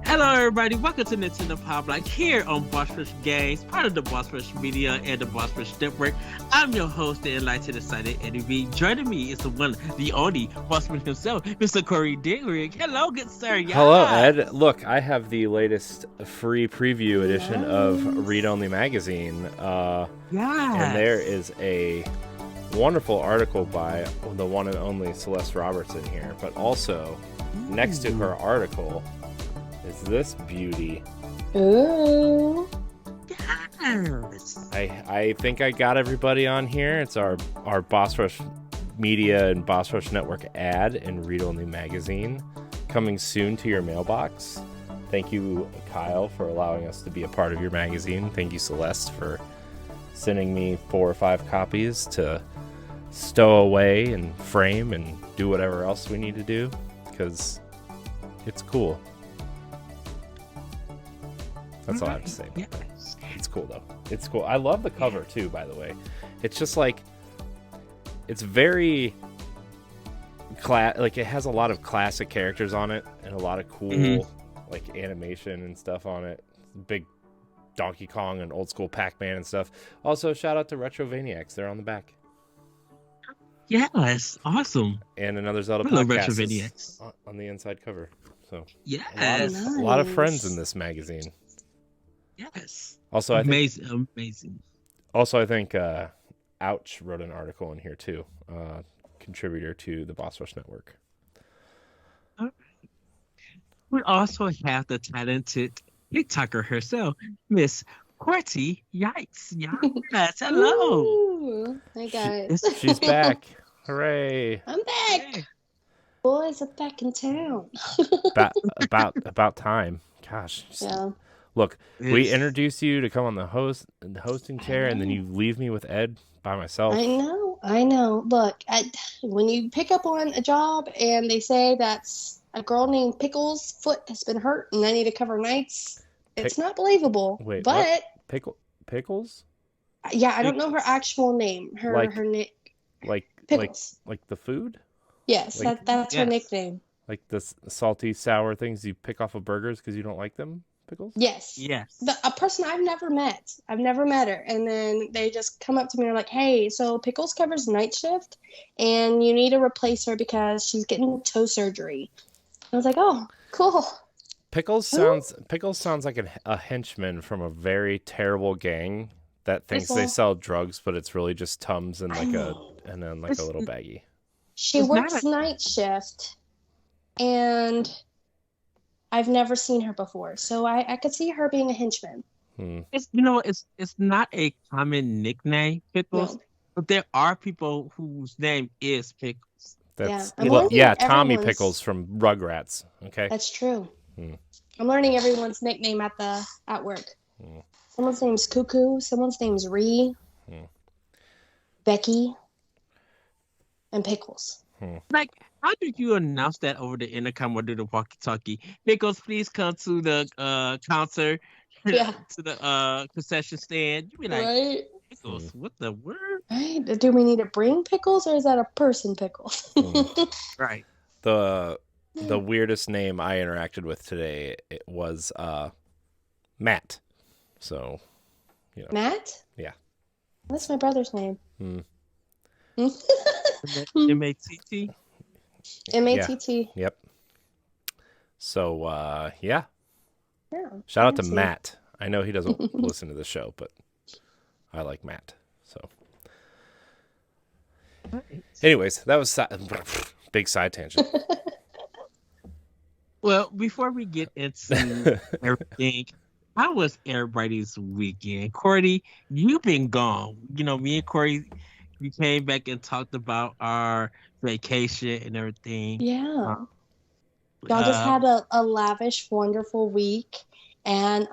Hello, everybody. Welcome to Nintendo Pop Like here on Boss Rush Games, part of the Boss Rush Media and the Boss Rush Network. I'm your host, the Enlightened Excited Eddie. Joining me is the one, the only Bossman himself, Mr. Courty Digrig. Hello, good sir. Yeah. Hello, Ed. Look, I have the latest free preview edition of Read Only Magazine. And there is a wonderful article by the one and only Celeste Roberts in here, but also next to her article is this beauty. Ooh. Yes. I think I got everybody on here. It's our Boss Rush Media and Boss Rush Network ad in Read Only Magazine, coming soon to your mailbox. Thank you, Kyle, for allowing us to be a part of your magazine. Thank you, Celeste, for sending me 4 or 5 copies to stow away and frame and do whatever else we need to do, because it's cool. That's all I have to say. Yes. It's cool, though. It's cool. I love the cover, too, by the way. It's just like, it's very, like, it has a lot of classic characters on it and a lot of cool, like, animation and stuff on it. Big Donkey Kong and old school Pac-Man and stuff. Also, shout out to Retrovaniacs. They're on the back. Yes. Awesome. And another Zelda I love podcast Retrovaniacs. on the inside cover. So, Yes. a lot of friends in this magazine. Yes. Also, I think, Amazing. Also, I think Ouch wrote an article in here too. Contributor to the Boss Rush Network. All right. We also have the talented TikToker herself, Miss Courty. Yikes! Yes. Hello. Ooh. Hi guys. She's back. Hooray! I'm back. Hey. Boys are back in town. About time. Gosh. Yeah. Look, we Yes. introduced you to come on the hosting chair, and then you leave me with Ed by myself. I know. Look, when you pick up on a job and they say that's a girl named Pickles' foot has been hurt and I need to cover nights, it's not believable. Wait, but what? Pickles? yeah, I don't know her actual name. Her nick. Like Pickles. like the food? Yes, like- that's her Yes. nickname. Like the salty, sour things you pick off of burgers because you don't like them? Pickles? Yes. Yes. A person I've never met. I've never met her. And then they just come up to me and are like, hey, so Pickles covers night shift and you need to replace her because she's getting toe surgery. I was like, oh, cool. Pickles sounds like a henchman from a very terrible gang that thinks they sell drugs, but it's really just Tums and a little baggie. She It's works not night shift and I've never seen her before. So I could see her being a henchman. It's it's not a common nickname, Pickles, No. but there are people whose name is Pickles. That's I'm learning Tommy everyone's- Pickles from Rugrats. Okay. That's true. Hmm. I'm learning everyone's nickname at work. Someone's name's Cuckoo. Someone's name's Ree. Becky. And Pickles. Like, how did you announce that over the intercom or do the walkie-talkie? Pickles, please come to the concert, Yeah. to the concession stand. You be like, Right? Pickles, what the word? Right? Do we need to bring Pickles or is that a person Pickle? Right. The weirdest name I interacted with today was Matt. So, Matt? Yeah. That's my brother's name. M-A-T-T? M-A-T-T. Yep. So, yeah. Yeah. Shout out to fancy. Matt. I know he doesn't listen to the show, but I like Matt. So, anyways, that was big side tangent. Well, before we get into everything, how was everybody's weekend? Courty, you've been gone. Me and Courty, we came back and talked about our vacation and everything. Yeah. Y'all just had a lavish, wonderful week. And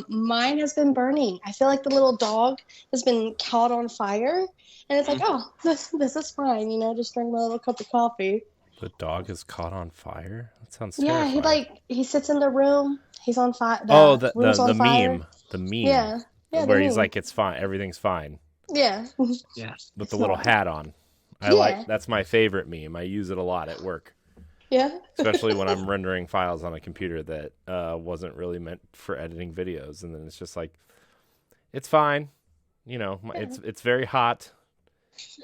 mine has been burning. I feel like the little dog has been caught on fire. And it's like, oh, this is fine. Just drink my little cup of coffee. The dog is caught on fire? That sounds Yeah, terrifying. he sits in the room. He's on fire. The room's on fire. meme. The meme. Yeah. Where the he's meme. like, it's fine. Everything's fine. Yeah. Yes. With the little hat on. Yeah. That's my favorite meme. I use it a lot at work. Yeah. Especially when I'm rendering files on a computer that wasn't really meant for editing videos, and then it's just like, it's fine, it's very hot,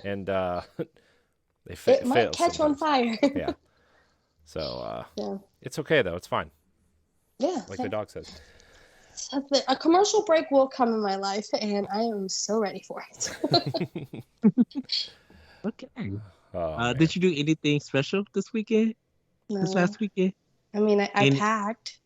and it might catch on fire. Yeah. So yeah. It's okay though. It's fine. Yeah. Like the dog says. So a commercial break will come in my life, and I am so ready for it. Okay. Oh, did you do anything special this weekend? No. This last weekend? I mean, I packed.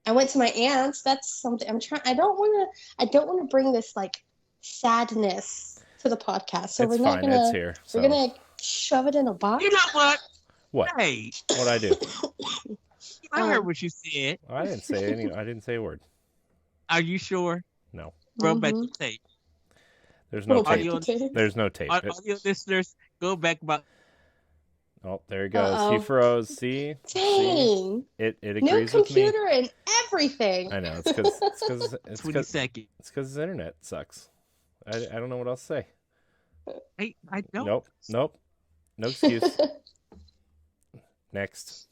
I went to my aunt's. That's something I'm trying. I don't want to bring this like sadness to the podcast. So it's we're not fine. gonna. It's here. So. We're gonna shove it in a box. You know what? What? Hey, what'd I do? I heard what you said. I didn't say a word. Are you sure? No. Roll back the tape. There's no tape. Audio, There's no tape. Audio listeners, go back about. Oh, there he goes. He froze. See? Dang. See? It agrees New with me. computer and everything. I know. It's because 20 seconds. It's because the internet sucks. I don't know what else to say. I don't. Nope. No excuse. Next.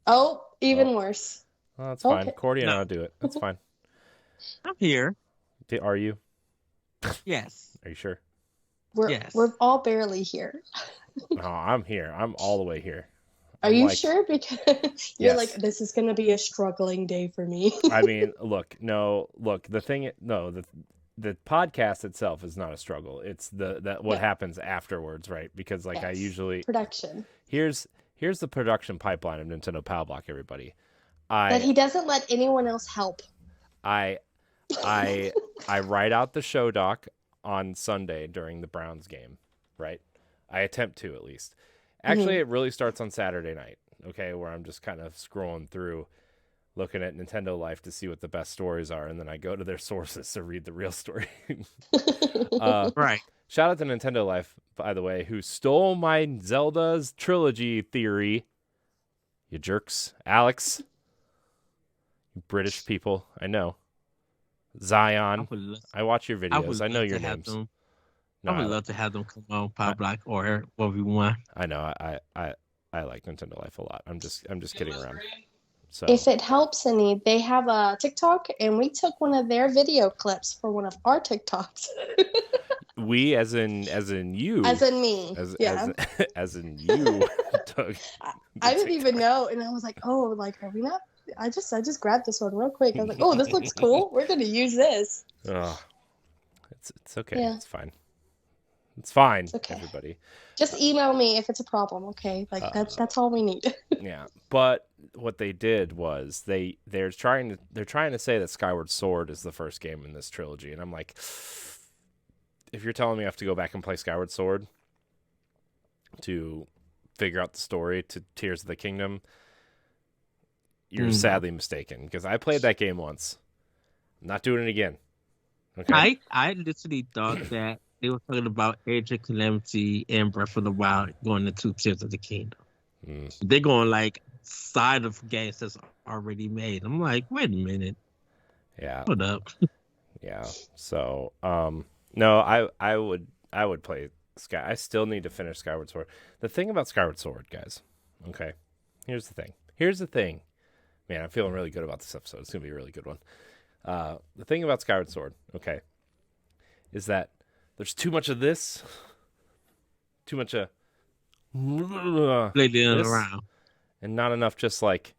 Oh, even worse. Oh, that's fine. Okay. Courty and I'll do it. That's fine. I'm here. Are you? Yes. Are you sure? We're all barely here. No, I'm here. I'm all the way here. Are you sure? Because you're yes. like, this is going to be a struggling day for me. I mean, look, the podcast itself is not a struggle. It's what happens afterwards, right? Because I usually production. Here's the production pipeline of Nintendo Power Block, everybody. That he doesn't let anyone else help. I write out the show doc on Sunday during the Browns game, right? I attempt to, at least. Actually, It really starts on Saturday night, okay, where I'm just kind of scrolling through, looking at Nintendo Life to see what the best stories are, and then I go to their sources to read the real story. Right. Shout out to Nintendo Life, by the way, who stole my Zelda's trilogy theory. You jerks. Alex. You British people. I know. Zion. I watch your videos. I know your names. I would love to have them come on Power Block or 1v1. I know. I like Nintendo Life a lot. I'm just kidding around. So if it helps any, they have a TikTok, and we took one of their video clips for one of our TikToks. We, as in you, as in me, as in you. I didn't even know, and I was like, "Oh, like are we not?" I just grabbed this one real quick. I was like, "Oh, this looks cool. We're gonna use this." Oh, it's okay. Yeah. It's fine. It's fine. It's okay. Everybody. Just email me if it's a problem, okay? Like that's all we need. Yeah, but what they did was they're trying to say that Skyward Sword is the first game in this trilogy, and I'm like, if you're telling me I have to go back and play Skyward Sword to figure out the story to Tears of the Kingdom, you're sadly mistaken, because I played that game once. I'm not doing it again. Okay. I literally thought that they were talking about Age of Calamity and Breath of the Wild going into Tears of the Kingdom. They're going like side of games that's already made. I'm like, wait a minute. Yeah. Hold up. Yeah. So, no, I would play Sky. I still need to finish Skyward Sword. The thing about Skyward Sword, guys. Okay. Here's the thing. Man, I'm feeling really good about this episode. It's gonna be a really good one. The thing about Skyward Sword, okay, is that there's too much of this, too much of this, around, and not enough just like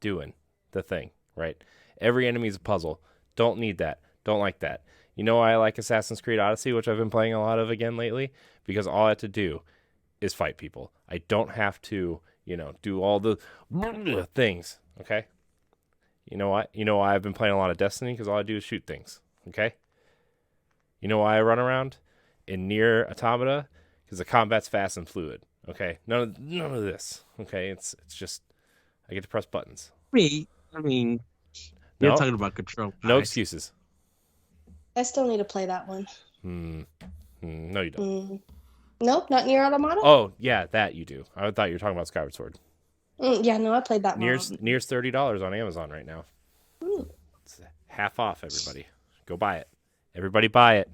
doing the thing, right? Every enemy's a puzzle. Don't need that. Don't like that. You know why I like Assassin's Creed Odyssey, which I've been playing a lot of again lately? Because all I have to do is fight people. I don't have to, do all the things, okay? You know what? You know why I've been playing a lot of Destiny? Because all I do is shoot things, okay? You know why I run around in Nier Automata? Because the combat's fast and fluid, okay? None of this, okay? It's just, I get to press buttons. I mean, you're talking about control. No excuses. I still need to play that one. No, you don't. Nope, not Nier Automata? Oh, yeah, that you do. I thought you were talking about Skyward Sword. Yeah, no, I played that one. Nier's $30 on Amazon right now. It's half off, everybody. Go buy it. Everybody buy it.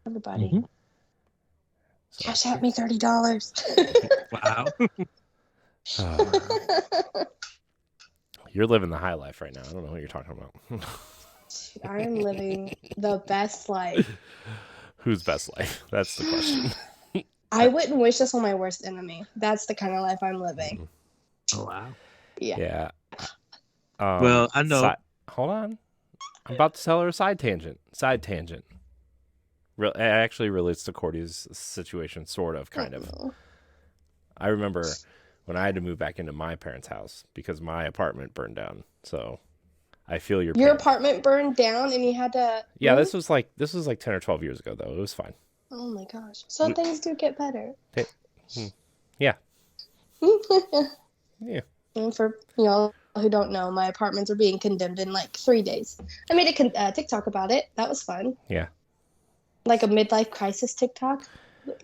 Everybody. Cash out me $30. Wow. You're living the high life right now. I don't know what you're talking about. I am living the best life. Whose best life? That's the question. I wouldn't wish this on my worst enemy. That's the kind of life I'm living. Oh, wow. Yeah. Well, I know. Hold on. I'm about to tell her a side tangent. It actually relates to Courty's situation, sort of, kind of. I remember when I had to move back into my parents' house because my apartment burned down. So I feel your pain. Apartment burned down and you had to Yeah, move? this was like 10 or 12 years ago, though. It was fine. Oh my gosh. So things do get better. Yeah. Yeah. And for y'all who don't know, my apartments are being condemned in like 3 days. I made a TikTok about it. That was fun. Yeah. Like a midlife crisis TikTok.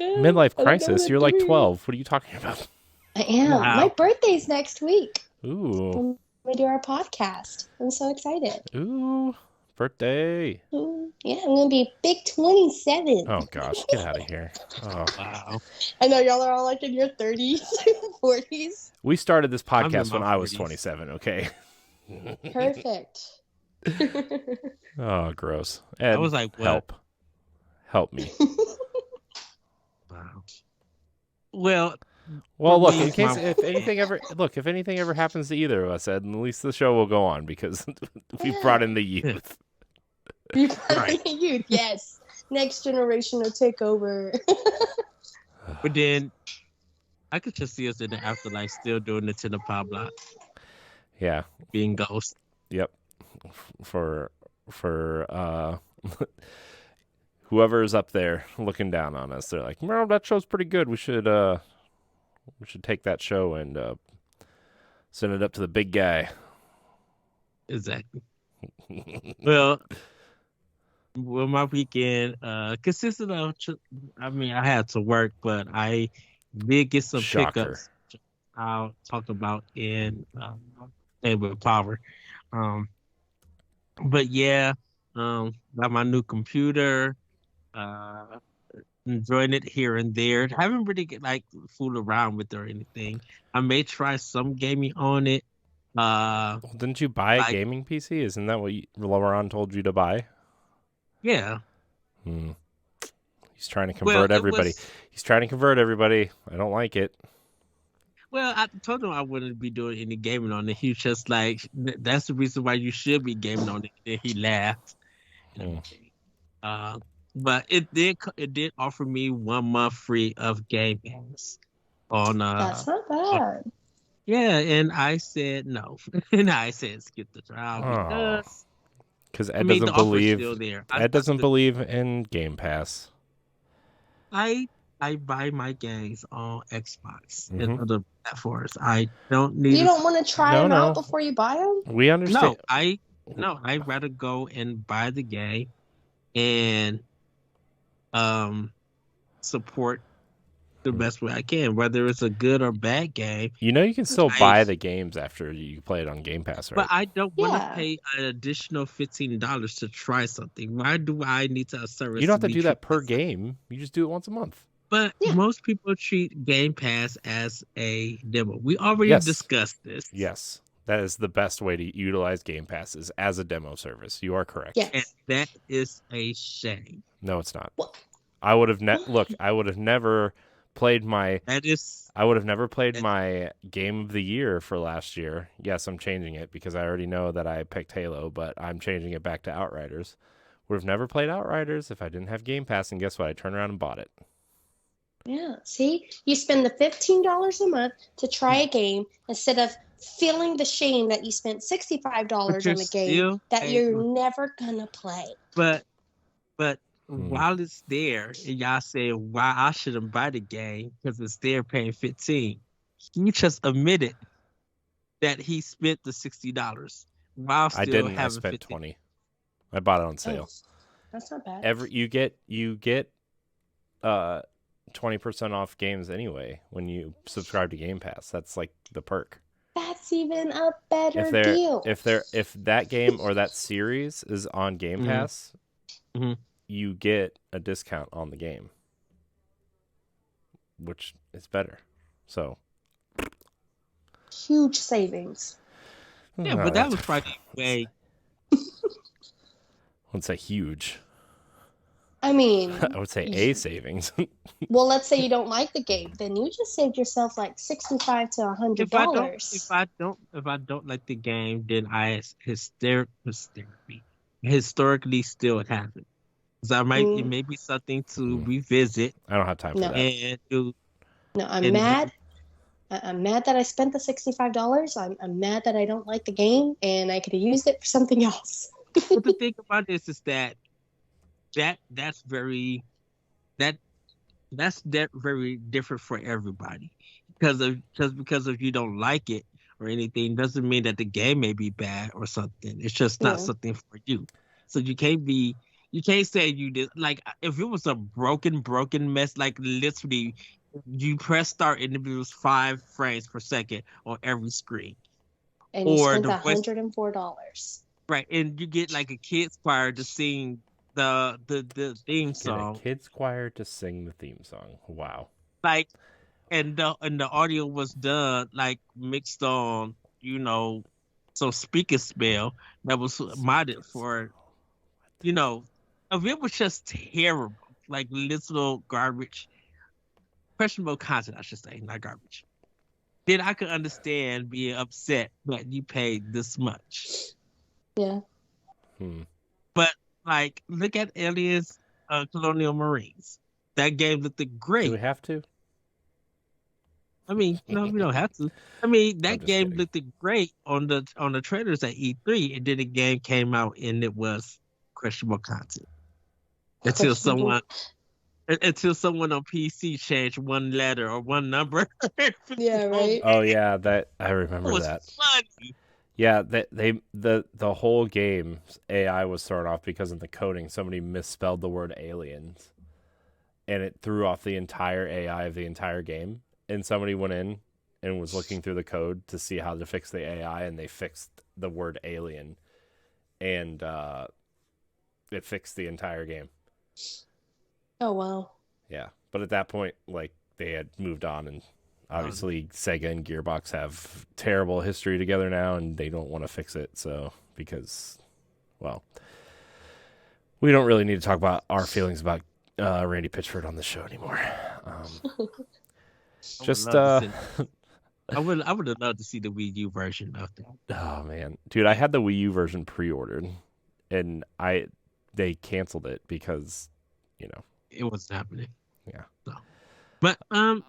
Midlife crisis? You're like 12. What are you talking about? I am. Wow. My birthday's next week. Ooh. When we do our podcast. I'm so excited. Ooh. Birthday. Ooh. Yeah, I'm going to be big 27. Oh, gosh. Get out of here. Oh. Wow. I know y'all are all like in your 30s, 40s. We started this podcast when I was 40s. 27, okay? Perfect. Oh, gross. And I was like, what? Help me. Wow. Well, Look, me, in case if anything ever happens to either of us, Ed, at least the show will go on because we brought in the youth. You brought in the youth, yes. Next generation will take over. But then I could just see us in the afterlife still doing the Tinder Power Block, Yeah. being ghosts. Yep. For whoever's up there looking down on us, they're like, "Well, that show's pretty good. We should take that show and send it up to the big guy." Exactly. Well, my weekend consisted of, I had to work, but I did get some Shocker. pickups I'll talk about in with Power. But yeah, got my new computer, enjoying it here and there. Haven't really fooled around with it or anything. I may try some gaming on it. Didn't you buy a gaming PC? Isn't that what Laurent told you to buy? Yeah. He's trying to convert everybody. He's trying to convert everybody. I don't like it. Well, I told him I wouldn't be doing any gaming on it. He was just like, that's the reason why you should be gaming on it. And he laughed. But it did offer me 1 month free of Game Pass on That's not bad. Yeah, and I said no. And I said skip the trial because Ed doesn't believe still there. Ed doesn't believe in Game Pass. I buy my games on Xbox and other platforms. I don't need. You don't want to try them out before you buy them? We understand. I'd rather go and buy the game and support the best way I can, whether it's a good or bad game. You know, you can still buy the games after you play it on Game Pass, right? But I don't want to pay an additional $15 to try something. Why do I need to service? You don't have to do that per game. You just do it once a month. But most people treat Game Pass as a demo. We already discussed this. Yes. That is the best way to utilize Game Pass is as a demo service. You are correct. Yes. And that is a shame. No, it's not. What? I would have never played my my game of the year for last year. Yes, I'm changing it because I already know that I picked Halo, but I'm changing it back to Outriders. Would have never played Outriders if I didn't have Game Pass, and guess what? I turned around and bought it. Yeah, see? You spend the $15 a month to try a game instead of feeling the shame that you spent $65 on a game that you're never gonna play. But while it's there, and y'all say why I shouldn't buy the game because it's there paying $15, he just admitted that he spent the $60 while still having I spent $15. $20. I bought it on sale. That's not bad. You get 20% off games anyway when you subscribe to Game Pass. That's like the perk. That's even a better deal. If that game or that series is on Game Pass, you get a discount on the game, which is better. So huge savings. Yeah, but that was probably way. I wouldn't say huge. I mean, I would say a savings. well, let's say you don't like the game, then you just saved yourself like $65 to $100. If I don't like the game, then I historically still have it. So it may be something to revisit. I don't have time for that. And do. No, I'm mad. I'm mad that I spent the $65. I'm mad that I don't like the game, and I could have used it for something else. But the thing about this is that's very different for everybody, because if you don't like it or anything doesn't mean that the game may be bad or something. It's just not something for you. So you can't say you did, like, if it was a broken mess, like literally you press start and it was 5 frames per second on every screen, and you spent $104. Right, and you get like a kid's choir to sing the theme song. Get a kid's choir to sing the theme song. Wow. Like, and the audio was done like mixed on, some speaker spell that was modded for, if it was just terrible, like little garbage, questionable content, I should say, not garbage, then I could understand being upset that you paid this much. Yeah. But like, look at Aliens, Colonial Marines. That game looked great. Do we have to? I mean, no, we don't have to. I mean, that game looked great on the trailers at E3, and then the game came out and it was questionable content. Until someone on PC changed one letter or one number. Yeah, right. Oh yeah, I remember that. Funny. Yeah, the whole game's AI was thrown off because in the coding somebody misspelled the word aliens, and it threw off the entire AI of the entire game. And somebody went in and was looking through the code to see how to fix the AI, and they fixed the word alien, and it fixed the entire game. Oh wow. Yeah, but at that point, like, they had moved on, and obviously Sega and Gearbox have terrible history together now, and they don't want to fix it. So, because, well, we don't really need to talk about our feelings about Randy Pitchford on the show anymore. I would have loved to see the Wii U version of that. Oh man, dude, I had the Wii U version pre-ordered, and they canceled it because, it wasn't happening. Yeah. So. But I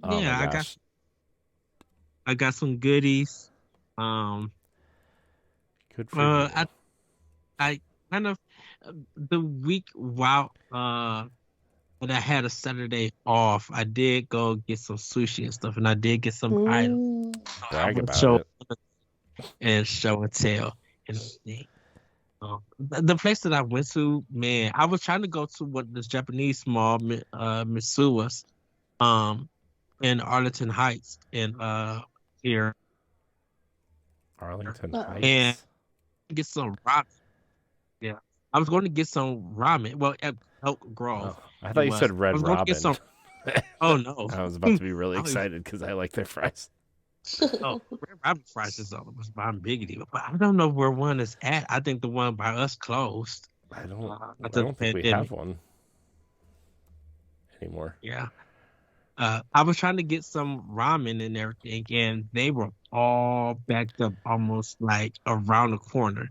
got some goodies. Good for you. I kind of the week while when I had a Saturday off, I did go get some sushi and stuff, and I did get some items. Brag about it. And show and tell and everything. The place that I went to, man, I was trying to go to this Japanese mall, Mitsuwa's, in Arlington Heights, and here. Arlington Heights. And get some ramen. Yeah, I was going to get some ramen. Well, at Elk Grove. Oh, I thought you said Red Robin. Oh no! I was about to be really excited because I like their fries. Oh, Red Robin fries is all was buying biggity, but I don't know where one is at. I think the one by us closed. I don't think we have one anymore. Yeah. I was trying to get some ramen and everything, and they were all backed up almost like around the corner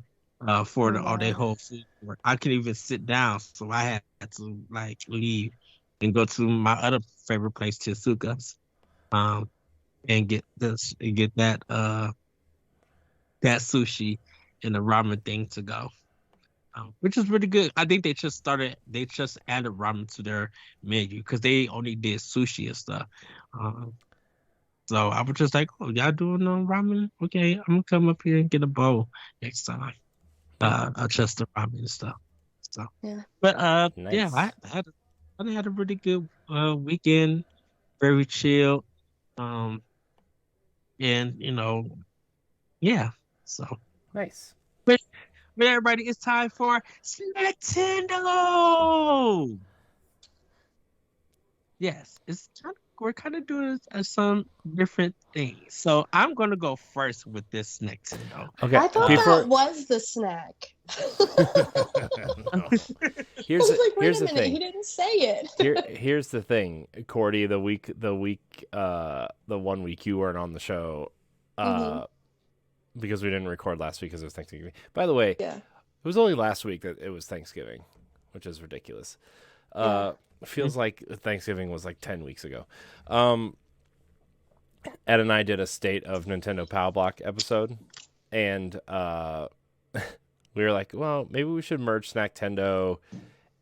for all their whole food. I couldn't even sit down, so I had to like leave and go to my other favorite place, Tezuka's, and get that sushi and the ramen thing to go. Which is really good. I think they just added ramen to their menu because they only did sushi and stuff. So I was just like, oh, y'all doing ramen? Okay, I'm gonna come up here and get a bowl next time. Just the ramen and stuff. So yeah. But nice. Yeah, I had a really good weekend, very chill. And yeah. So nice. But everybody, it's time for Nintendo. Yes, it's time to we're kind of doing some different things. So I'm gonna go first with this Nintendo. Okay. I thought that was the snack. Here's wait the a minute, thing. he didn't say it. Here's the thing, Courty. The 1 week you weren't on the show, because we didn't record last week because it was Thanksgiving. By the way, Yeah. it was only last week that it was Thanksgiving, which is ridiculous. Feels like Thanksgiving was like 10 weeks ago. Ed and I did a State of Nintendo Power Block episode, and we were like, well, maybe we should merge Snacktendo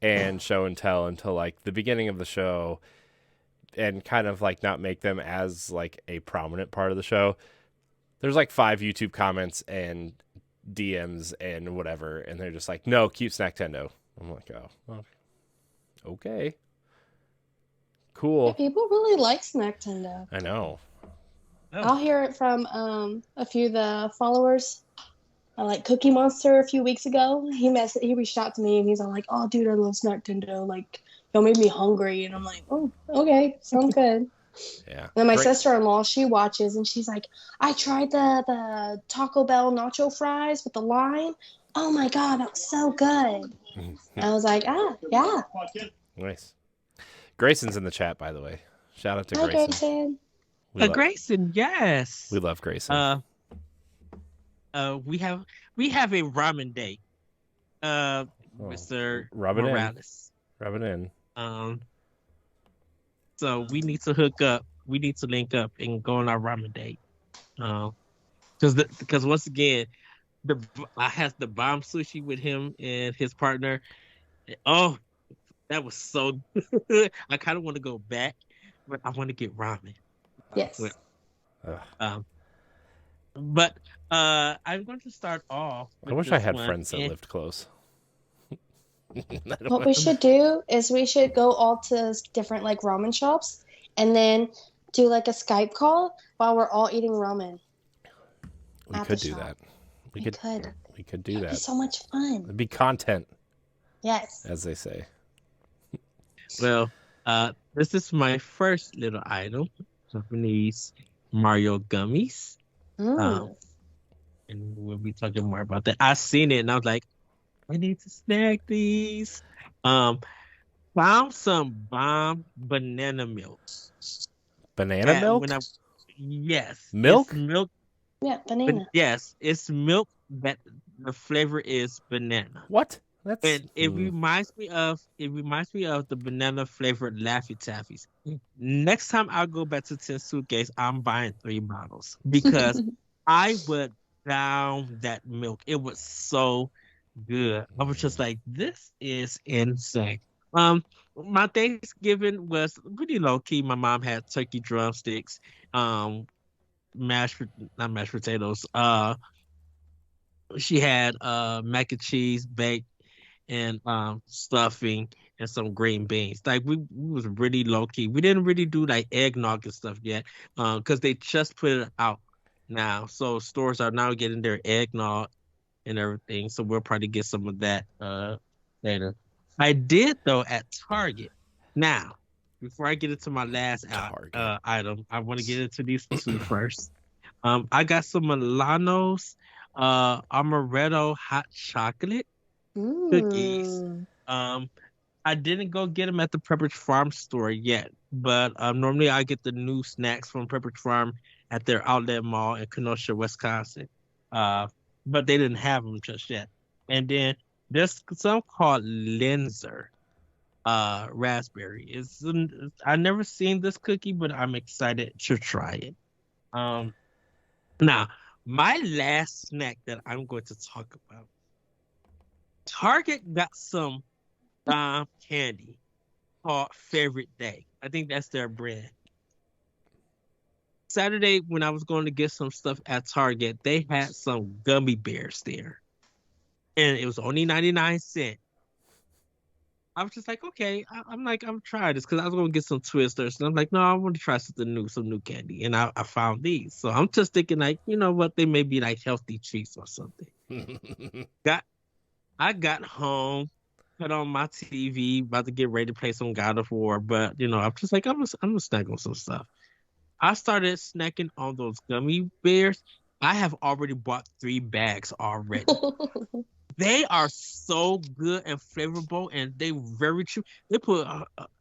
and Show and Tell into like the beginning of the show, and kind of like not make them as like a prominent part of the show. There's like 5 YouTube comments and DMs and whatever, and they're just like, no, keep Snacktendo. I'm like, oh, well, okay. Cool. Yeah, people really like Snacktendo. I know. Oh. I'll hear it from a few of the followers. Like Cookie Monster a few weeks ago, he reached out to me and he's all like, "Oh, dude, I love Snacktendo. Like, y'all made me hungry." And I'm like, "Oh, okay, sounds good." Yeah. And then my sister-in-law, she watches and she's like, "I tried the Taco Bell nacho fries with the lime. Oh my god, that was so good." I was like, yeah. Nice. Grayson's in the chat, by the way. Shout out to Hi, Grayson. Grayson. Grayson, yes. We love Grayson. We have a ramen date. Mr. Morales. Rub it in. So we need to hook up. We need to link up and go on our ramen date. Because once again, I had the bomb sushi with him and his partner. Oh, that was so good. I kind of want to go back, but I want to get ramen. Yes. But I'm going to start off with I wish I had one, friends that lived close. What we should do is we should go all to different like ramen shops and then do like a Skype call while we're all eating ramen. We could do that. We could do that. It'd be so much fun. It'd be content. Yes. As they say. Well, this is my first little item. Japanese Mario gummies. And we'll be talking more about that. I seen it and I was like, I need to snack these. Found some bomb banana milk. Banana milk? Yes. Milk? It's milk. Yeah, banana. Yes, it's milk that the flavor is banana. What? And it reminds me of the banana flavored Laffy Taffies. Next time I go back to Tensuke's, I'm buying 3 bottles because I would down that milk. It was so good. I was just like, this is insane. My Thanksgiving was pretty low key. My mom had turkey drumsticks, not mashed potatoes. She had mac and cheese baked and stuffing and some green beans. Like we was really low key. We didn't really do like eggnog and stuff yet, because they just put it out now. So stores are now getting their eggnog and everything. So we'll probably get some of that later. I did though at Target. Now, before I get into my last item, I want to get into these 2 first. I got some Milano's amaretto hot chocolate cookies. I didn't go get them at the Pepperidge Farm store yet, but normally I get the new snacks from Pepperidge Farm at their outlet mall in Kenosha, Wisconsin. But they didn't have them just yet. And then there's some called Linzer raspberry. I never seen this cookie, but I'm excited to try it. Now, my last snack that I'm going to talk about. Target got some candy called Favorite Day. I think that's their brand. Saturday, when I was going to get some stuff at Target, they had some gummy bears there. And it was only 99 cents. I was just like, okay, I'm trying this because I was going to get some Twisters. And I'm like, no, I want to try something new, some new candy. And I found these. So I'm just thinking like, you know what? They may be like healthy treats or something. I got home cut on my TV, about to get ready to play some God of War, but I'm just like I'm gonna snack on some stuff. I started snacking on those gummy bears. I have already bought 3 bags already. They are so good and flavorful, and they very true. They put.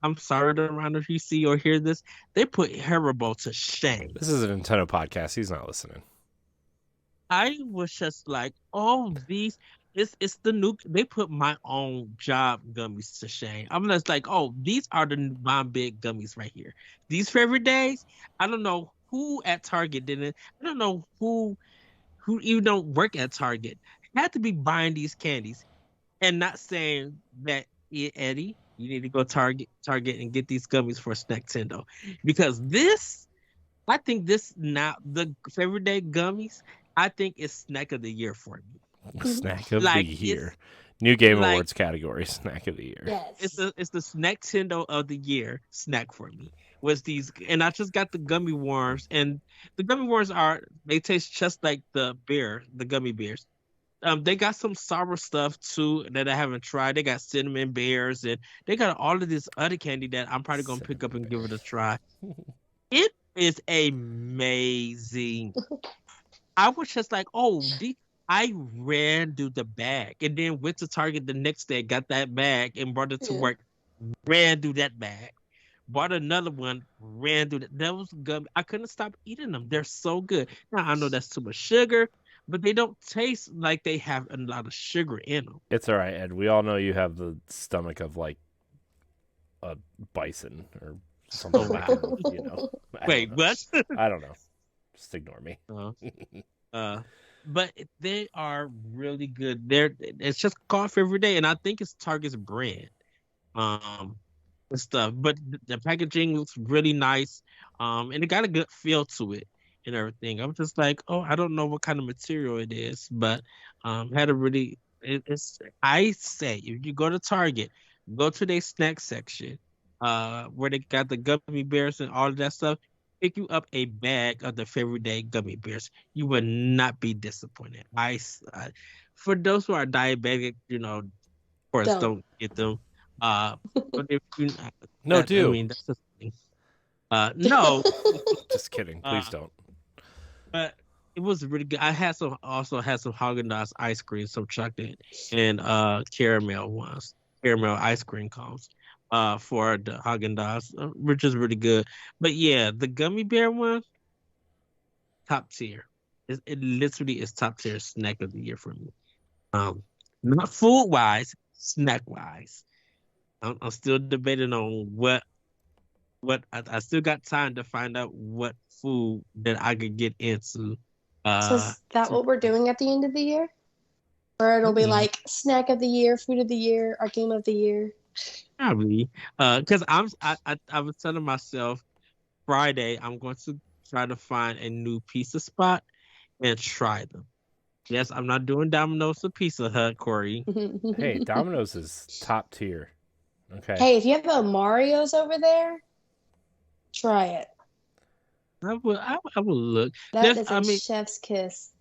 I'm sorry, around if you see or hear this. They put Haribo to shame. This is a Nintendo podcast. He's not listening. I was just like, oh, these. It's the new. They put my own job gummies to shame. I'm just like, oh, these are my big gummies right here. These favorite days. I don't know who at Target did it. I don't know who even don't work at Target had to be buying these candies and not saying that Eddie, you need to go Target and get these gummies for Snacktendo, because I think this now the favorite day gummies. I think it's snack of the year for me. Snack of the year. New Game Awards category, snack of the year. Yes. It's the Snacktendo of the year snack for me. Was these, and I just got the gummy worms, and the gummy worms they taste just like the gummy bears. They got some sour stuff too that I haven't tried. They got cinnamon bears, and they got all of this other candy that I'm probably gonna pick up and give it a try. It is amazing. I was just like, oh, I ran through the bag and then went to Target the next day, got that bag and brought it to work. Ran through that bag, bought another one, ran through that. That was good. I couldn't stop eating them. They're so good. Now I know that's too much sugar, but they don't taste like they have a lot of sugar in them. It's all right, Ed. We all know you have the stomach of like a bison or something. Wait, what? I don't know. Just ignore me. But they are really good. It's just called Favorite Day, and I think it's Target's brand. And stuff. But the packaging looks really nice. And it got a good feel to it and everything. I'm just like, oh, I don't know what kind of material it is, but had a really I say if you go to Target, go to their snack section, where they got the gummy bears and all of that stuff. Pick you up a bag of the Favorite Day gummy bears. You will not be disappointed. For those who are diabetic, of course, don't get them. But if you, do. I mean, that's the thing. No, just kidding. Please don't. But it was really good. I also had some Haagen-Dazs ice cream, some chocolate and caramel ice cream cones. For the Haagen-Dazs, which is really good. But yeah, the gummy bear one, top tier. It literally is top tier snack of the year for me. Not food wise, snack wise. I'm still debating on what I still got time to find out what food that I could get into. So is that what we're doing at the end of the year? Or it'll be like snack of the year, food of the year, our game of the year. Probably, because I was telling myself Friday I'm going to try to find a new pizza spot and try them. Yes, I'm not doing Domino's or Pizza Hut, Courty. Hey, Domino's is top tier. Okay. Hey, if you have a Mario's over there, try it. I will look. That is a chef's kiss.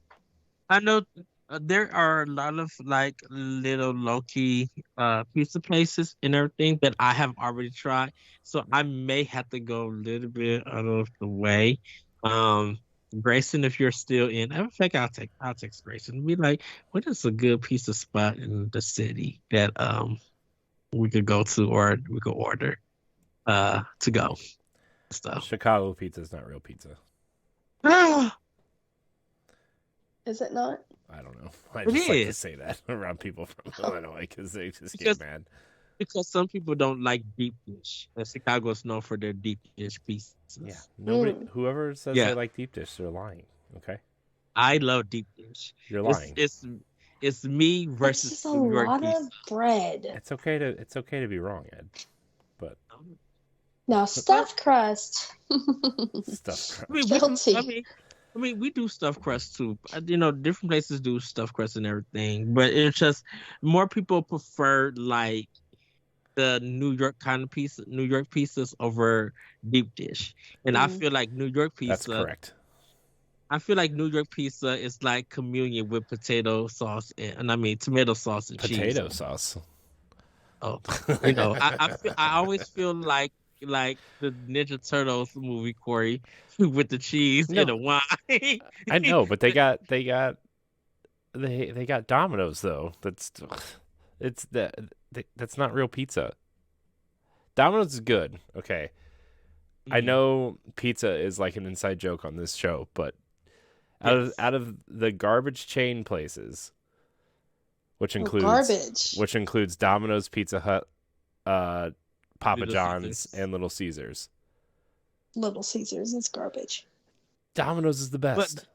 I know there are a lot of like little low-key pizza places and everything that I have already tried, so I may have to go a little bit out of the way. Grayson, if you're still in fact, I'll text Grayson and be like, what is a good pizza spot in the city that we could go to or we could order to go stuff. Chicago pizza is not real pizza. Is it not? I don't know. I just like to say that around people from Illinois because they just get mad. Because some people don't like deep dish. Chicago is known for their deep dish pizzas. Yeah. Whoever says they like deep dish, they're lying. Okay. I love deep dish. You're lying. It's me versus it's just a lot of bread. It's okay to be wrong, Ed. But now stuffed crust. Stuffed crust. I mean, we do stuffed crust too. Different places do stuffed crust and everything, but it's just more people prefer like the New York pizzas over deep dish, and I feel like New York pizza. That's correct. I feel like New York pizza is like communion with potato sauce and tomato sauce and cheese. Potato sauce. Oh, I always feel like the Ninja Turtles movie, Corey, with the cheese and No, the wine. I know, but they got Domino's though. That's not real pizza. Domino's is good. Okay. I know pizza is like an inside joke on this show, but out of the garbage chain places, which includes Domino's, Pizza Hut, Papa Little John's, Caesars. and Little Caesars. Little Caesars is garbage. Domino's is the best. But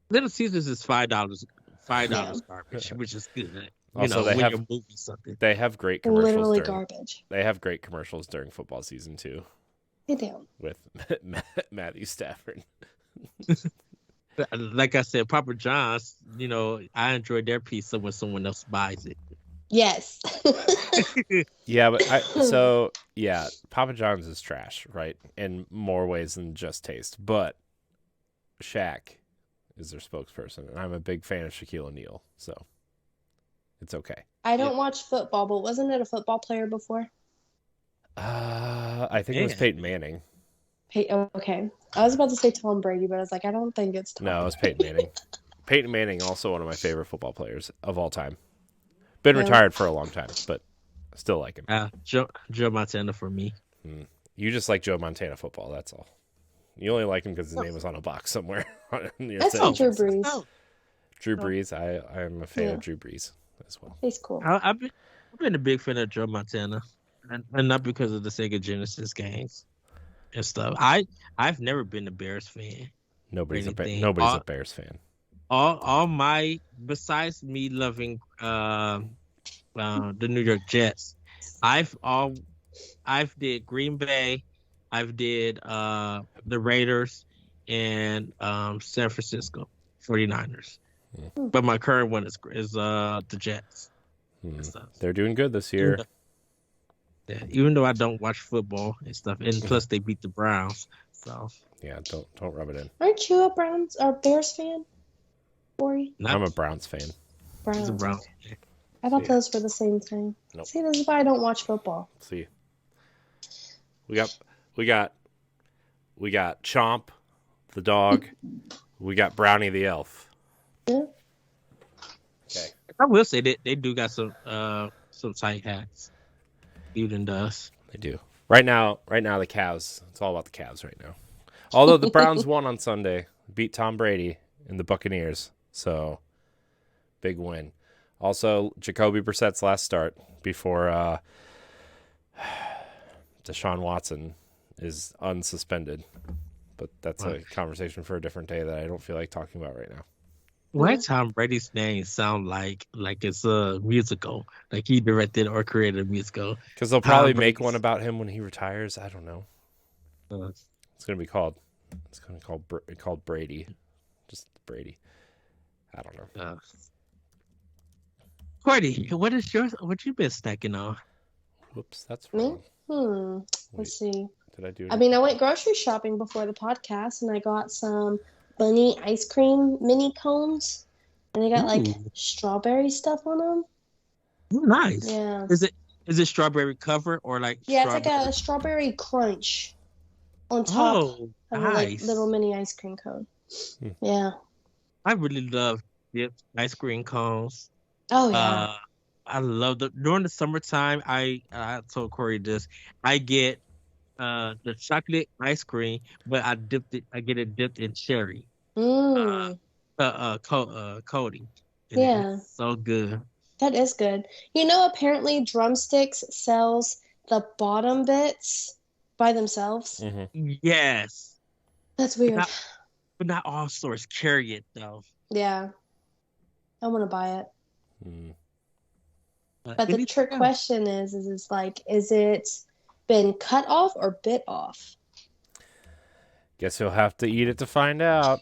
Little Caesars is $5 Yeah. garbage, which is good. Also, when you're moving something. They have great commercials. Literally garbage. They have great commercials during football season too. They do. With Matthew Stafford. Like I said, Papa John's, I enjoy their pizza when someone else buys it. Yes. Yeah, but Papa John's is trash, right? In more ways than just taste. But Shaq is their spokesperson, and I'm a big fan of Shaquille O'Neal, so it's okay. I don't watch football, but wasn't it a football player before? I think it was Peyton Manning. Okay. I was about to say Tom Brady, but I was like, I don't think it's Tom. No, it was Peyton Manning. Peyton Manning, also one of my favorite football players of all time. Been retired for a long time, but I still like him. Joe Montana for me. You just like Joe Montana football, that's all. You only like him because his name was on a box somewhere. That's like Drew Brees. Oh. Drew Brees, I'm a fan of Drew Brees as well. He's cool. I've been a big fan of Joe Montana, and not because of the Sega Genesis games and stuff. I've never been a Bears fan. Nobody's a Bears fan. All my, besides me loving the New York Jets, I've did Green Bay, I've did the Raiders, and San Francisco 49ers. But my current one is the Jets. They're doing good this year. Even though I don't watch football and stuff, and plus they beat the Browns. So yeah, don't rub it in. Aren't you a Bears fan, Cory? I'm a Browns fan. Browns. Browns. I thought those were the same thing. Nope. See, this is why I don't watch football. See, we got Chomp, the dog. We got Brownie the elf. Yeah. Okay. I will say that they do got some tight hats. Even does. They do. Right now the Cavs. It's all about the Cavs right now. Although the Browns won on Sunday, beat Tom Brady and the Buccaneers, so big win. Also, Jacoby Brissett's last start before Deshaun Watson is unsuspended. But that's a conversation for a different day that I don't feel like talking about right now. Why Tom Brady's name sound like it's a musical, like he directed or created a musical? Because they'll probably make one about him when he retires. I don't know. It's gonna be called Brady, just Brady. I don't know. Courty, what you been snacking on? Whoops, that's Me? wrong. Let's see. Did I do? I mean, I went grocery shopping before the podcast, and I got some bunny ice cream mini cones, and they got like strawberry stuff on them. Nice. Yeah. Is it strawberry cover or like? Yeah, it's like a strawberry crunch on top of a like, little mini ice cream cone. Yeah. I really love ice cream cones. Oh yeah. I love during the summertime. I told Cory this. I get the chocolate ice cream, but I get it dipped in cherry. Coating. Yeah. So good. That is good. Apparently Drumsticks sells the bottom bits by themselves. Mm-hmm. Yes. That's weird. But not all stores carry it though. Yeah. I want to buy it. But But the trick question is it been cut off or bit off? Guess you'll have to eat it to find out.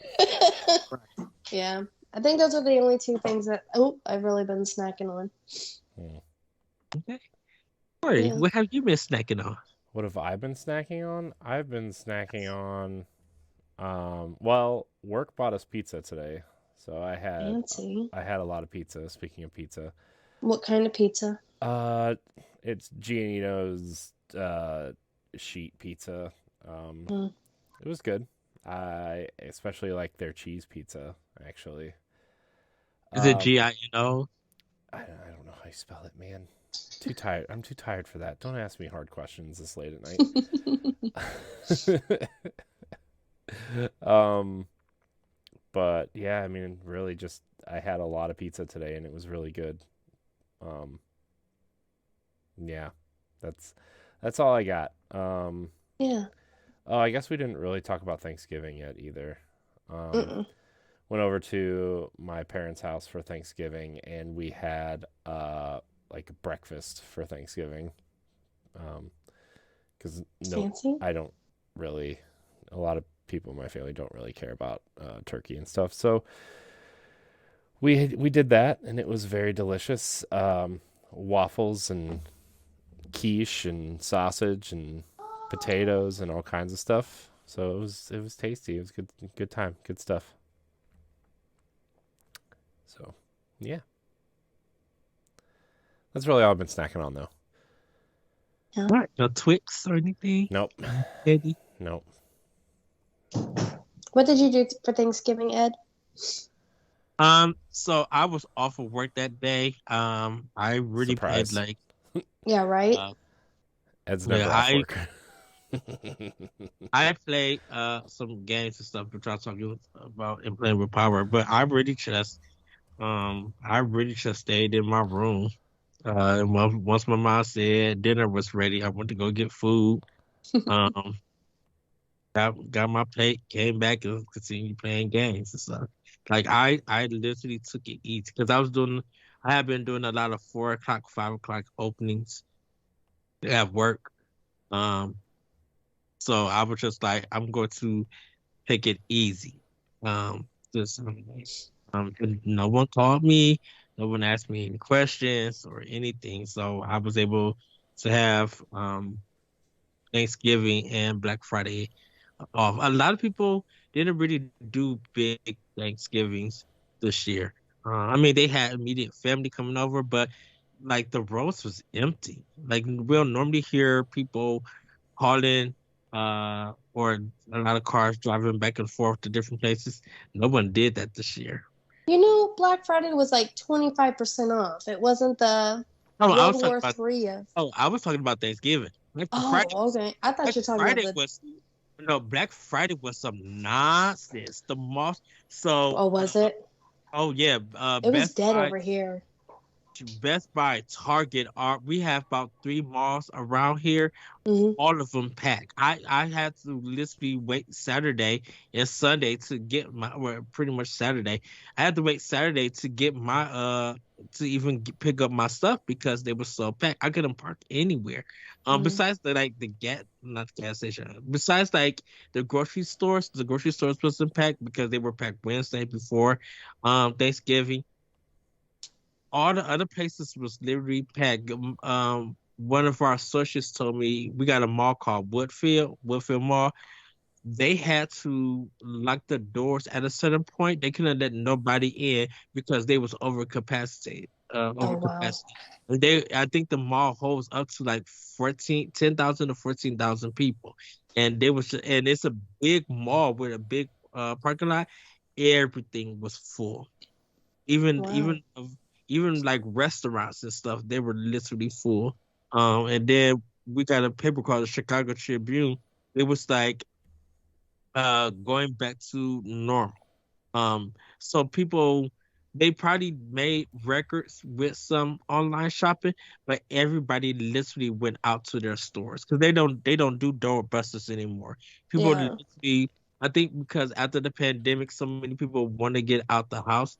Yeah. I think those are the only two things that I've really been snacking on. Okay. Cory, what have you been snacking on? What have I been snacking on? I've been snacking on work bought us pizza today. So I had Fancy. I had a lot of pizza, speaking of pizza. What kind of pizza? It's Giannino's sheet pizza. It was good. I especially like their cheese pizza, actually. Is it Gino? I don't know how you spell it, man. Too tired. I'm too tired for that. Don't ask me hard questions this late at night. But yeah, I mean, really, just I had a lot of pizza today, and it was really good. Yeah, that's all I got. Yeah. Oh, I guess we didn't really talk about Thanksgiving yet either. Went over to my parents' house for Thanksgiving, and we had like breakfast for Thanksgiving. Because I don't really. A lot of people in my family don't really care about turkey and stuff, so we did that, and it was very delicious. Waffles and quiche and sausage and potatoes and all kinds of stuff. So it was tasty. It was good time, good stuff. So, yeah. That's really all I've been snacking on, though. All right. No Twix or anything? Nope. Eddie? Nope. What did you do for Thanksgiving, Ed? So I was off of work that day. I really played like. Yeah, right. Ed's never off work. I played some games and stuff, which I'll talk about and playing with Power. But I really just stayed in my room. Once my mom said dinner was ready, I went to go get food. Got my plate, came back and continued playing games and stuff. Like I literally took it easy because I have been doing a lot of 4 o'clock, 5 o'clock openings at work. So I was just like, I'm going to take it easy. Just no one called me, no one asked me any questions or anything. So I was able to have Thanksgiving and Black Friday off. A lot of people didn't really do big Thanksgivings this year. I mean, they had immediate family coming over, but like the roast was empty. Like we'll normally hear people calling, or a lot of cars driving back and forth to different places. No one did that this year. Black Friday was like 25% off. It wasn't the World War III. I was talking about Thanksgiving. Okay. I thought you were talking about Black Friday was some nonsense. The most. So. Oh, was it? Oh yeah. It was dead over here. Best Buy, Target, we have about 3 malls around here. All of them packed. I had to literally wait Saturday and Sunday to get pretty much Saturday. I had to wait Saturday to get my pick up my stuff because they were so packed. I couldn't park anywhere. Besides not the gas station. Besides like the grocery stores wasn't packed because they were packed Wednesday before Thanksgiving. All the other places was literally packed. One of our associates told me we got a mall called Woodfield Mall. They had to lock the doors at a certain point. They couldn't let nobody in because they was over capacity. Wow. I think the mall holds up to like 10,000 to 14,000 people, and it's a big mall with a big parking lot. Everything was full, even like restaurants and stuff, they were literally full. And then we got a paper called the Chicago Tribune. It was like going back to normal. So people, they probably made records with some online shopping, but everybody literally went out to their stores because they don't do doorbusters anymore. People literally, I think because after the pandemic, so many people want to get out the house.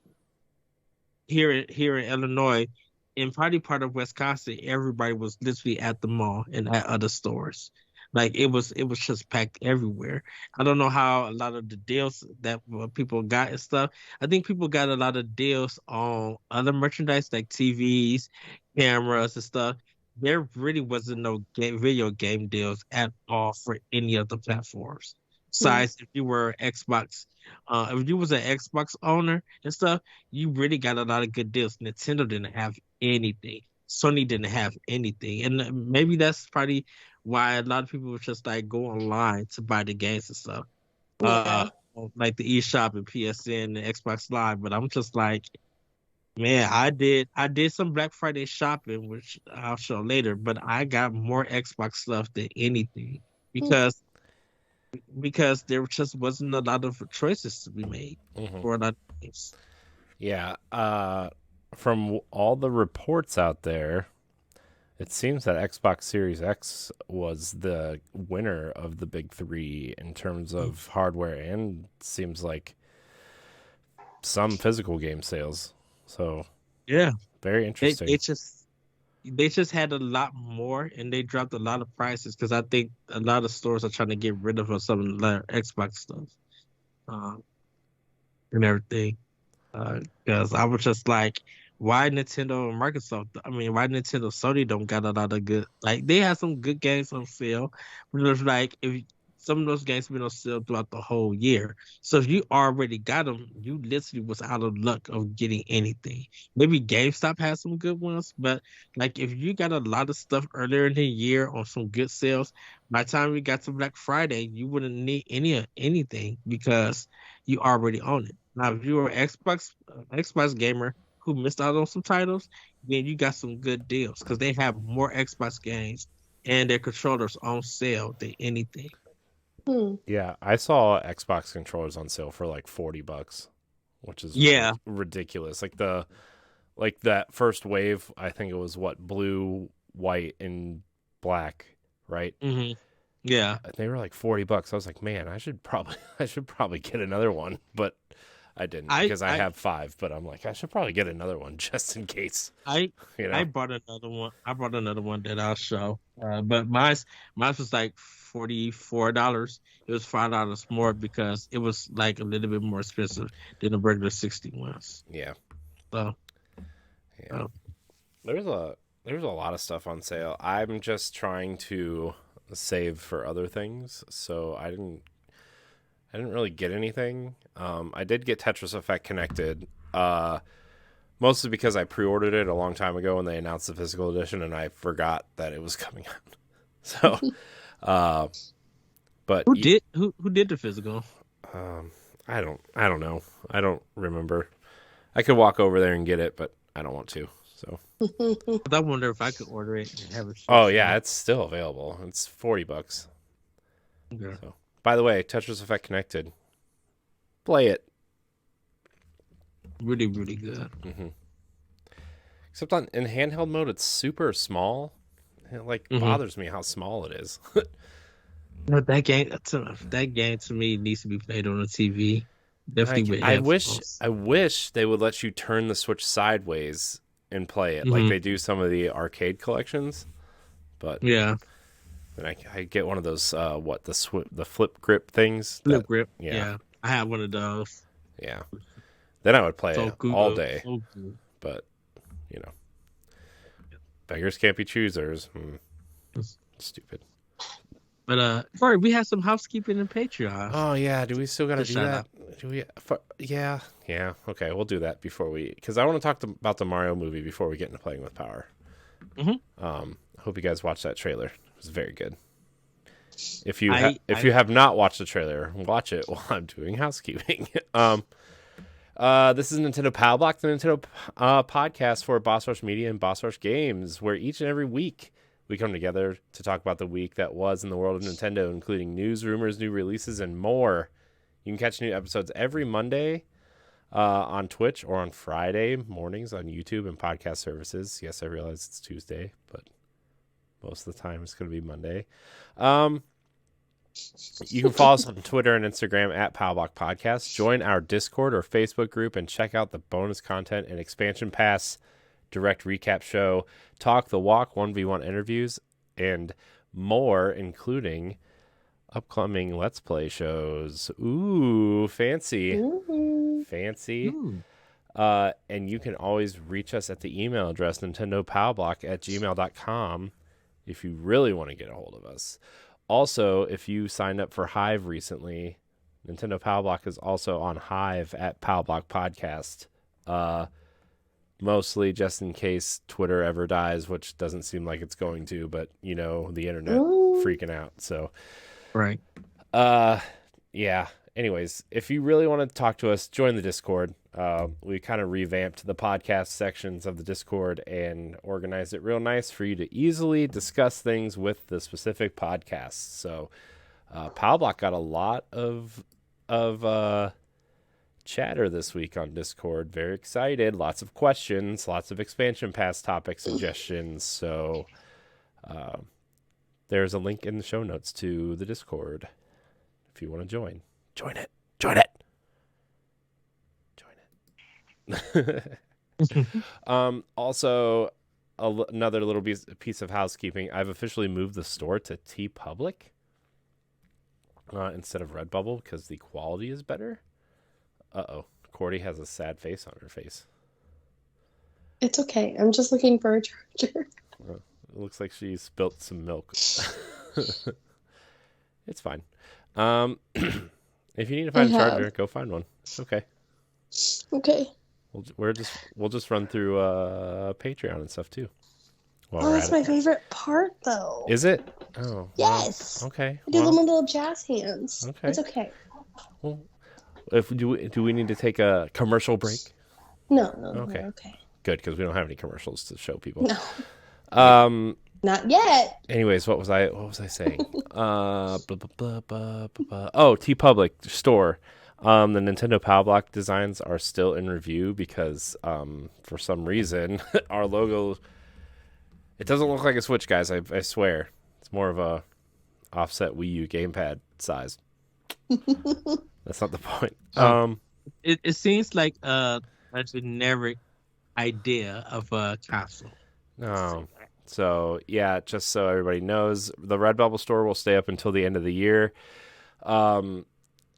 Here in Illinois, in probably part of Wisconsin, everybody was literally at the mall and at other stores. Like it was just packed everywhere. I don't know how a lot of the deals that people got and stuff. I think people got a lot of deals on other merchandise like TVs, cameras and stuff. There really wasn't no video game deals at all for any of the platforms. Besides, if you were Xbox, if you was an Xbox owner and stuff, you really got a lot of good deals. Nintendo didn't have anything. Sony didn't have anything, and maybe that's probably why a lot of people would just like go online to buy the games and stuff. Uh, Yeah. like the eShop and PSN and Xbox Live. But I'm just like, man, I did some Black Friday shopping, which I'll show later. But I got more Xbox stuff than anything Hmm. because there just wasn't a lot of choices to be made Hmm. for a lot of games. Yeah. From all the reports out there, it seems that Xbox Series X was the winner of the big three in terms of hardware, and seems like some physical game sales. So Yeah, very they interesting. they just they just had a lot more, and they dropped a lot of prices because I think a lot of stores are trying to get rid of some of the Xbox stuff, um, and everything. Because I was just like, why Nintendo and Microsoft? I mean, why Nintendo Sony don't got a lot of good? Like they have some good games on sale, but it was like if some of those games been on sale throughout the whole year. So if you already got them, you literally was out of luck of getting anything. Maybe GameStop has some good ones, but like if you got a lot of stuff earlier in the year on some good sales, by the time we got to Black Friday, you wouldn't need anything because you already own it. Now, if you're an Xbox gamer who missed out on some titles, then you got some good deals because they have more Xbox games and their controllers on sale than anything. Hmm. Yeah, I saw Xbox controllers on sale for like $40, which is Yeah. ridiculous. Like that first wave, I think it was what, blue, white, and black, right? Hmm. Yeah. They were like $40. I was like, man, I should probably get another one, but I didn't I because I I have five. But I'm like, I should probably get another one just in case, I you I know. bought another one. I bought another one that I'll show. But mine was like $44. It was $5 more because it was like a little bit more expensive than the regular 60 ones. Yeah, So, yeah. uh, There's a lot of stuff on sale. I'm just trying to save for other things, so I didn't really get anything. I did get Tetris Effect Connected, mostly because I pre-ordered it a long time ago when they announced the physical edition, and I forgot that it was coming out. So, uh, but who did the physical? I don't know. I don't remember. I could walk over there and get it, but I don't want to. So. I wonder if I could order it and have it shipped. Oh yeah, it's still available. It's $40. Okay. So, by the way, Tetris Effect Connected. Play it. Really, really good. Mm-hmm. Except in handheld mode, it's super small. It Mhm. bothers me how small it is. No, that game to me needs to be played on a TV. Definitely with I headphones. wish they would let you turn the Switch sideways and play it like Mhm. they do some of the arcade collections. But Yeah, then I get one of those the flip grip things. flip grip. Yeah, Yeah, I have one of those. yeah. Then I would play So it good. all day. So good. But you know, beggars can't be choosers. Stupid. But Corey, we have some housekeeping and Patreon. Oh yeah, do we still gotta Just do shout that? out. Do we? Yeah. Okay, we'll do that before because I want to talk about the Mario movie before we get into playing with power. Mhm. I hope you guys watched that trailer. It was very good. If I you have not watched the trailer, watch it while I'm doing housekeeping. This is Nintendo Power Block, the Nintendo podcast for Boss Rush Media and Boss Rush Games, where each and every week we come together to talk about the week that was in the world of Nintendo, including news, rumors, new releases, and more. You can catch new episodes every Monday on Twitch or on Friday mornings on YouTube and podcast services. Yes, I realize it's Tuesday, but most of the time it's going to be Monday. You can follow us on Twitter and Instagram at Powblock Podcast. Join our Discord or Facebook group and check out the bonus content and expansion pass direct recap show, Talk the Walk 1v1 interviews, and more, including upcoming Let's Play shows. Ooh, fancy. Ooh. Fancy. Ooh. And you can always reach us at the email address nintendopowblock@gmail.com if you really want to get a hold of us. Also, if you signed up for Hive recently, Nintendo Power Block is also on Hive at Power Block Podcast. mostly just in case Twitter ever dies, which doesn't seem like it's going to, but the internet freaking out. So, Right. Yeah. Anyways, if you really want to talk to us, join the Discord. We kind of revamped the podcast sections of the Discord and organized it real nice for you to easily discuss things with the specific podcasts. So, Powblock got a lot of chatter this week on Discord. Very excited. Lots of questions, lots of expansion pass topic suggestions. So, there's a link in the show notes to the Discord. If you want to join it. Also, another little piece of housekeeping. I've officially moved the store to TeePublic instead of Redbubble because the quality is better. Courty has a sad face on her face. It's okay. I'm just looking for a charger. It looks like she spilt some milk. It's fine. If you need to find a charger, go find one. It's okay. Okay. We'll just run through Patreon and stuff too. That's my favorite part, though. Is it? Oh. Yes. Well, okay. I do the little jazz hands. Okay. It's okay. Well, do we need to take a commercial break? No. Okay. Okay. Good, because we don't have any commercials to show people. No. Not yet. Anyways, what was I saying? TeePublic store. The Nintendo Powblock designs are still in review because for some reason our logo, it doesn't look like a Switch, guys. I swear. It's more of a offset Wii U gamepad size. That's not the point. It seems like a generic idea of a console. No. So, yeah, just so everybody knows, the Redbubble store will stay up until the end of the year,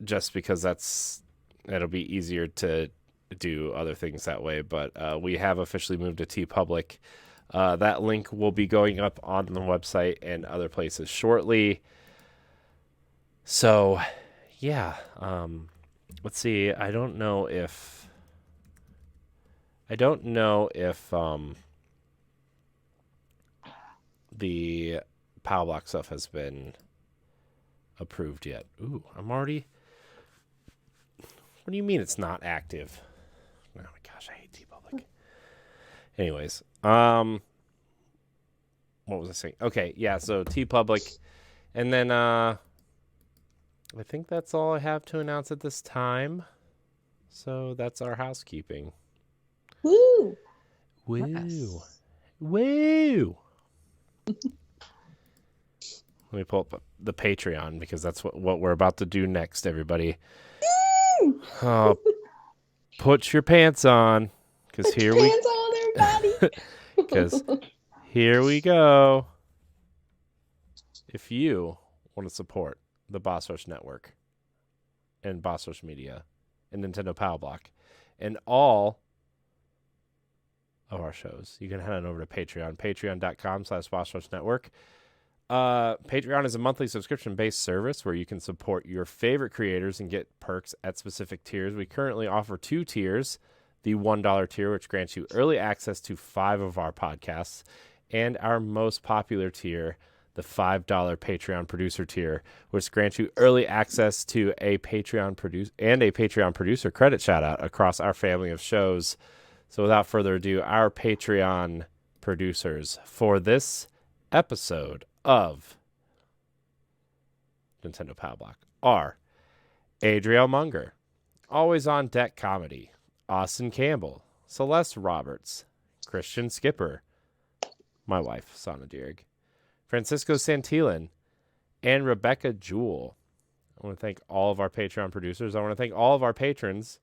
just because it'll be easier to do other things that way. But we have officially moved to TeePublic. That link will be going up on the website and other places shortly. So, yeah, let's see. I don't know if the Powblock stuff has been approved yet. Ooh, I'm already... What do you mean it's not active? Oh my gosh, I hate TeePublic. Anyways, what was I saying? Okay, yeah, so TeePublic. And then I think that's all I have to announce at this time. So that's our housekeeping. Woo! Woo! Yes. Woo! Let me pull up the Patreon because that's what we're about to do next, everybody. Oh, put your pants on, because here we go. If you want to support the Boss Rush Network and Boss Rush Media and Nintendo Powblock and all of our shows, you can head on over to Patreon, patreon.com/Boss Rush Network. Patreon is a monthly subscription-based service where you can support your favorite creators and get perks at specific tiers. We currently offer 2 tiers, the $1 tier, which grants you early access to 5 of our podcasts, and our most popular tier, the $5 Patreon producer tier, which grants you early access to a Patreon producer credit shout-out across our family of shows. So without further ado, our Patreon producers for this episode of Nintendo Powblock are Adriel Munger, Always on Deck Comedy, Austin Campbell, Celeste Roberts, Christian Skipper, my wife, Sana Dierig, Francisco Santillan, and Rebecca Jewell. I want to thank all of our Patreon producers. I want to thank all of our patrons.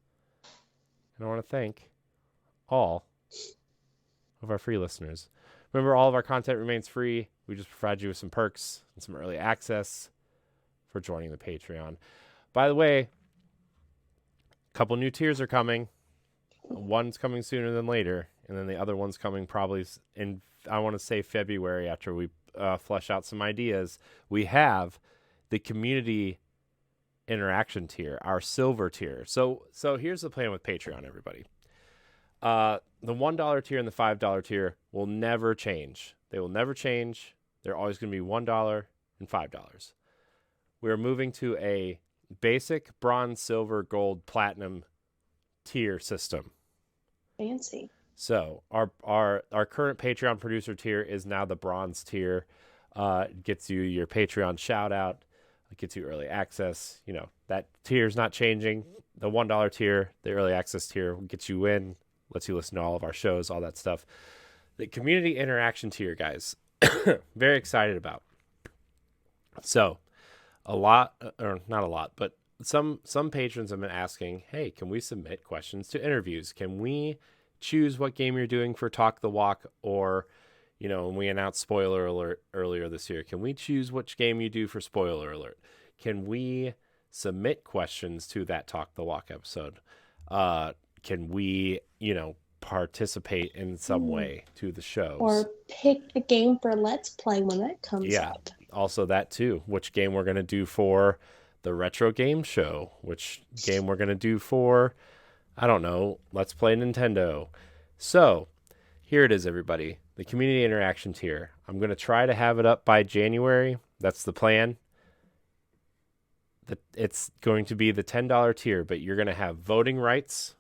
And I want to thank all of our free listeners. Remember, all of our content remains free. We just provide you with some perks and some early access for joining the Patreon. By the way, a couple new tiers are coming. One's coming sooner than later, and then the other one's coming probably in, I want to say, February after we flesh out some ideas. We have the community interaction tier, our silver tier. So here's the plan with Patreon, everybody. The $1 tier and the $5 tier will never change. They will never change. They're always going to be $1 and $5. We're moving to a basic bronze, silver, gold, platinum tier system. Fancy. So our current Patreon producer tier is now the bronze tier. It gets you your Patreon shout out. It gets you early access. You know, that tier is not changing. The $1 tier, the early access tier, gets you in, lets you listen to all of our shows, all that stuff. The community interaction tier, guys, very excited about. So a lot, or not a lot, but some patrons have been asking, hey, can we submit questions to interviews? Can we choose what game you're doing for Talk the Walk? Or, you know, when we announced Spoiler Alert earlier this year, can we choose which game you do for Spoiler Alert? Can we submit questions to that Talk the Walk episode? Can we, you know, participate in some way to the shows? Or pick a game for Let's Play when that comes up. Also that too. Which game we're going to do for the Retro Game Show? Which game we're going to do for, I don't know, Let's Play Nintendo? So here it is, everybody. The community interaction tier. I'm going to try to have it up by January. That's the plan. It's going to be the $10 tier, but you're going to have voting rights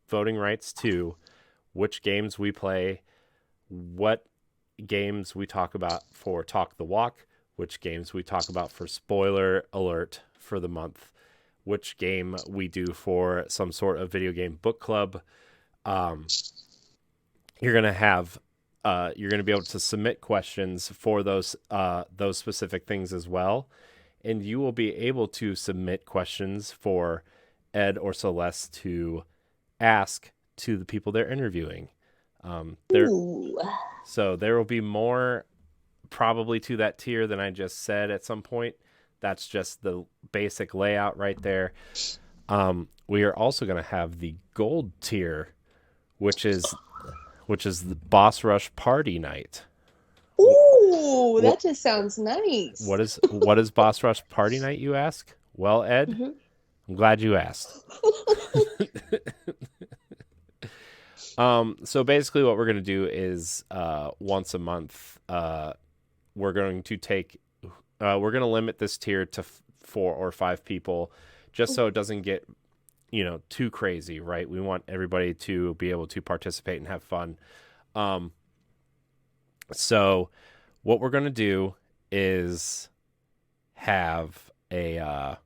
to which games we play, what games we talk about for Talk the Walk, which games we talk about for Spoiler Alert for the month, which game we do for some sort of video game book club. You're going to be able to submit questions for those specific things as well. And you will be able to submit questions for Ed or Celeste to ask to the people they're interviewing. So there will be more probably to that tier than I just said at some point. That's just the basic layout right there. We are also going to have the gold tier, which is the Boss Rush Party Night. Ooh, that just sounds nice. What is Boss Rush Party Night, you ask? Well, Ed, I'm glad you asked. So basically what we're going to do is once a month, we're going to limit this tier to 4 or 5 people just so it doesn't get, you know, too crazy, right? We want everybody to be able to participate and have fun. So what we're going to do is have we're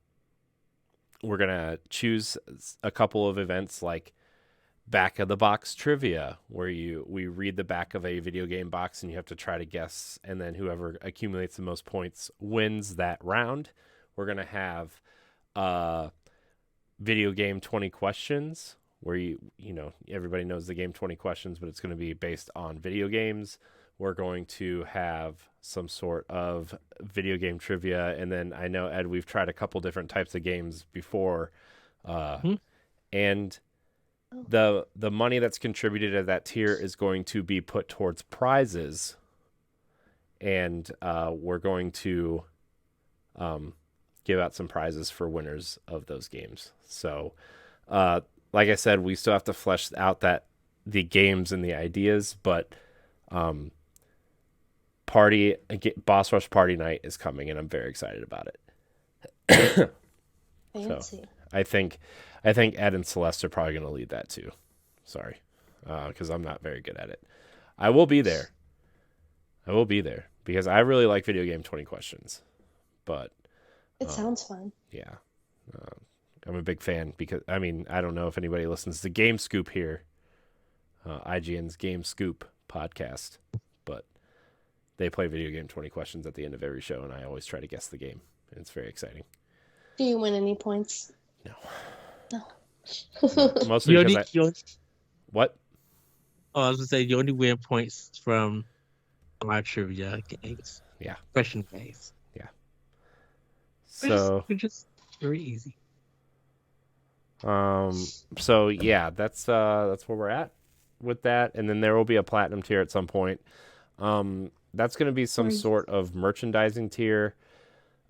going to choose a couple of events like back of the box trivia, where we read the back of a video game box and you have to try to guess, and then whoever accumulates the most points wins that round. We're going to have video game 20 questions, where you know, everybody knows the game 20 questions, but it's going to be based on video games. We're going to have some sort of video game trivia, and then I know, Ed, we've tried a couple different types of games before, and the money that's contributed at that tier is going to be put towards prizes, and we're going to give out some prizes for winners of those games. So, like I said, we still have to flesh out the games and the ideas, but Boss Rush Party Night is coming, and I'm very excited about it. Fancy. So I think Ed and Celeste are probably going to lead that too. Sorry, because I'm not very good at it. I will be there because I really like video game 20 questions. But it sounds fun. Yeah, I'm a big fan because I don't know if anybody listens to Game Scoop here, IGN's Game Scoop podcast, but they play video game 20 questions at the end of every show, and I always try to guess the game, and it's very exciting. Do you win any points? No. No. Mostly what? Oh, I was gonna say you only win points from my trivia games. Yeah. Question games. Yeah. So it's just very easy. So yeah, that's where we're at with that, and then there will be a platinum tier at some point. That's going to be some sort of merchandising tier.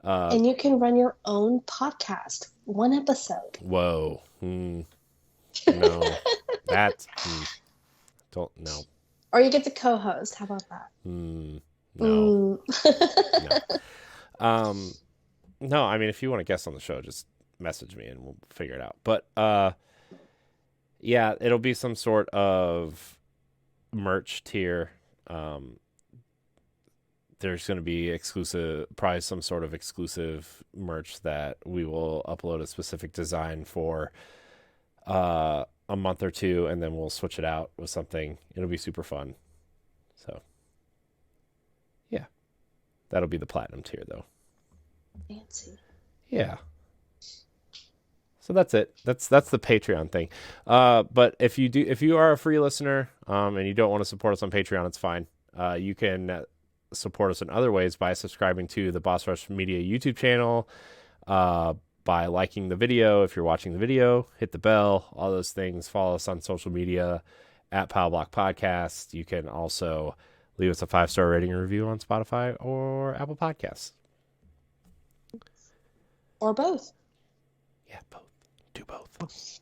And you can run your own podcast, one episode. Whoa. No. That don't know. Or you get to co-host. How about that? No. No. No, I mean, if you want to guest on the show, just message me and we'll figure it out. But yeah, it'll be some sort of merch tier. There's going to be probably some sort of exclusive merch that we will upload a specific design for a month or two, and then we'll switch it out with something. It'll be super fun. So, yeah. That'll be the platinum tier, though. Fancy. Yeah. So that's it. That's the Patreon thing. But if you are a free listener, and you don't want to support us on Patreon, it's fine. You can support us in other ways by subscribing to the Boss Rush Media YouTube channel, by liking the video. If you're watching the video, hit the bell, all those things. Follow us on social media at Powblock Podcast. You can also leave us a 5-star rating and review on Spotify or Apple Podcasts. Or both. Yeah, both. Do both.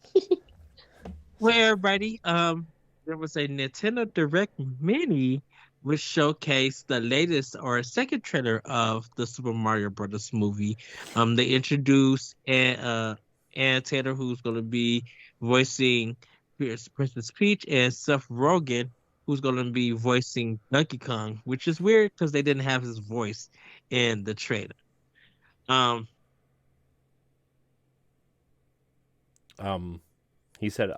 Well, everybody, there was a Nintendo Direct Mini which showcased the latest or second trailer of the Super Mario Brothers movie. They introduced Ann Taylor, who's going to be voicing Princess Peach, and Seth Rogen, who's going to be voicing Donkey Kong, which is weird because they didn't have his voice in the trailer. He said,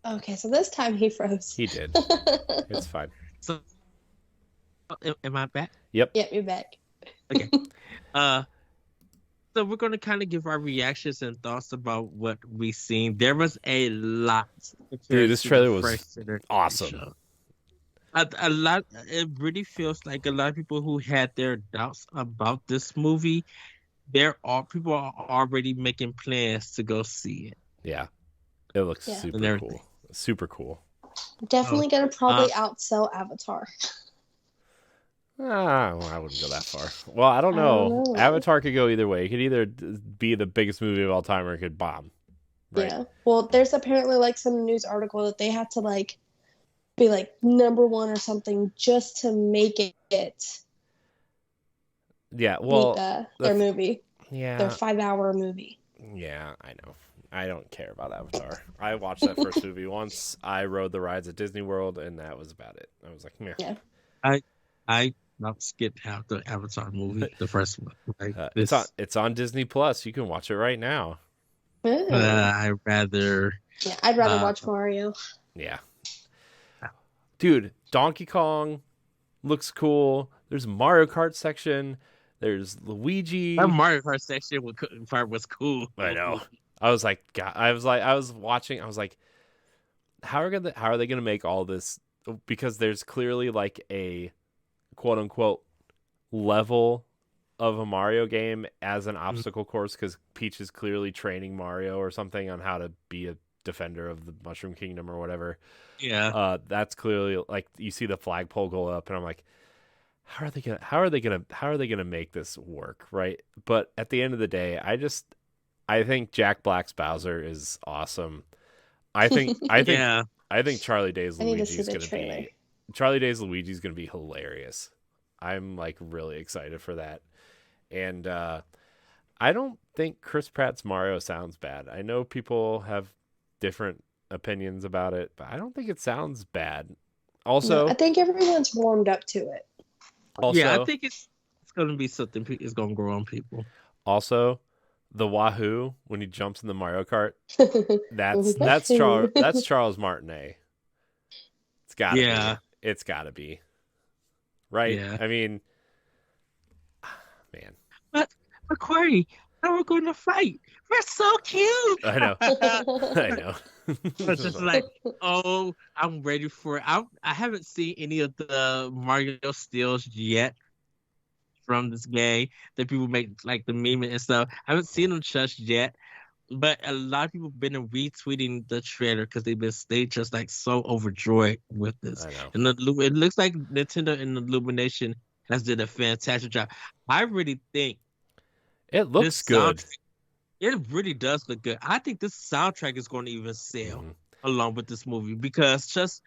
Okay, so this time he froze. He did. It's fine. So, am I back? Yep. Yep, you're back. Okay. So we're going to kind of give our reactions and thoughts about what we've seen. There was a lot. Dude, this trailer was awesome. A lot. It really feels like a lot of people who had their doubts about this movie, people are already making plans to go see it. Yeah. It looks super cool. Super cool. Definitely gonna probably outsell Avatar. Well, I wouldn't go that far. Well, I don't know. Avatar could go either way. It could either be the biggest movie of all time or it could bomb. Right? Yeah. Well, there's apparently like some news article that they had to like be like number one or something just to make it. Yeah. Well, their movie. Yeah. Their 5-hour movie. Yeah, I know. I don't care about Avatar. I watched that first movie once. I rode the rides at Disney World, and that was about it. I was like, meh. Yeah. I skipped out the Avatar movie, the first one. Like, it's on Disney Plus. You can watch it right now. I'd rather watch Mario. Yeah. Dude, Donkey Kong looks cool. There's a Mario Kart section. There's Luigi. That Mario Kart section part was cool. I know. I was like, God, I was watching. I was like, how are they gonna make all this? Because there's clearly like a quote unquote level of a Mario game as an obstacle course, because Peach is clearly training Mario or something on how to be a defender of the Mushroom Kingdom or whatever. Yeah. That's clearly like you see the flagpole go up, and I'm like, how are they gonna make this work, right? But at the end of the day, I think Jack Black's Bowser is awesome. I think Charlie Day's Luigi is gonna be hilarious. I'm like really excited for that. And I don't think Chris Pratt's Mario sounds bad. I know people have different opinions about it, but I don't think it sounds bad. Also, no, I think everyone's warmed up to it. Also, yeah, I think it's going to be something it's going to grow on people. Also, the Wahoo when he jumps in the Mario Kart, that's Charles Martinet. It's got to be. It's got to be. Right? Yeah. I mean, man. But Courty, now we're going to fight. We're so cute. I know. I know. It's just like, oh, I'm ready for it. I haven't seen any of the Mario stills yet from this game that people make, like the meme and stuff. I haven't seen them just yet, but a lot of people have been retweeting the trailer because they just like so overjoyed with this. I know. And it looks like Nintendo and Illumination has did a fantastic job. I really think it looks good. It really does look good. I think this soundtrack is going to even sell. along with this movie because just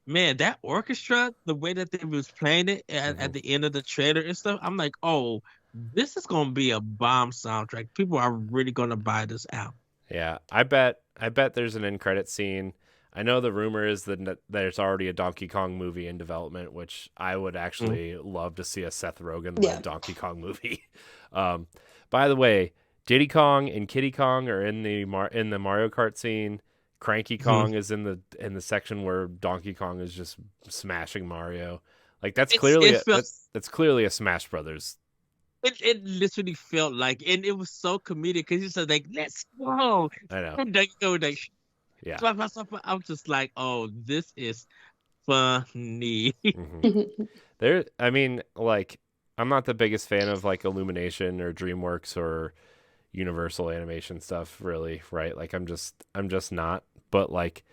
man, that orchestra, the way that they was playing it at the end of the trailer and stuff, I'm like, oh, this is gonna be a bomb soundtrack. People are really gonna buy this out. Yeah, I bet there's an end credit scene. I know the rumor is that there's already a Donkey Kong movie in development, which I would actually love to see a Seth Rogen led Donkey Kong movie. By the way, Diddy Kong and Kiddy Kong are in the Mario Kart scene. Cranky Kong is in the section where Donkey Kong is just smashing Mario. Like that's clearly a Smash Brothers. It literally felt like, and it was so comedic because he said like, "Let's go." I know. And they go like, yeah. I'm just like, oh, this is funny. I mean, like, I'm not the biggest fan of like Illumination or DreamWorks or Universal Animation stuff, really, right? Like, I'm just not. But like,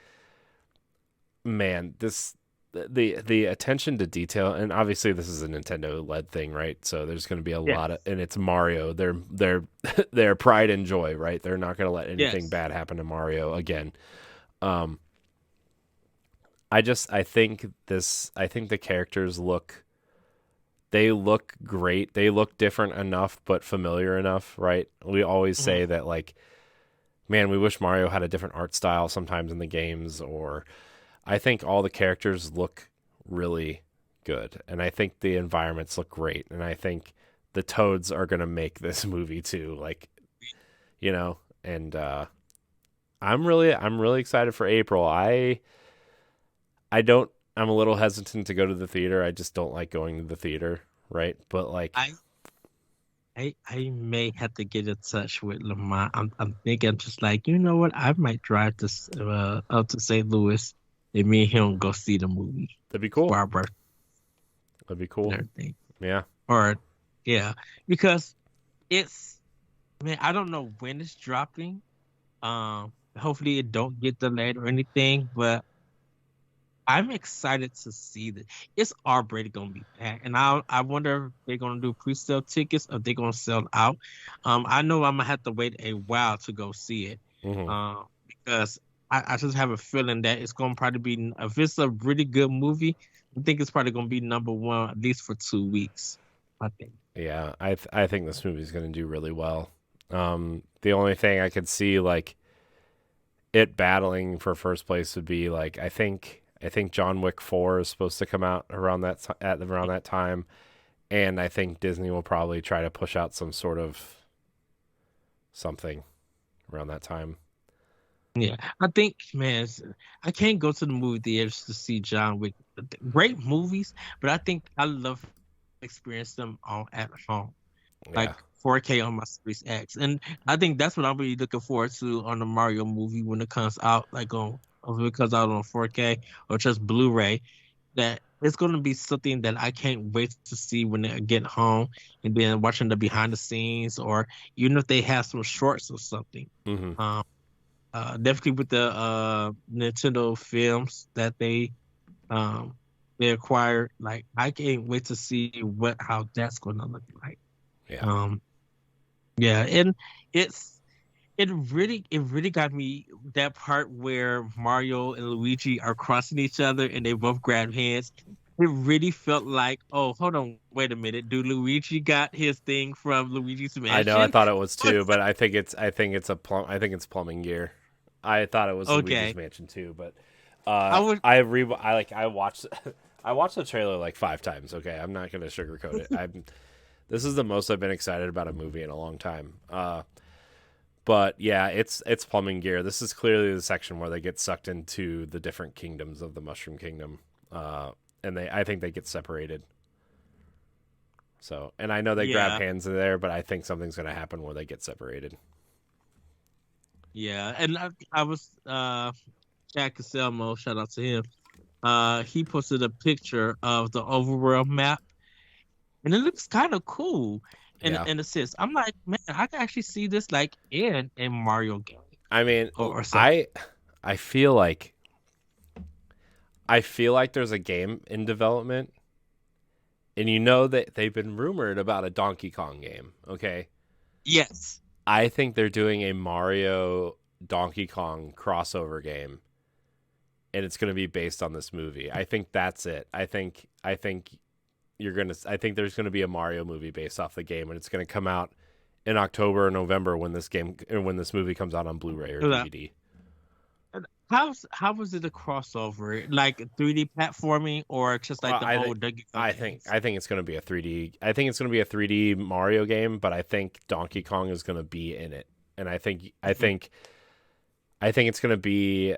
man, the attention to detail, and obviously this is a Nintendo led thing, right? So there's going to be a lot of, and it's Mario. They're pride and joy, right? They're not going to let anything bad happen to Mario again. I think the characters look great. They look different enough, but familiar enough, right? We always say that, like, man, we wish Mario had a different art style sometimes in the games, or I think all the characters look really good, and I think the environments look great, and I think the Toads are going to make this movie too, like, you know, and I'm really excited for April. I'm a little hesitant to go to the theater. I just don't like going to the theater, right? But like I may have to get in touch with Lamont. I'm thinking just like, you know what? I might drive to up to St. Louis and me and him go see the movie. That'd be cool. Barbara. That'd be cool. Everything. Yeah. Or because it's, man, I don't know when it's dropping. Hopefully it don't get delayed or anything, but I'm excited to see that it's already gonna be packed, and I wonder if they're gonna do pre-sale tickets or they're gonna sell out. I know I'm gonna have to wait a while to go see it, because I just have a feeling that it's gonna probably be, if it's a really good movie, I think it's probably gonna be number one at least for 2 weeks. I think. Yeah, I think this movie is gonna do really well. The only thing I could see like it battling for first place would be like I think John Wick 4 is supposed to come out around that time, and I think Disney will probably try to push out some sort of something around that time. Yeah, I think, man, I can't go to the movie theaters to see John Wick. Great movies, but I think I love experience them at home, like 4K on my Series X, and I think that's what I'm really looking forward to on the Mario movie when it comes out, like if it comes out on 4K or just Blu-ray. That it's going to be something that I can't wait to see when I get home, and then watching the behind the scenes, or even if they have some shorts or something. Definitely with the Nintendo films that they acquired, like I can't wait to see how that's going to look like. And it really got me, that part where Mario and Luigi are crossing each other and they both grab hands. It really felt like, oh, hold on, wait a minute. Do Luigi got his thing from Luigi's Mansion? I know, I thought it was too, but I think it's plumbing gear. I thought it was Luigi's Mansion too, but I watched the trailer like 5 times. Okay, I'm not gonna sugarcoat it. This is the most I've been excited about a movie in a long time. But yeah, it's plumbing gear. This is clearly the section where they get sucked into the different kingdoms of the Mushroom Kingdom, and I think they get separated. So, and I know they grab hands in there, but I think something's going to happen where they get separated. Yeah, and I was Jack Caselmo, shout out to him. He posted a picture of the overworld map, and it looks kind of cool. In a sense, I'm like, man, I can actually see this like in a Mario game. I mean, I feel like there's a game in development, and you know that they've been rumored about a Donkey Kong game. Okay. Yes. I think they're doing a Mario Donkey Kong crossover game, and it's going to be based on this movie. I think that's it. I think there's going to be a Mario movie based off the game, and it's going to come out in October or November when this movie comes out on Blu-ray or DVD. How was it a crossover? Like 3D platforming or just like the old Donkey Kong games? I think it's going to be a 3D. I think it's going to be a 3D Mario game, but I think Donkey Kong is going to be in it, and I think it's going to be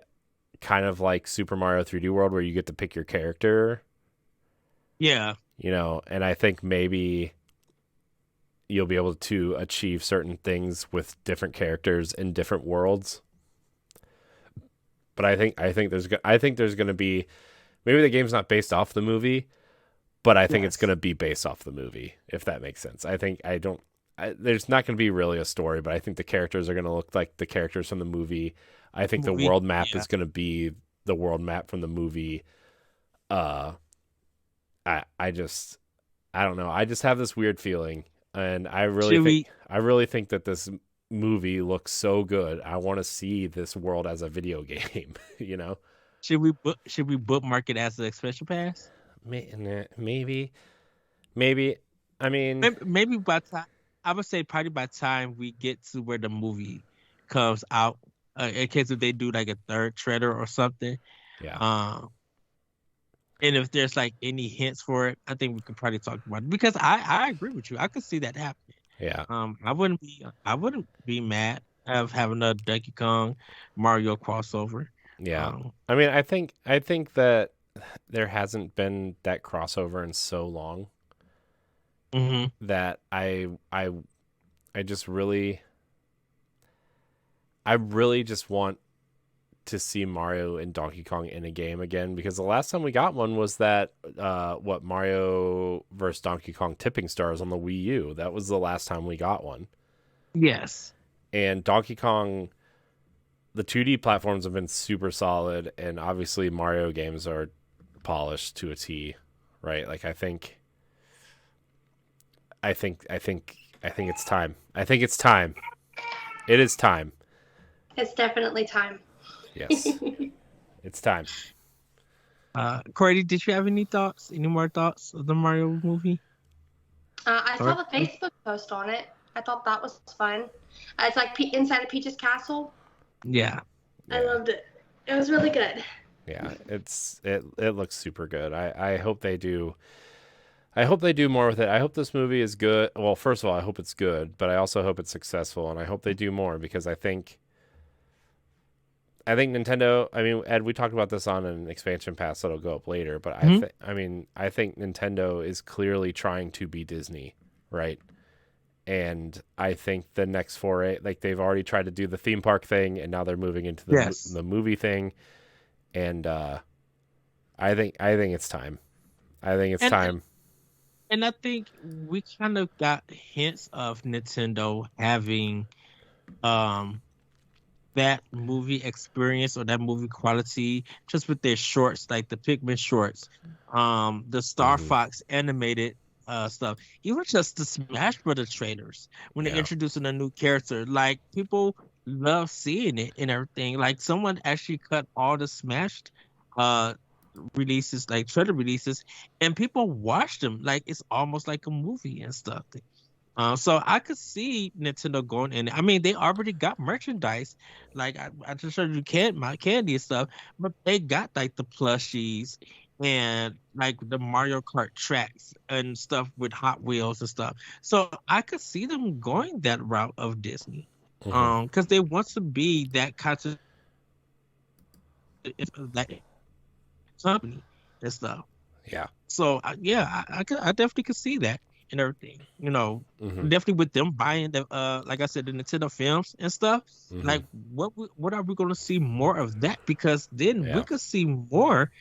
kind of like Super Mario 3D World where you get to pick your character. Yeah. And I think maybe you'll be able to achieve certain things with different characters in different worlds. But I think there's going to be, maybe the game's not based off the movie, but I think it's going to be based off the movie, if that makes sense. There's not going to be really a story, but I think the characters are going to look like the characters from the movie. I think the world map is going to be the world map from the movie. I don't know. I just have this weird feeling, and I really think that this movie looks so good. I want to see this world as a video game. Should we bookmark it as an expansion pass? Maybe. I mean, maybe by time, I would say probably by the time we get to where the movie comes out, in case if they do like a third trailer or something. Yeah. And if there's like any hints for it, I think we could probably talk about it, because I agree with you. I could see that happening. Yeah. I wouldn't be mad of having a Donkey Kong Mario crossover. Yeah. I mean, I think that there hasn't been that crossover in so long that I really just want to see Mario and Donkey Kong in a game again, because the last time we got one was that Mario vs. Donkey Kong Tipping Stars on the Wii U. That was the last time we got one. Yes. And Donkey Kong, the 2D platforms have been super solid, and obviously Mario games are polished to a T, right? Like I think it's time. I think it's time. It is time. It's definitely time. Yes. It's time. Courty, did you have any more thoughts of the Mario movie? I saw the Facebook post on it. I thought that was fun. It's like inside of Peach's castle. Yeah. I loved it. It was really good. Yeah, it looks super good. I hope they do. I hope they do more with it. I hope this movie is good. Well, first of all, I hope it's good, but I also hope it's successful, and I hope they do more, because I think Nintendo, I mean, Ed, we talked about this on an expansion pass that'll go up later, but I think Nintendo is clearly trying to be Disney, right? And I think the next foray, like they've already tried to do the theme park thing, and now they're moving into the movie thing. And I think it's time. I think it's time. And I think we kind of got hints of Nintendo having that movie experience or that movie quality just with their shorts, like the Pikmin shorts, the Star Fox animated stuff, even just the Smash Brothers trailers when they're introducing a new character. Like, people love seeing it and everything. Like, someone actually cut all the Smash releases, like trailer releases, and people watch them like it's almost like a movie and stuff. So I could see Nintendo going in. I mean, they already got merchandise. Like, I just showed you my candy and stuff, but they got like the plushies and like the Mario Kart tracks and stuff with Hot Wheels and stuff. So I could see them going that route of Disney, because they want to be that kind of like company and stuff. Yeah. So I definitely could see that and everything. Definitely with them buying the like I said, the Nintendo films and stuff. Like, what are we going to see more of that? Because then we could see more.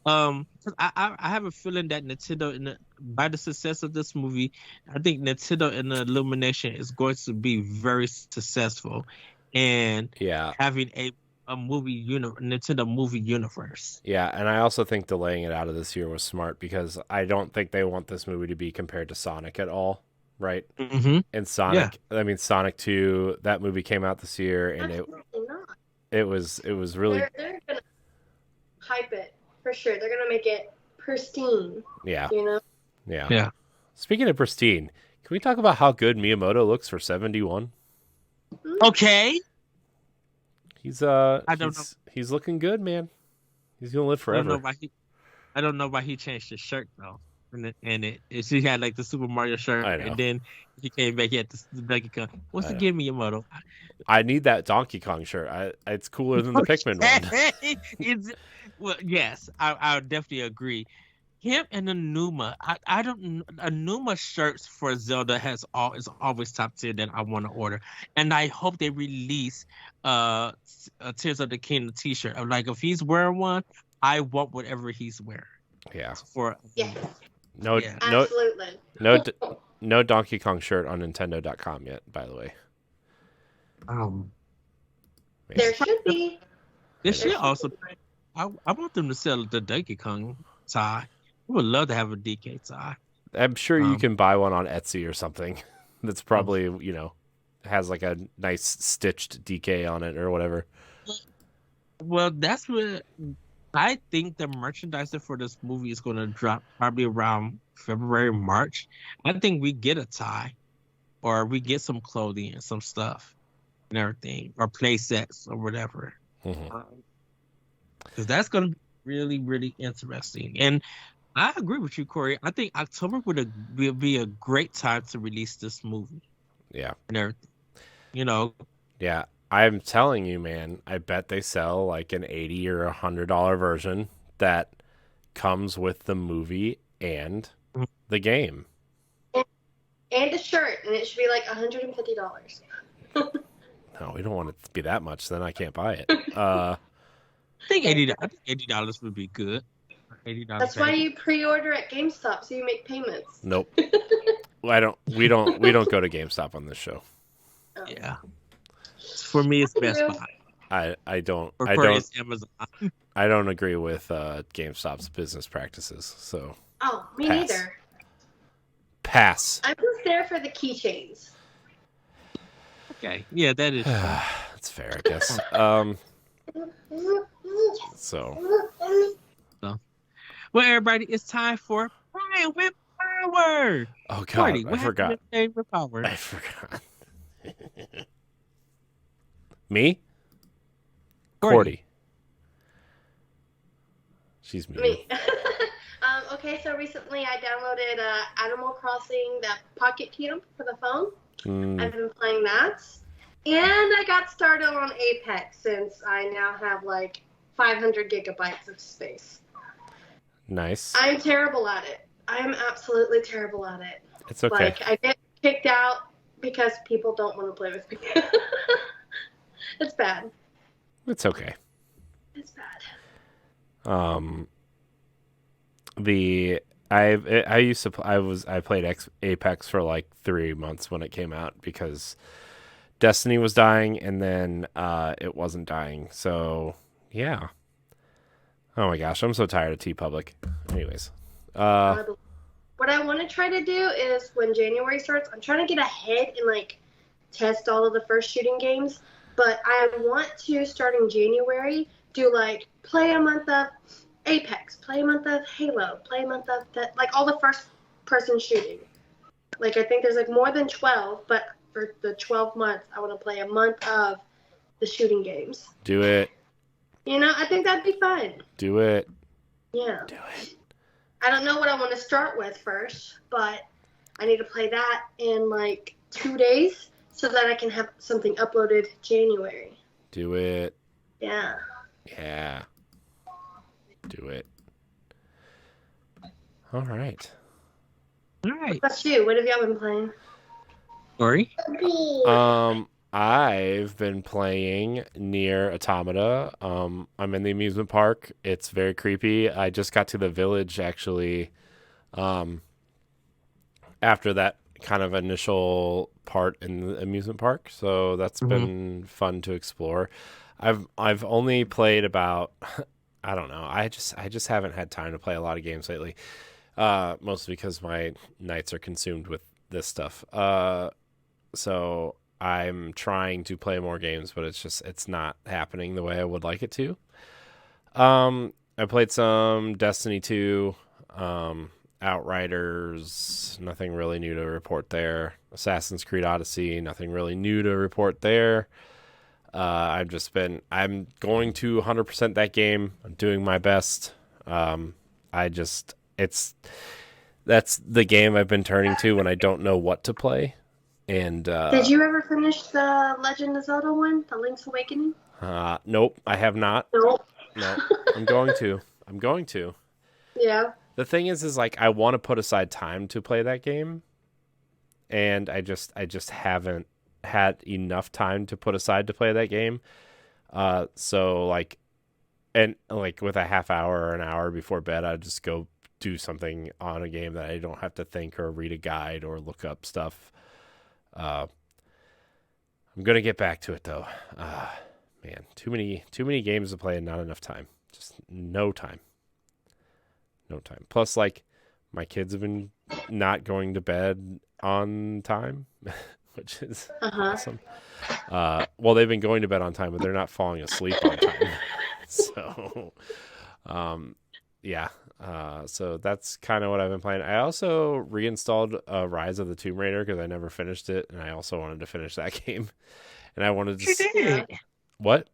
'Cause I have a feeling that Nintendo, by the success of this movie, I think Nintendo and the Illumination is going to be very successful, and having a Nintendo movie universe. Yeah, and I also think delaying it out of this year was smart, because I don't think they want this movie to be compared to Sonic at all, right? And Sonic, I mean, Sonic 2, that movie came out this year, and it was really. They're gonna sure. They're gonna make it pristine. Yeah. You know? Yeah. Yeah. Speaking of pristine, can we talk about how good Miyamoto looks for 71? Okay. He's I don't know. he's looking good, man. He's gonna live I don't know forever. why I don't know why he changed his shirt though. He had like the Super Mario shirt, I know. and then he came back. He had the Donkey Kong. Once again, Miyamoto. I need that Donkey Kong shirt. It's cooler than the Pikmin one. Well, yes, I would definitely agree. Him and Anuma. I don't. Anuma shirts for Zelda is always top tier that I want to order, and I hope they release a Tears of the Kingdom T-shirt. Like if he's wearing one, I want whatever he's wearing. Yeah. Yes. No, Yeah. Absolutely. no Donkey Kong shirt on Nintendo.com yet, by the way. There should be. They should also. I want them to sell the Donkey Kong tie. I would love to have a DK tie. I'm sure you can buy one on Etsy or something. That's probably has like a nice stitched DK on it or whatever. Well, that's what I think the merchandise for this movie is going to drop probably around February, March. I think we get a tie, or we get some clothing and some stuff and everything, or play sets or whatever. Because that's going to be really, really interesting. And I agree with you, Courty. I think October would be a great time to release this movie. Yeah. And everything. Yeah. I'm telling you, man, I bet they sell like an $80 or $100 version that comes with the movie and the game. And a shirt, and it should be like $150. No, we don't want it to be that much. Then I can't buy it. I think $80 would be good. $80. That's why you pre-order at GameStop so you make payments. Nope. We don't go to GameStop on this show. Oh. Yeah. For me, it's Best Buy. I don't It's Amazon. I don't agree with GameStop's business practices. So. Oh, me Pass. neither. Pass. I'm just there for the keychains. Okay. Yeah, that is. That's fair, I guess. So. Well, everybody, it's time for Brian with Power. Oh God, Courty, I forgot. With Power. I forgot. Me? Courty. She's me. Okay, so recently I downloaded Animal Crossing, that Pocket Camp for the phone. I've been playing that. And I got started on Apex since I now have like 500 gigabytes of space. Nice. I'm terrible at it. I'm absolutely terrible at it. It's okay. Like, I get kicked out because people don't want to play with me. It's bad. It's okay. It's bad. I played Apex for like 3 months when it came out because Destiny was dying and then it wasn't dying. So yeah. Oh my gosh, I'm so tired of T-Public. Anyways. What I want to try to do is when January starts, I'm trying to get ahead and like test all of the first shooting games. But I want to, starting January, do like play a month of Apex, play a month of Halo, play a month of that, like all the first person shooting. Like I think there's like more than 12, but for the 12 months, I want to play a month of the shooting games. Do it. I think that'd be fun. Do it. Yeah. Do it. I don't know what I want to start with first, but I need to play that in like 2 days so that I can have something uploaded January. Do it. Yeah. Yeah. Do it. All right. All right. What about you? What have y'all been playing? Courty? I've been playing Nier Automata. I'm in the amusement park. It's very creepy. I just got to the village actually. After that kind of initial part in the amusement park, so that's been fun to explore. I've only played about I don't know. I just haven't had time to play a lot of games lately. Mostly because my nights are consumed with this stuff. So I'm trying to play more games, but it's not happening the way I would like it to. I played some Destiny 2, Outriders, nothing really new to report there. Assassin's Creed Odyssey, nothing really new to report there. I'm going to 100% that game. I'm doing my best. That's the game I've been turning to when I don't know what to play. And did you ever finish the Legend of Zelda one, The Link's Awakening? Nope, I have not. Nope. No, I'm going to. I'm going to. Yeah. The thing is like I want to put aside time to play that game, and I just haven't had enough time to put aside to play that game. So like, and like with a half hour or an hour before bed, I'd just go do something on a game that I don't have to think or read a guide or look up stuff. I'm gonna get back to it though. Man, too many games to play and not enough time. Just no time. No time. Plus, like, my kids have been not going to bed on time, which is awesome. Well, they've been going to bed on time, but they're not falling asleep on time. So, yeah. So that's kind of what I've been playing. I also reinstalled Rise of the Tomb Raider because I never finished it, and I also wanted to finish that game. And I wanted to... You did. What?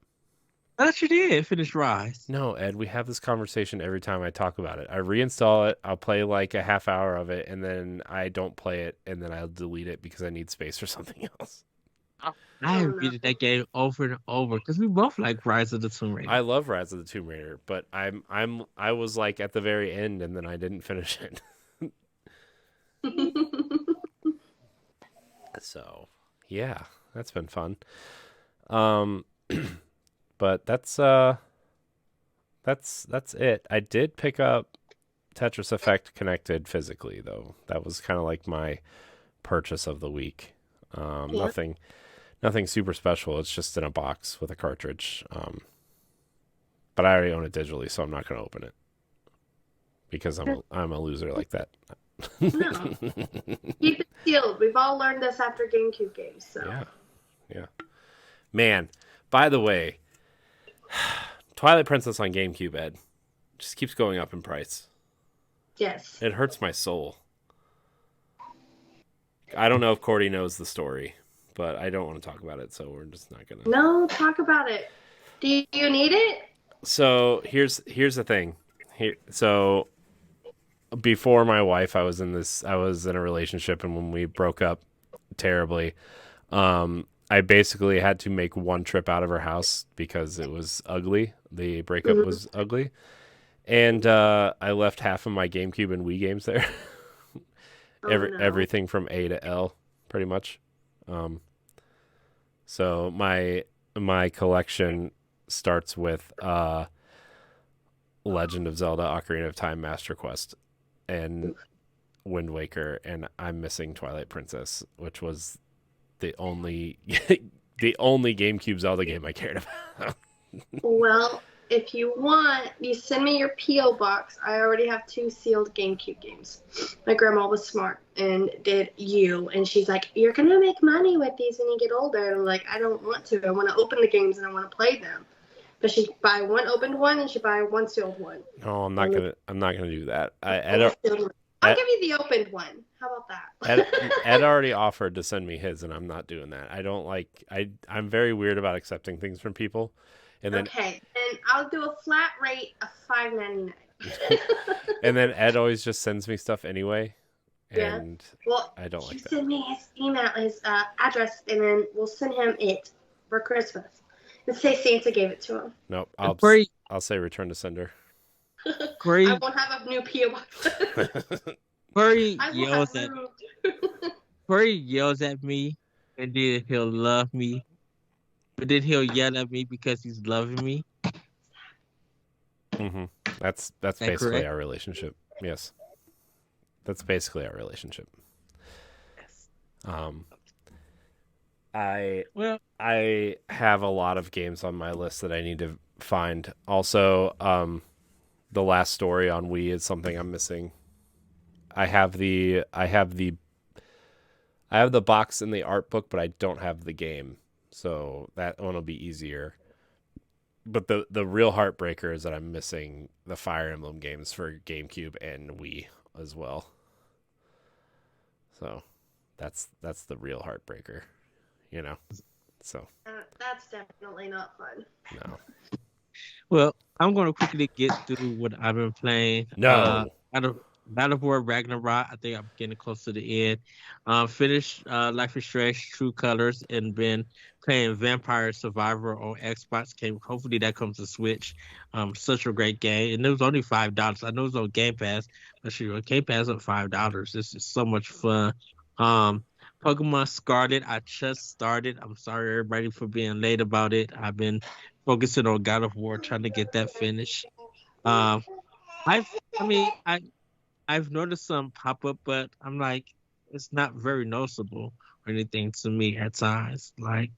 I thought you did finish Rise. No, Ed, we have this conversation every time I talk about it. I reinstall it, I'll play like a half hour of it, and then I don't play it, and then I'll delete it because I need space for something else. I have beaten that game over and over because we both like Rise of the Tomb Raider. I love Rise of the Tomb Raider, but I was like at the very end, and then I didn't finish it. So, yeah, that's been fun. But that's it. I did pick up Tetris Effect Connected physically though. That was kind of like my purchase of the week. Nothing super special. It's just in a box with a cartridge. But I already own it digitally, so I'm not going to open it because I'm a loser like that. No. Keep it sealed. We've all learned this after GameCube games. So. Yeah. Man, by the way, Twilight Princess on GameCube, Ed, just keeps going up in price. Yes. It hurts my soul. I don't know if Courty knows the story, but I don't want to talk about it, so we're just not gonna. No, talk about it. Do you need it? So here's the thing. So before my wife, I was in a relationship, and when we broke up terribly, I basically had to make one trip out of her house because it was ugly. The breakup was ugly. And I left half of my GameCube and Wii games there. Everything from A to L, pretty much. So my collection starts with Legend of Zelda Ocarina of Time Master Quest and Wind Waker, and I'm missing Twilight Princess, which was the only GameCube Zelda game I cared about. Well, if you want, you send me your P.O. box. I already have 2 sealed GameCube games. My grandma was smart and did and she's like, you're going to make money with these when you get older. And I'm like, I don't want to. I want to open the games and I want to play them. But she'd buy one opened one and she'd buy one sealed one. No, I'm not gonna do that. I'll give you the opened one. How about that? Ed already offered to send me his, and I'm not doing that. I don't like. I'm very weird about accepting things from people. And then I'll do a flat rate of $5.99. And then Ed always just sends me stuff anyway, and I don't like that. Send me his email, his address, and then we'll send him it for Christmas. And say Santa gave it to him. Nope, I'll say return to sender. Great. I won't have a new P.O. box. Corey yells at me, and then he'll love me, but then he'll yell at me because he's loving me. Mm-hmm. That's basically correct? Our relationship. Yes, that's basically our relationship. Yes. I have a lot of games on my list that I need to find. Also, the last story on Wii is something I'm missing. I have the box and the art book, but I don't have the game, so that one will be easier. But the real heartbreaker is that I'm missing the Fire Emblem games for GameCube and Wii as well. So that's the real heartbreaker, you know. So That's definitely not fun. no. Well, I'm going to quickly get through what I've been playing. No. Battle of War Ragnarok. I think I'm getting close to the end. Finished Life is Strange True Colors and been playing Vampire Survivor on Xbox. Hopefully that comes to Switch. Such a great game, and it was only $5. I know it's on Game Pass, but sure, Game Pass at $5. This is so much fun. Pokemon Scarlet. I just started. I'm sorry everybody for being late about it. I've been focusing on God of War, trying to get that finished. Um, I've, I mean, I've noticed some pop up, but I'm like, it's not very noticeable or anything to me at times. Like,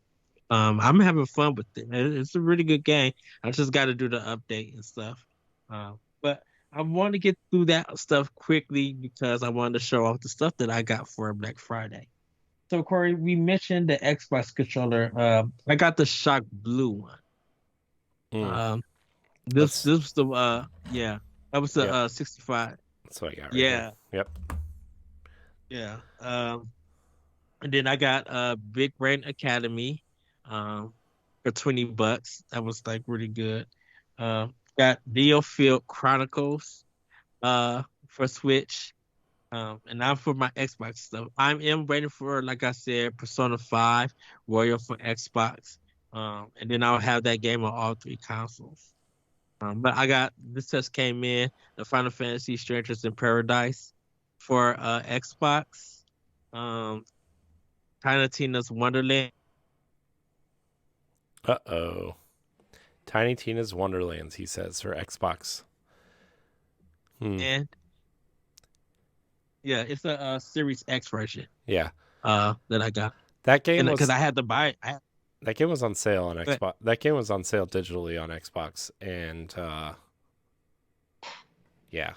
I'm having fun with it. It's a really good game. I just got to do the update and stuff. But I want to get through that stuff quickly because I wanted to show off the stuff that I got for Black Friday. So, Corey, we mentioned the Xbox controller. I got the Shock Blue one. This was the yeah, that was the 65. That's what I got. Right Yeah. Here. Yeah. And then I got Big Brain Academy for $20. That was like really good. Got Neofield Chronicles for Switch. And now for my Xbox stuff. I am waiting for, like I said, Persona 5 Royal for Xbox. And then I'll have that game on all three consoles. But this just came in, the Final Fantasy Strangers in Paradise for Xbox. Tiny Tina's Wonderland. Tiny Tina's Wonderlands, he says, for Xbox. And yeah, it's a Series X version. Yeah. That I got. That game was, because I had to buy it. That game was on sale on Xbox. That game was on sale digitally on Xbox, and yeah,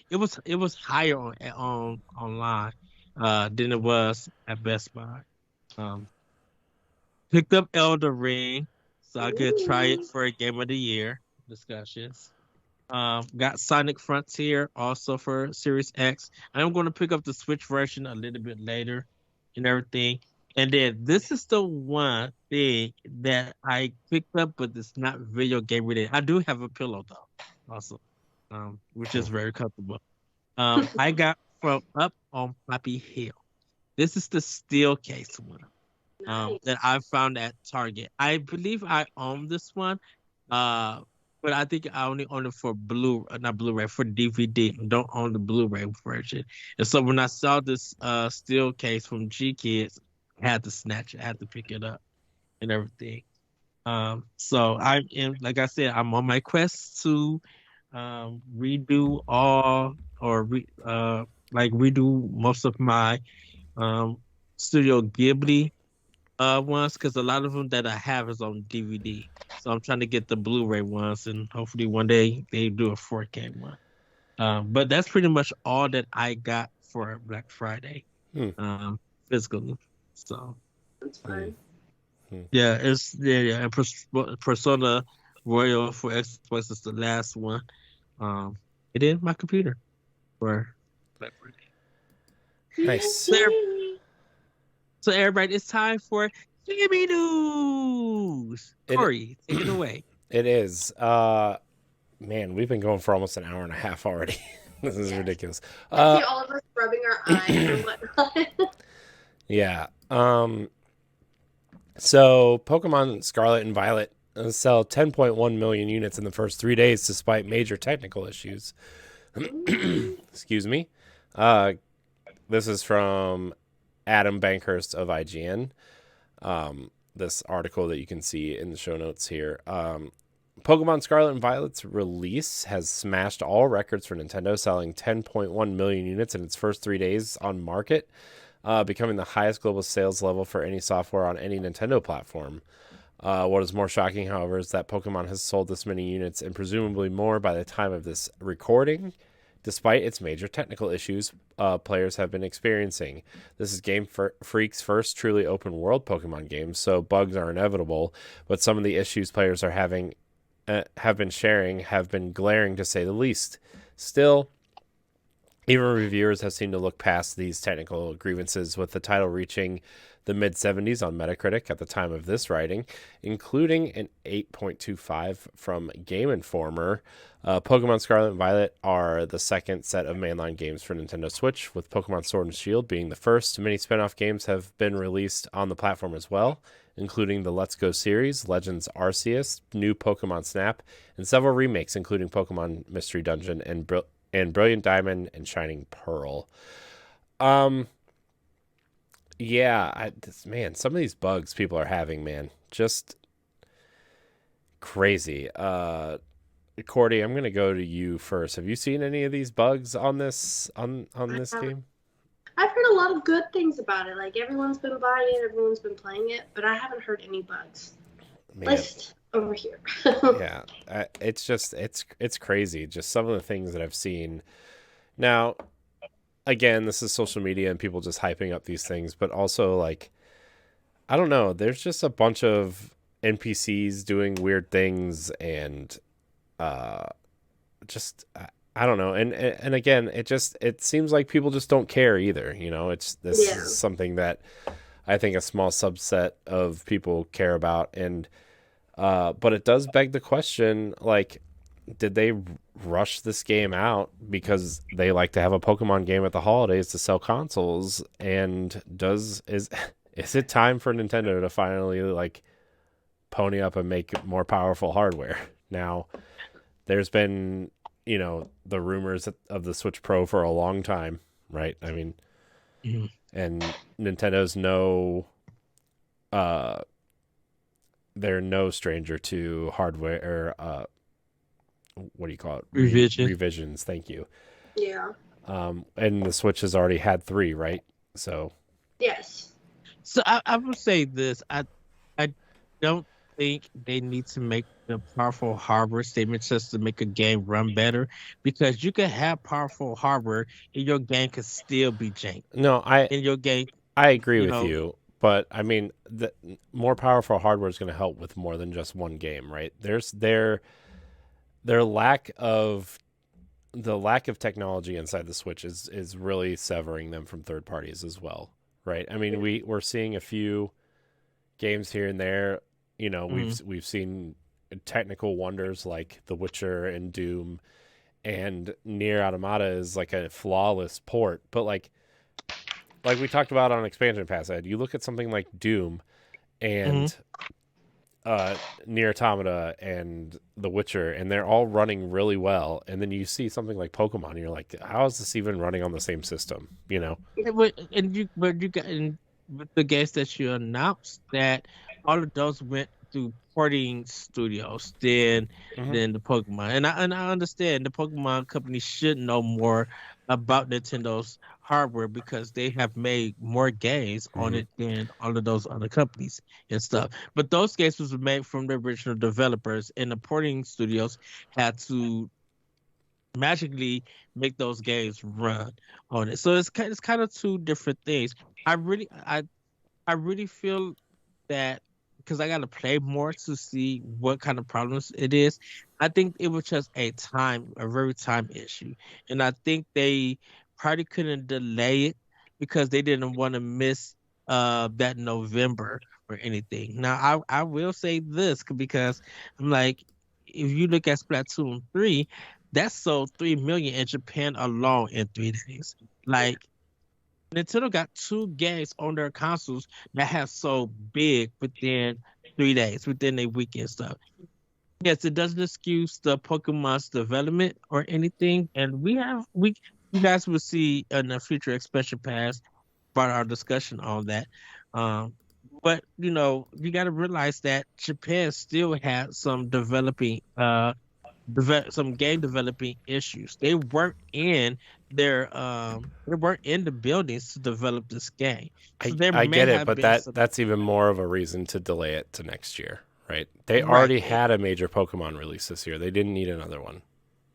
it was higher on online than it was at Best Buy. Picked up Elder Ring, so I could try it for a Game of the Year discussions. Got Sonic Frontier also for Series X. I'm going to pick up the Switch version a little bit later and everything. And then this is the one thing that I picked up, but it's not video game related. I do have a pillow though, also, which is very comfortable. I got from Up on Poppy Hill. This is the steel case one that I found at Target. I believe I own this one, but I think I only own it for not Blu-ray, for DVD. I don't own the Blu-ray version. And so when I saw this steel case from G Kids, I had to snatch it. I had to pick it up and everything. So like I said, I'm on my quest to redo most of my Studio Ghibli ones, because a lot of them that I have is on DVD. So I'm trying to get the Blu-ray ones, and hopefully one day they do a 4K one. But that's pretty much all that I got for Black Friday, physically. So that's fine. Yeah, it's and Persona Royal for Xbox is the last one. It is my computer for Black Friday. Nice. So everybody, it's time for Jimmy News. Cory, take it away. It is. Man, we've been going for almost an hour and a half already. This is ridiculous. I see all of us rubbing our eyes and whatnot. Yeah. So Pokemon Scarlet and Violet sell 10.1 million units in the first 3 days despite major technical issues. Excuse me. This is from Adam Bankhurst of IGN. This article that you can see in the show notes here. Pokemon Scarlet and Violet's release has smashed all records for Nintendo, selling 10.1 million units in its first 3 days on market, becoming the highest global sales level for any software on any Nintendo platform. What is more shocking, however, is that Pokemon has sold this many units and presumably more by the time of this recording despite its major technical issues players have been experiencing. This is Game Freak's first truly open world Pokemon game, so bugs are inevitable, but some of the issues players are having have been glaring, to say the least. Still, even reviewers have seemed to look past these technical grievances, with the title reaching the mid-70s on Metacritic at the time of this writing, including an 8.25 from Game Informer. Pokemon Scarlet and Violet are the second set of mainline games for Nintendo Switch, with Pokemon Sword and Shield being the first. Many spin-off games have been released on the platform as well, including the Let's Go series, Legends Arceus, new Pokemon Snap, and several remakes, including Pokemon Mystery Dungeon and Brilliant Diamond and Shining Pearl. Yeah, man, some of these bugs people are having, man, just crazy. Courty, I'm gonna go to you first. Have you seen any of these bugs on this this game? I've heard a lot of good things about it. Like, everyone's been buying it, everyone's been playing it, but I haven't heard any bugs. Man. List over here. Yeah, it's just it's crazy. Just some of the things that I've seen. Now, again, this is social media and people just hyping up these things, but also, like, I don't know. There's just a bunch of NPCs doing weird things, and just I don't know. And again, it seems like people just don't care either. You know, this is something that I think a small subset of people care about, and but it does beg the question, like, did they rush this game out because they like to have a Pokemon game at the holidays to sell consoles? And is it time for Nintendo to finally, like, pony up and make more powerful hardware? Now, there's been, you know, the rumors of the Switch Pro for a long time, right? I mean, and Nintendo's they're no stranger to hardware, or what do you call it? Revisions. Thank you. Yeah. And the Switch has already had 3, right? So. Yes. So I would say this. I don't think they need to make the powerful hardware statement just to make a game run better, because you can have powerful hardware and your game can still be jank. No, I agree with you, but I mean, the more powerful hardware is going to help with more than just one game, right? There's their lack of technology inside the Switch is really severing them from third parties as well, right? I mean, we're seeing a few games here and there. You know, we've seen technical wonders like The Witcher and Doom, and Nier Automata is like a flawless port. But like we talked about on Expansion Pass, Ed, you look at something like Doom and Nier Automata and The Witcher, and they're all running really well. And then you see something like Pokemon, and you're like, how is this even running on the same system? You know? And you got with the games that you announced, that all of those went through porting studios than the Pokemon. And I understand the Pokemon company should know more about Nintendo's hardware, because they have made more games on it than all of those other companies and stuff. But those games was made from the original developers, and the porting studios had to magically make those games run on it. So it's kind of two different things. I really feel that, because I got to play more to see what kind of problems it is. I think it was just a very time issue. And I think they probably couldn't delay it because they didn't want to miss that November or anything. Now, I will say this, because I'm like, if you look at Splatoon 3, that sold 3 million in Japan alone in 3 days. Like, Nintendo got 2 games on their consoles that have sold big within 3 days, within a week and stuff. Yes, it doesn't excuse the Pokemon's development or anything, and you guys will see in the future expansion pass about our discussion on that. But you know, you got to realize that Japan still had some some game developing issues. They weren't in the buildings to develop this game. So I get it, but that's even more of a reason to delay it to next year, right? They already had a major Pokemon release this year. They didn't need another one.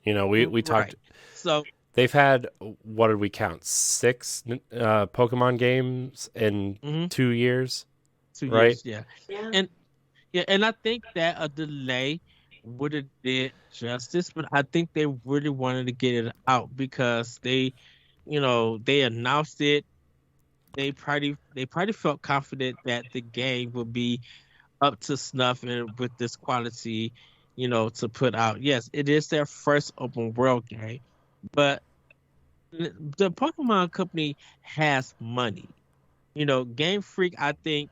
You know, we talked. So they've had, what did we count? 6 Pokemon games in 2 years, 2 right? years, yeah. Yeah. And and I think that a delay would have did justice, but I think they really wanted to get it out because they announced it. They probably felt confident that the game would be up to snuff and with this quality, to put out. Yes, it is their first open world game, but the Pokemon company has money. Game Freak, I think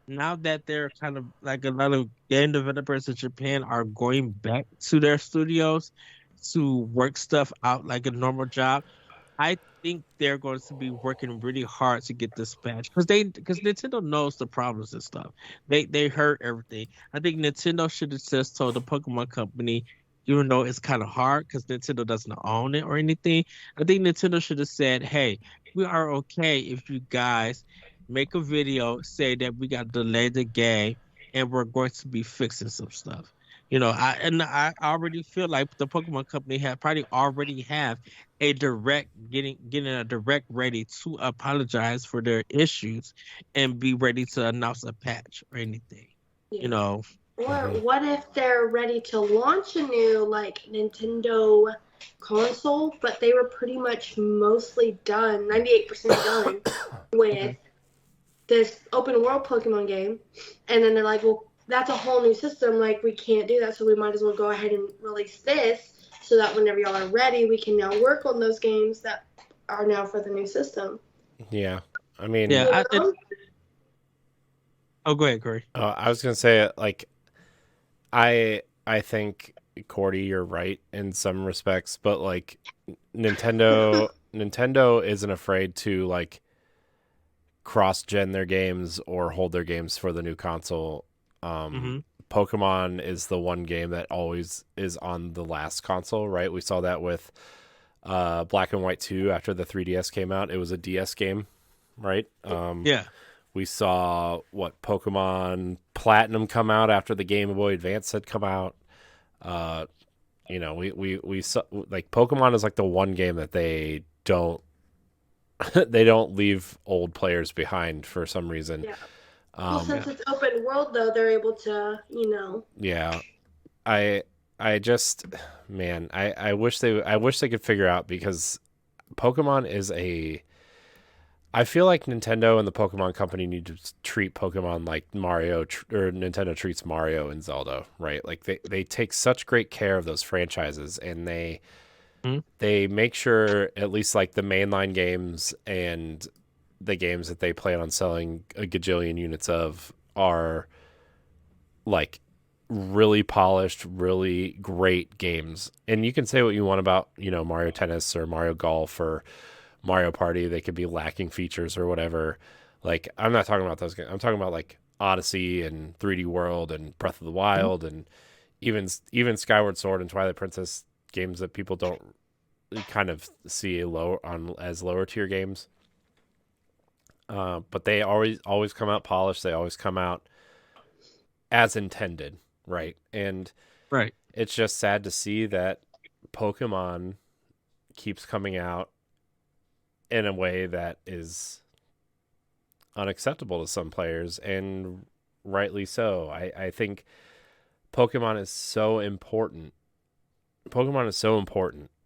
now that they're kind of like a lot of game developers in Japan are going back to their studios to work stuff out like a normal job, I think they're going to be working really hard to get this patch because Nintendo knows the problems and stuff. They heard everything. I think Nintendo should have just told the Pokemon company, even though it's kind of hard because Nintendo doesn't own it or anything. I think Nintendo should have said, "Hey, we are okay if you guys make a video, say that we got to delay the game, and we're going to be fixing some stuff." I already feel like the Pokemon company have probably already have a direct getting a direct ready to apologize for their issues and be ready to announce a patch or anything. You Yeah. know. Or what if they're ready to launch a new like Nintendo console, but they were pretty much mostly done, 98% done with this open world Pokemon game, and then they're like, well, that's a whole new system. Like, we can't do that, so we might as well go ahead and release this so that whenever y'all are ready, we can now work on those games that are now for the new system. Yeah. I mean, Yeah. Oh, go ahead, Corey. I was gonna say, like, I think, Courty, you're right in some respects, but like Nintendo isn't afraid to like cross-gen their games or hold their games for the new console. Pokemon is the one game that always is on the last console, right? We saw that with Black and White 2 after the 3DS came out. It was a DS game, right? Yeah. We saw Pokemon Platinum come out after the Game Boy Advance had come out. We saw, like, Pokemon is like the one game that they don't leave old players behind for some reason. Yeah. Well, since it's open world, though, they're able to, Yeah, I just, man, I wish they could figure out, because Pokemon is I feel like Nintendo and the Pokemon company need to treat Pokemon like Nintendo treats Mario and Zelda, right? Like they take such great care of those franchises, and they make sure at least like the mainline games and the games that they plan on selling a gajillion units of are like really polished, really great games. And you can say what you want about, Mario Tennis or Mario Golf or Mario Party. They could be lacking features or whatever. Like, I'm not talking about those games. I'm talking about like Odyssey and 3D World and Breath of the Wild and even Skyward Sword and Twilight Princess, games that people don't kind of see as lower tier games. But they always come out polished. They always come out as intended, right? And right, it's just sad to see that Pokemon keeps coming out in a way that is unacceptable to some players, and rightly so. I think Pokemon is so important.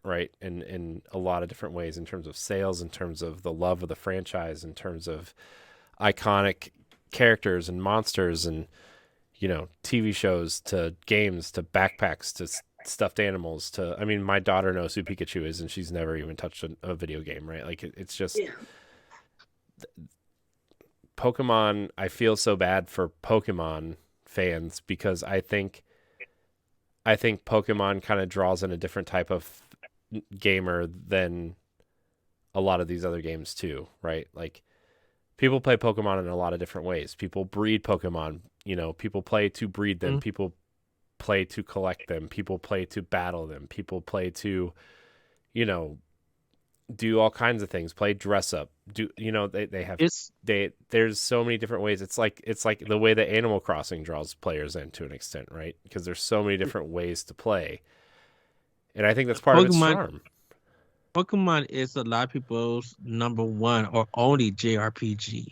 Right? In a lot of different ways, in terms of sales, in terms of the love of the franchise, in terms of iconic characters and monsters and, TV shows to games to backpacks to stuffed animals to, I mean, my daughter knows who Pikachu is and she's never even touched a video game, right? Like it's just Pokemon. I feel so bad for Pokemon fans because I think Pokemon kind of draws in a different type of gamer than a lot of these other games too, right? Like, people play Pokemon in a lot of different ways. People breed Pokemon, people play to breed them. People play to collect them. People play to battle them. People play to, do all kinds of things, play dress up, there's so many different ways. It's like the way that Animal Crossing draws players in to an extent, right? Because there's so many different ways to play. And I think that's part of its charm. Pokemon is a lot of people's number one or only JRPG.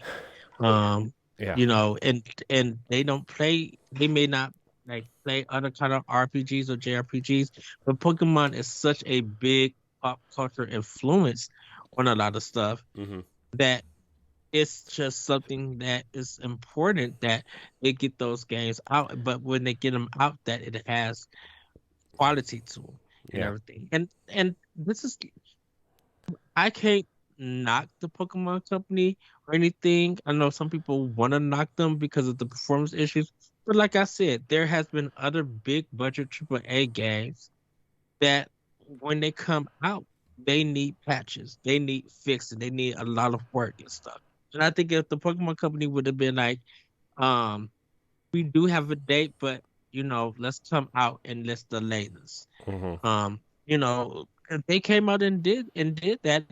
Um, Yeah. and they don't play. They may not like play other kind of RPGs or JRPGs, but Pokemon is such a big pop culture influence on a lot of stuff Hmm. that it's just something that is important that they get those games out. But when they get them out, that it has quality to them and Yeah. everything. And this is I can't knock the Pokemon Company or anything. I know some people want to knock them because of the performance issues, but like I said, there has been other big budget AAA games that when they come out, they need patches, they need fixing, they need a lot of work and stuff. And I think if the Pokemon Company would have been like, um, we do have a date, but let's come out and let's delay this. Hmm. If they came out and did that,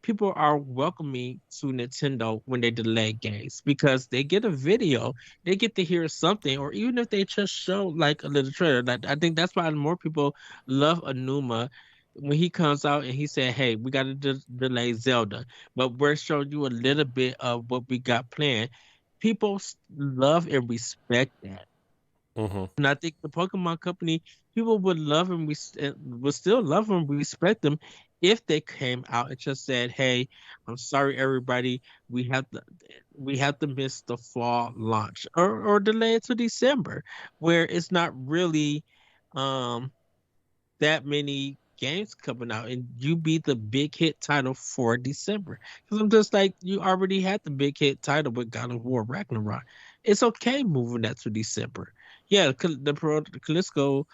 people are welcoming to Nintendo when they delay games because they get a video, they get to hear something, or even if they just show like a little trailer. Like I think that's why more people love Anuma when he comes out and he said, "Hey, we got to delay Zelda, but we're showing you a little bit of what we got planned." People love and respect that. Hmm. And I think the Pokemon Company, people would love and would still love and respect them if they came out and just said, "Hey, I'm sorry, everybody, we have to we have to miss the fall launch or delay it to December, where it's not really um that many games coming out, and you be the big hit title for December." Because I'm just like, you already had the big hit title with God of War Ragnarok. It's okay moving that to December. Yeah, the Callisto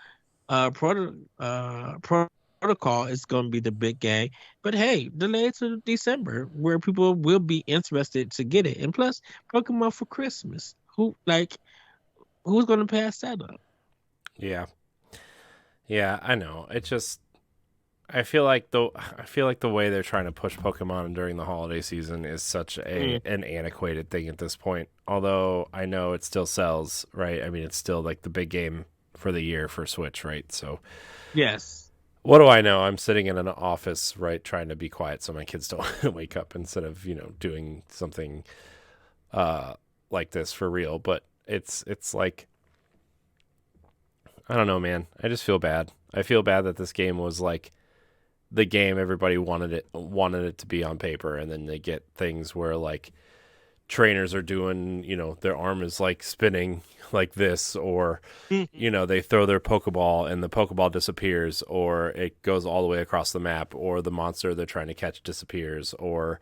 protocol is going to be the big game, but hey, delay it to December where people will be interested to get it. And plus, Pokemon for Christmas. Who's going to pass that up? Yeah. Yeah, I know. It just I feel like the way they're trying to push Pokemon during the holiday season is such Mm, an antiquated thing at this point. Although I know it still sells, right? I mean, it's still like the big game for the year for Switch, right? So yes. what do I know? I'm sitting in an office, right, trying to be quiet so my kids don't wake up instead of doing something uh like this for real. But it's like I don't know, man. I just feel bad. I feel bad that this game was like the game everybody wanted it to be on paper, and then they get things where like trainers are doing, their arm is like spinning like this, or they throw their pokeball and the pokeball disappears, or it goes all the way across the map, or the monster they're trying to catch disappears, or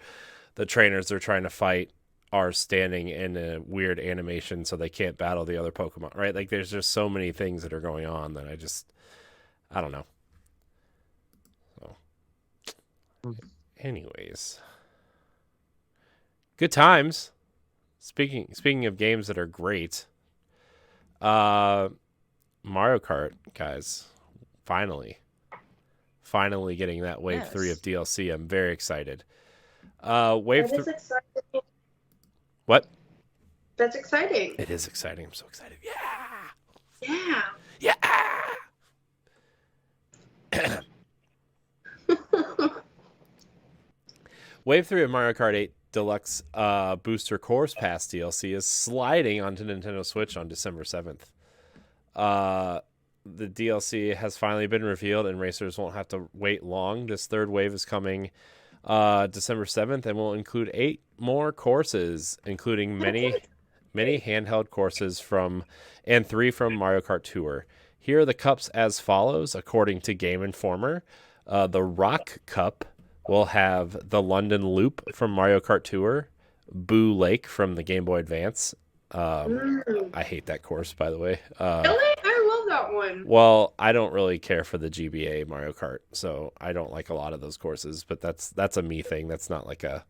the trainers they're trying to fight are standing in a weird animation so they can't battle the other Pokemon, right? Like there's just so many things that are going on that I don't know. So anyways, good times. Speaking of games that are great, uh, Mario Kart, guys, finally getting that Wave 3 of Yes. DLC. I'm very excited. Wave That 3. is exciting. What? That's exciting. It is exciting. I'm so excited. Yeah. Yeah. Wave 3 of Mario Kart 8 Deluxe Booster Course Pass DLC is sliding onto Nintendo Switch on December 7th. The DLC has finally been revealed, and racers won't have to wait long. This third wave is coming December 7th and will include 8 more courses, including many handheld courses and 3 from Mario Kart Tour. Here are the cups as follows, according to Game Informer. The Rock Cup will have the London Loop from Mario Kart Tour, Boo Lake from the Game Boy Advance. I hate that course, by the way. Really? I love that one. Well, I don't really care for the GBA Mario Kart, so I don't like a lot of those courses. But that's a me thing. That's not like a,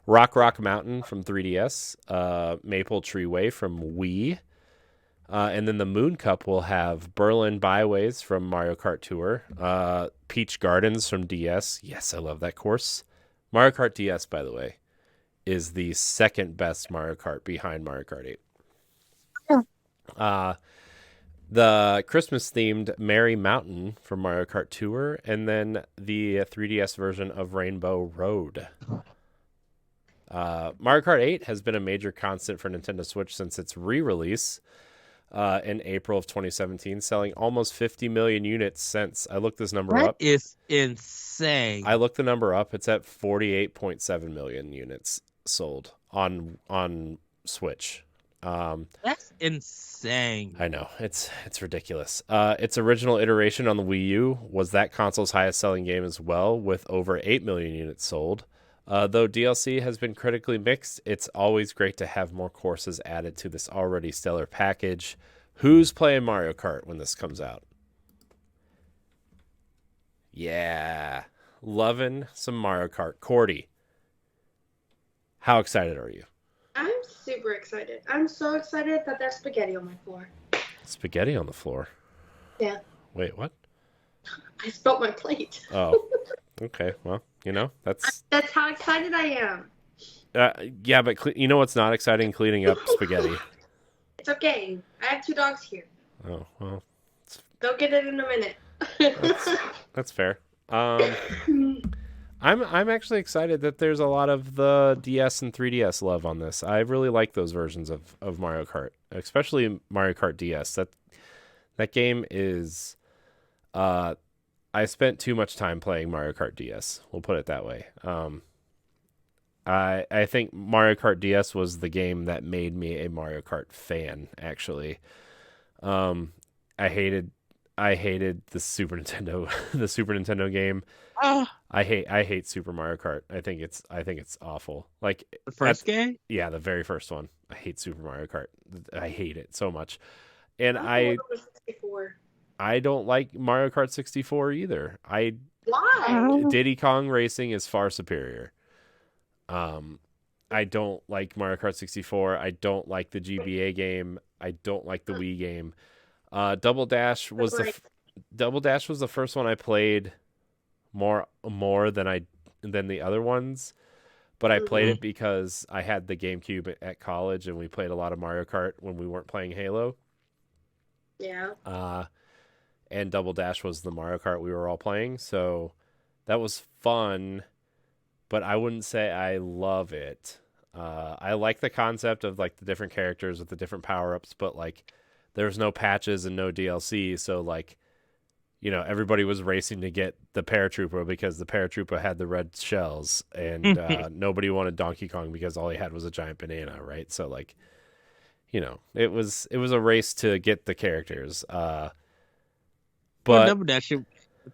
Rock Mountain from 3DS, Maple Tree Way from Wii, and then the Moon Cup will have Berlin Byways from Mario Kart Tour, Peach Gardens from DS. Yes, I love that course. Mario Kart DS, by the way, is the second best Mario Kart behind Mario Kart 8. the Christmas-themed Merry Mountain from Mario Kart Tour, and then the 3DS version of Rainbow Road. Mario Kart 8 has been a major constant for Nintendo Switch since its re-release in April of 2017, selling almost 50 million units since. I looked this number up. That is insane. I looked the number up. It's at 48.7 million units sold on Switch. That's insane. I know, it's ridiculous. Its original iteration on the Wii U was that console's highest selling game as well, with over 8 million units sold. Though DLC has been critically mixed, it's always great to have more courses added to this already stellar package. Who's playing Mario Kart when this comes out? Yeah, loving some Mario Kart. Courty, how excited are you? I'm super excited. I'm so excited that there's spaghetti on my floor. Spaghetti on the floor? Yeah. Wait, what? I spilled my plate. Oh, okay. Well, that's how excited I am. Yeah, but you know what's not exciting? Cleaning up spaghetti. It's okay. I have 2 dogs here. Oh, well. They'll get it in a minute. That's fair. I'm actually excited that there's a lot of the DS and 3DS love on this. I really like those versions of Mario Kart, especially Mario Kart DS. That game is I spent too much time playing Mario Kart DS. We'll put it that way. I think Mario Kart DS was the game that made me a Mario Kart fan, actually. I hated the Super Nintendo game. I hate Super Mario Kart. I think it's awful. Like the first game? Yeah, the very first one. I hate Super Mario Kart. I hate it so much. And I don't like Mario Kart 64 either. Why? Diddy Kong Racing is far superior. I don't like Mario Kart 64. I don't like the GBA game. I don't like the Wii game. Double Dash was the first one I played more than the other ones, but I played it because I had the GameCube at college and we played a lot of Mario Kart when we weren't playing Halo. Yeah. And Double Dash was the Mario Kart we were all playing, so that was fun, but I wouldn't say I love it. I like the concept of like the different characters with the different power-ups, but like there's no patches and no DLC, so like, everybody was racing to get the Paratrooper because the Paratrooper had the red shells, and nobody wanted Donkey Kong because all he had was a giant banana, right? So like, it was a race to get the characters. But Double Dash, I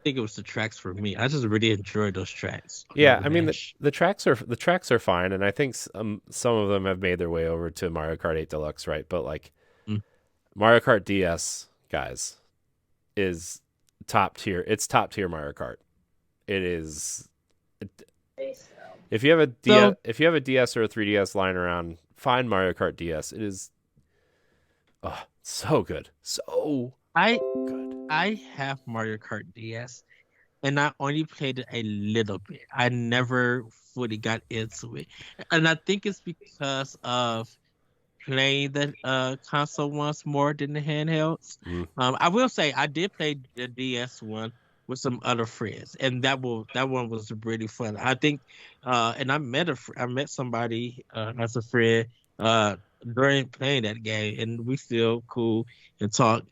think it was the tracks for me. I just really enjoyed those tracks. Yeah, I mean the tracks are fine, and I think some of them have made their way over to Mario Kart 8 Deluxe, right? But like Mario Kart DS, guys, is top tier. It's top tier Mario Kart. It is. If you have a DS or a 3DS lying around, find Mario Kart DS. It is so good. So good. I have Mario Kart DS, and I only played it a little bit. I never fully got into it, and I think it's because of playing the console once more than the handhelds. I will say I did play the DS one with some other friends, and that one was really fun. I think, and I met somebody as a friend during playing that game, and we still cool and talk.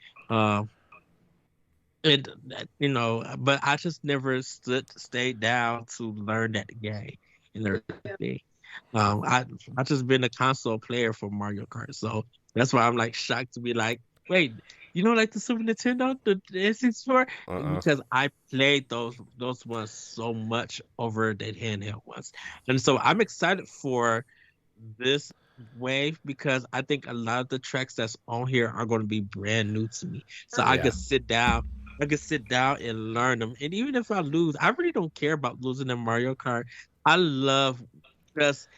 And but I just never stayed down to learn that game and everything. I just been a console player for Mario Kart, so that's why I'm like shocked to be like, wait, like the Super Nintendo, the N64, because I played those ones so much over the handheld ones, and so I'm excited for this wave because I think a lot of the tracks that's on here are going to be brand new to me, so I can sit down and learn them. And even if I lose, I really don't care about losing in Mario Kart. I love just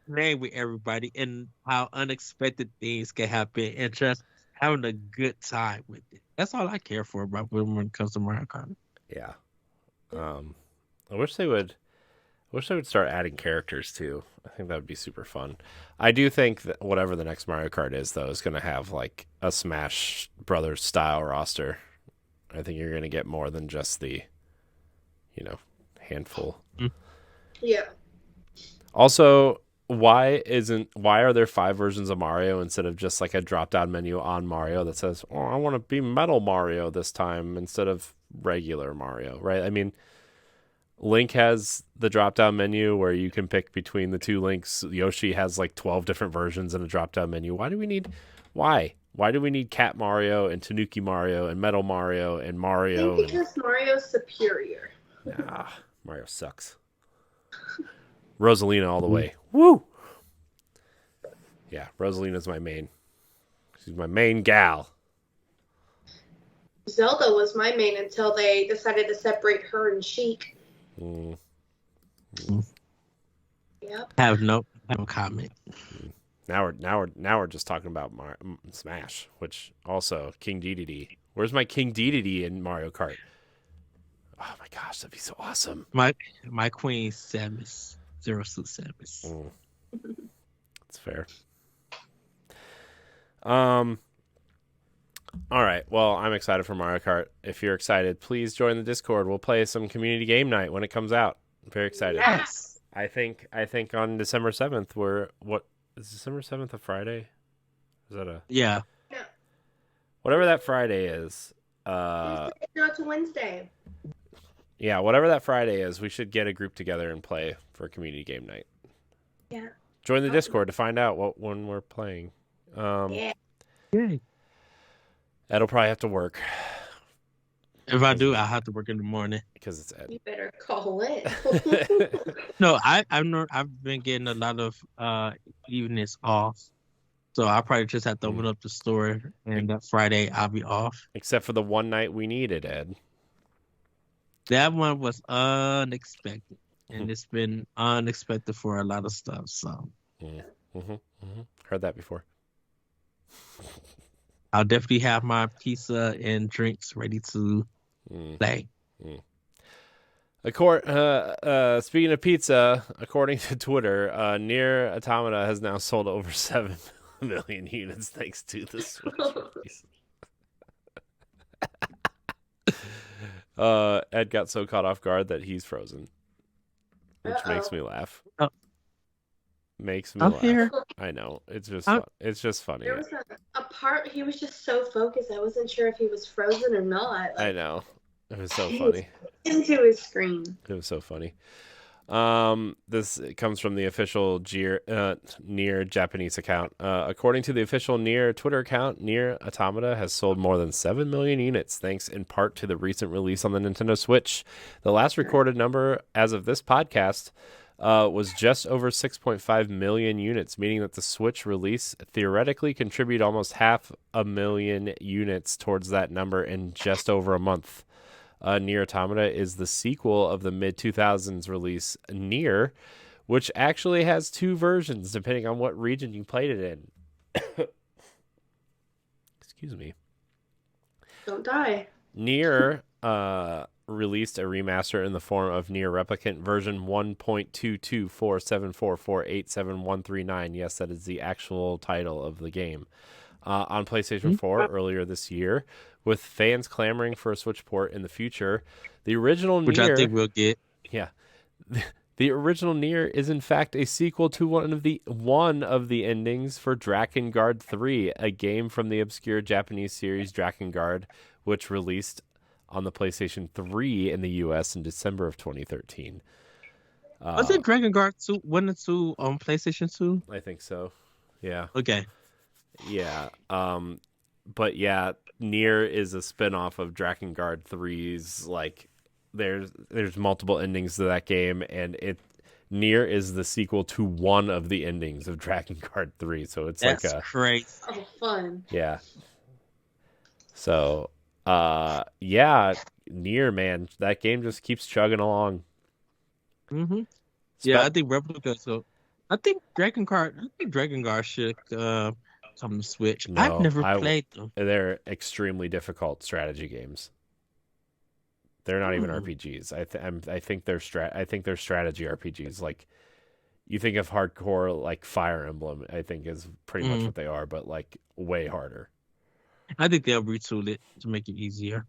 playing with everybody and how unexpected things can happen and just having a good time with it. That's all I care for about when it comes to Mario Kart. Yeah. I wish they would wish they would start adding characters too. I think that would be super fun. I do think that whatever the next Mario Kart is, though, is going to have like a Smash Brothers style roster. I think you're going to get more than just the, handful. Yeah. Also, why are there 5 versions of Mario instead of just like a drop down menu on Mario that says, "Oh, I want to be Metal Mario this time" instead of regular Mario, right? I mean, Link has the drop-down menu where you can pick between the 2 Links. Yoshi has like 12 different versions in a drop-down menu. Why do we need Cat Mario and Tanuki Mario and Metal Mario and Mario? I think because Mario's superior. Nah, Mario sucks. Rosalina all the way. Woo! Yeah, Rosalina's my main. She's my main gal. Zelda was my main until they decided to separate her and Sheik. Yep. I have no comment. Now we're just talking about Smash, which also King Dedede. Where's my King Dedede in Mario Kart? Oh my gosh, that'd be so awesome. My queen Samus, Zero Suit Samus. That's fair. All right. Well, I'm excited for Mario Kart. If you're excited, please join the Discord. We'll play some community game night when it comes out. I'm very excited. Yes. I think on December 7th, is December 7th a Friday? Is that Yeah. Whatever that Friday is. Go to Wednesday. Yeah, whatever that Friday is, we should get a group together and play for community game night. Yeah. Join the Discord to find out when we're playing. Yeah. Yay. Ed'll probably have to work. If I do, I'll have to work in the morning. Because it's Ed. You better call in. No, I've been getting a lot of evenings off. So I'll probably just have to open up the store, and that Friday I'll be off. Except for the one night we needed, Ed. That one was unexpected, and it's been unexpected for a lot of stuff. So Heard that before. I'll definitely have my pizza and drinks ready to play. Speaking of pizza, according to Twitter, Nier Automata has now sold over 7 million units thanks to the Switch release. Ed got so caught off guard that he's frozen, which makes me laugh. Makes me laugh. Here. I know. It's just fun. It's just funny. There was a part he was just so focused. I wasn't sure if he was frozen or not. I know. It was so funny. Into his screen. It was so funny. This comes from the official Nier Japanese account. According to the official Nier Twitter account, Nier Automata has sold more than 7 million units, thanks in part to the recent release on the Nintendo Switch. The last recorded number as of this podcast was just over 6.5 million units, meaning that the Switch release theoretically contributed almost 500,000 units towards that number in just over a month. Nier Automata is the sequel of the mid-2000s release Nier, which actually has 2 versions depending on what region you played it in. Excuse me. Don't die. Nier released a remaster in the form of Nier Replicant version 1.22474487139. Yes, that is the actual title of the game. On PlayStation 4 earlier this year, with fans clamoring for a Switch port in the future. The original Which Nier, I think we'll get. Yeah. The original Nier is in fact a sequel to one of the endings for Drakengard 3, a game from the obscure Japanese series Drakengard, which released on the PlayStation 3 in the US in December of 2013. Was it Drakengard 2, 1 and 2 on PlayStation 2? I think so. Yeah. Okay. Yeah. But yeah, Nier is a spin-off of Drakengard 3's, like, there's multiple endings to that game, and Nier is the sequel to one of the endings of Drakengard 3, so it's That's like a crazy. Oh, fun. Yeah. So yeah, Nier, man, that game just keeps chugging along. Mm-hmm. Yeah, I think Replica. So I think Drakengard should come to Switch. No, I've never played them. They're extremely difficult strategy games. They're not even RPGs. I think they're strategy RPGs. Like, you think of hardcore like Fire Emblem, I think is pretty much what they are, but like way harder. I think they'll retool it to make it easier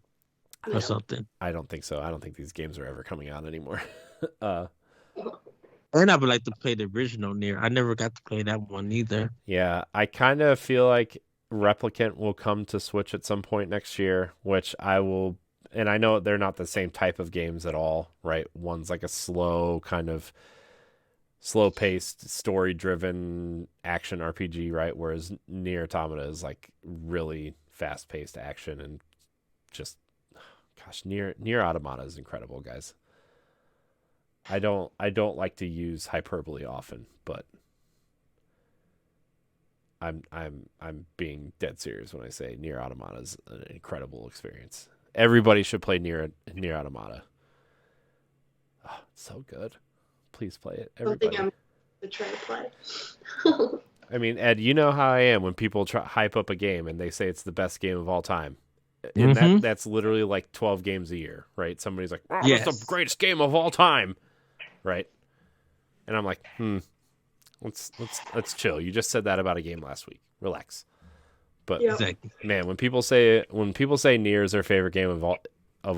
or something. I don't think so. I don't think these games are ever coming out anymore. And I would like to play the original Nier. I never got to play that one either. Yeah, I kind of feel like Replicant will come to Switch at some point next year, which I will. And I know they're not the same type of games at all, right? One's like a slow paced, story driven action RPG, right? Whereas Nier Automata is like really fast paced action and just, gosh, Nier Automata is incredible, guys. I don't like to use hyperbole often, but I'm being dead serious when I say Nier Automata is an incredible experience. Everybody should play Nier Automata. Oh, it's so good. Please play it. Everybody. I think I'm trying to play. I mean, Ed, you know how I am when people hype up a game and they say it's the best game of all time. And that's literally like 12 games a year, right? Somebody's like, "Oh, yes, it's the greatest game of all time," right? And I'm like, let's chill. You just said that about a game last week. Relax. But man, when people say Nier is their favorite game of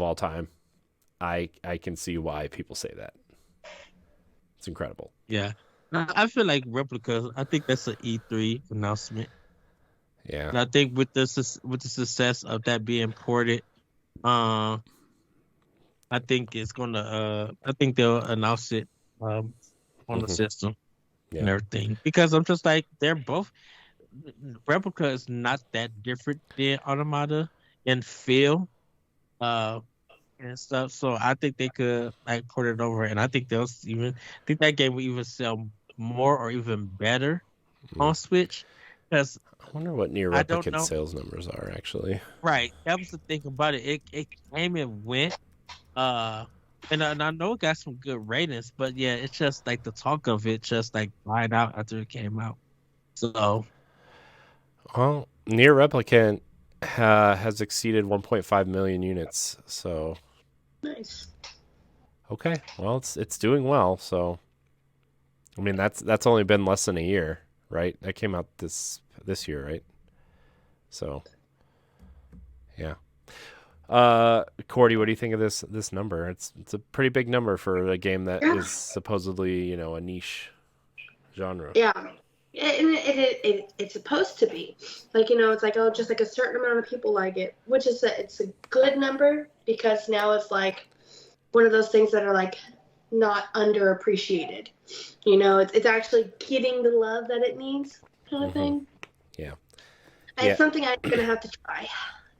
all time, I can see why people say that. It's incredible. Yeah, I feel like Replica. I think that's an E3 announcement. Yeah, and I think with the success of that being ported, I think it's gonna. I think they'll announce it on the system and everything, because I'm just like, they're both. Replica is not that different than Automata in feel, and stuff. So I think they could like port it over, and I think that game will even sell more or even better on Switch. Because I wonder what Nier Replicant sales numbers are actually. Right, that was the thing about it. It came and went, and I know it got some good ratings, but yeah, it's just like the talk of it just like died out after it came out. So. Well, Nier Replicant has exceeded 1.5 million units, so nice. Okay, well, it's doing well. So, I mean, that's only been less than a year, right? That came out this year, right? So, yeah. Courty, what do you think of this number? It's a pretty big number for a game that is supposedly, a niche genre. Yeah. And it's supposed to be like, it's like, oh, just like a certain amount of people like it, which is it's a good number, because now it's like one of those things that are like not underappreciated. It's actually getting the love that it needs, kind of thing. Yeah. It's something I'm gonna have to try.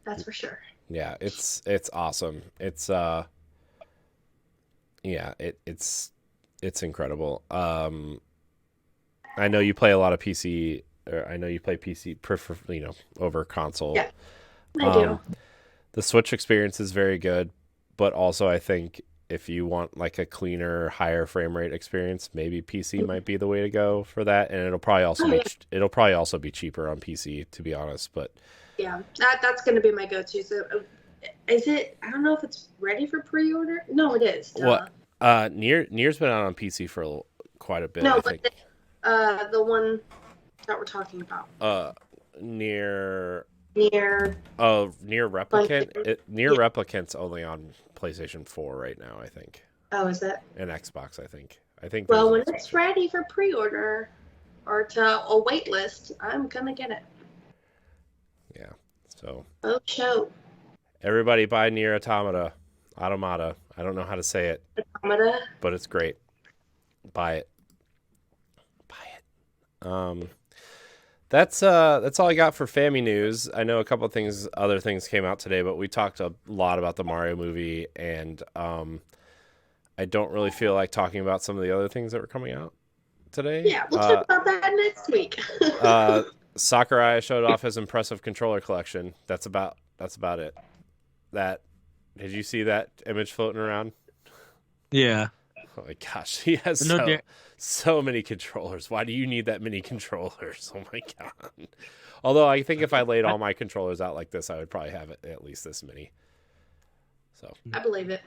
That's for sure. Yeah, it's awesome. It's it's incredible. I know you play a lot of PC, or I know you play PC over console. Yeah, I do. The Switch experience is very good, but also I think if you want like a cleaner, higher frame rate experience, maybe PC might be the way to go for that, and it'll probably also be cheaper on PC, to be honest. But yeah, that's going to be my go-to. So, is it? I don't know if it's ready for pre-order. No, it is. What? Nier's been out on PC for quite a bit. No, I think. The one that we're talking about. Nier Replicant. Nier Replicant's only on PlayStation 4 right now, I think. Oh, is that? And Xbox, I think. Well, when it's ready for pre-order or to a wait list, I'm gonna get it. Yeah. So. Oh, show. Everybody buy Nier Automata. Automata. I don't know how to say it. Automata. But it's great. Buy it. That's all I got for Family news. I know a couple of other things came out today, but we talked a lot about the Mario movie, and I don't really feel like talking about some of the other things that were coming out today. Yeah, we'll talk about that next week. Sakurai showed off his impressive controller collection. That's about it. Did you see that image floating around? Yeah. Oh my gosh, he has so many controllers. Why do you need that many controllers? Oh my god. Although I think if I laid all my controllers out like this, I would probably have at least this many. So I believe it.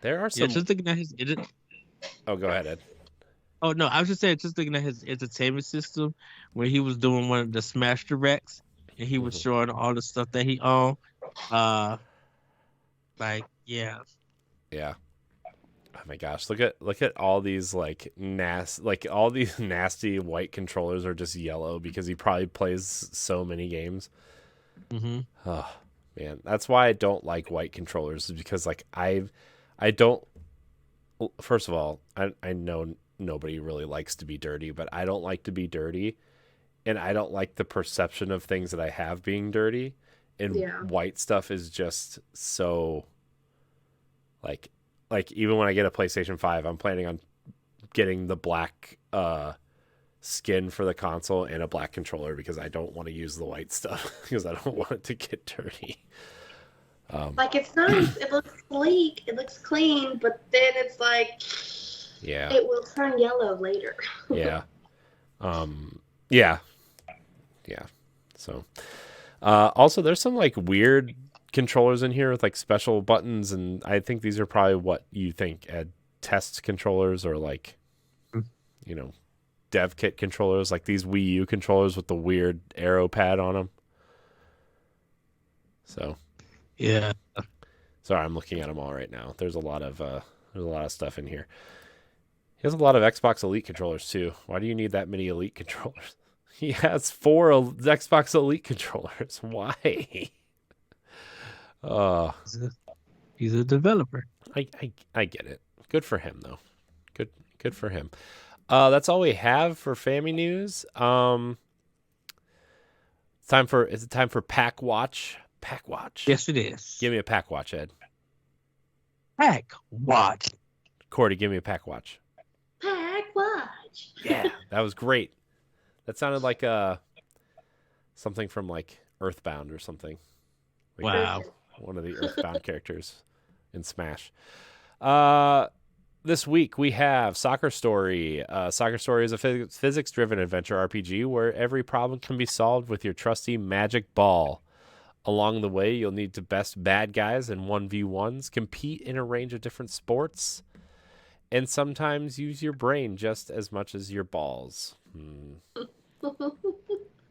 there are some. Yeah, just looking at Oh, go ahead, Ed. Oh no, I was just saying, just looking at his entertainment system, where he was doing one of the Smash Directs, and he was showing all the stuff that he owned. Yeah. Yeah. Oh my gosh, look at all these like all these nasty white controllers are just yellow because he probably plays so many games. Mm-hmm. Oh man, that's why I don't like white controllers, is because like I don't. First of all, I know nobody really likes to be dirty, but I don't like to be dirty, and I don't like the perception of things that I have being dirty. And white stuff is just so like even when I get a PlayStation 5, I'm planning on getting the black skin for the console and a black controller because I don't want to use the white stuff because I don't want it to get dirty. Like, it's nice. It looks sleek. It looks clean, but then it's like, yeah, it will turn yellow later. Yeah. Yeah. So, also there's some like weird controllers in here with like special buttons, and I think these are probably what you think test controllers or like, dev kit controllers, like these Wii U controllers with the weird arrow pad on them. So, yeah. Sorry, I'm looking at them all right now. There's a lot of stuff in here. He has a lot of Xbox Elite controllers too. Why do you need that many Elite controllers? He has 4 Xbox Elite controllers. Why? He's a developer. I get it. Good for him though. Good for him. That's all we have for Family News. It's time for Pack Watch. Pack Watch. Yes, it is. Give me a Pack Watch, Ed. Pack Watch. Courty, give me a Pack Watch. Pack Watch. Yeah, that was great. That sounded like something from like Earthbound or something. Like Wow. One of the Earthbound characters in Smash. This week we have Soccer Story. Soccer Story is a physics-driven adventure RPG where every problem can be solved with your trusty magic ball. Along the way, you'll need to best bad guys in 1v1s, compete in a range of different sports, and sometimes use your brain just as much as your balls. If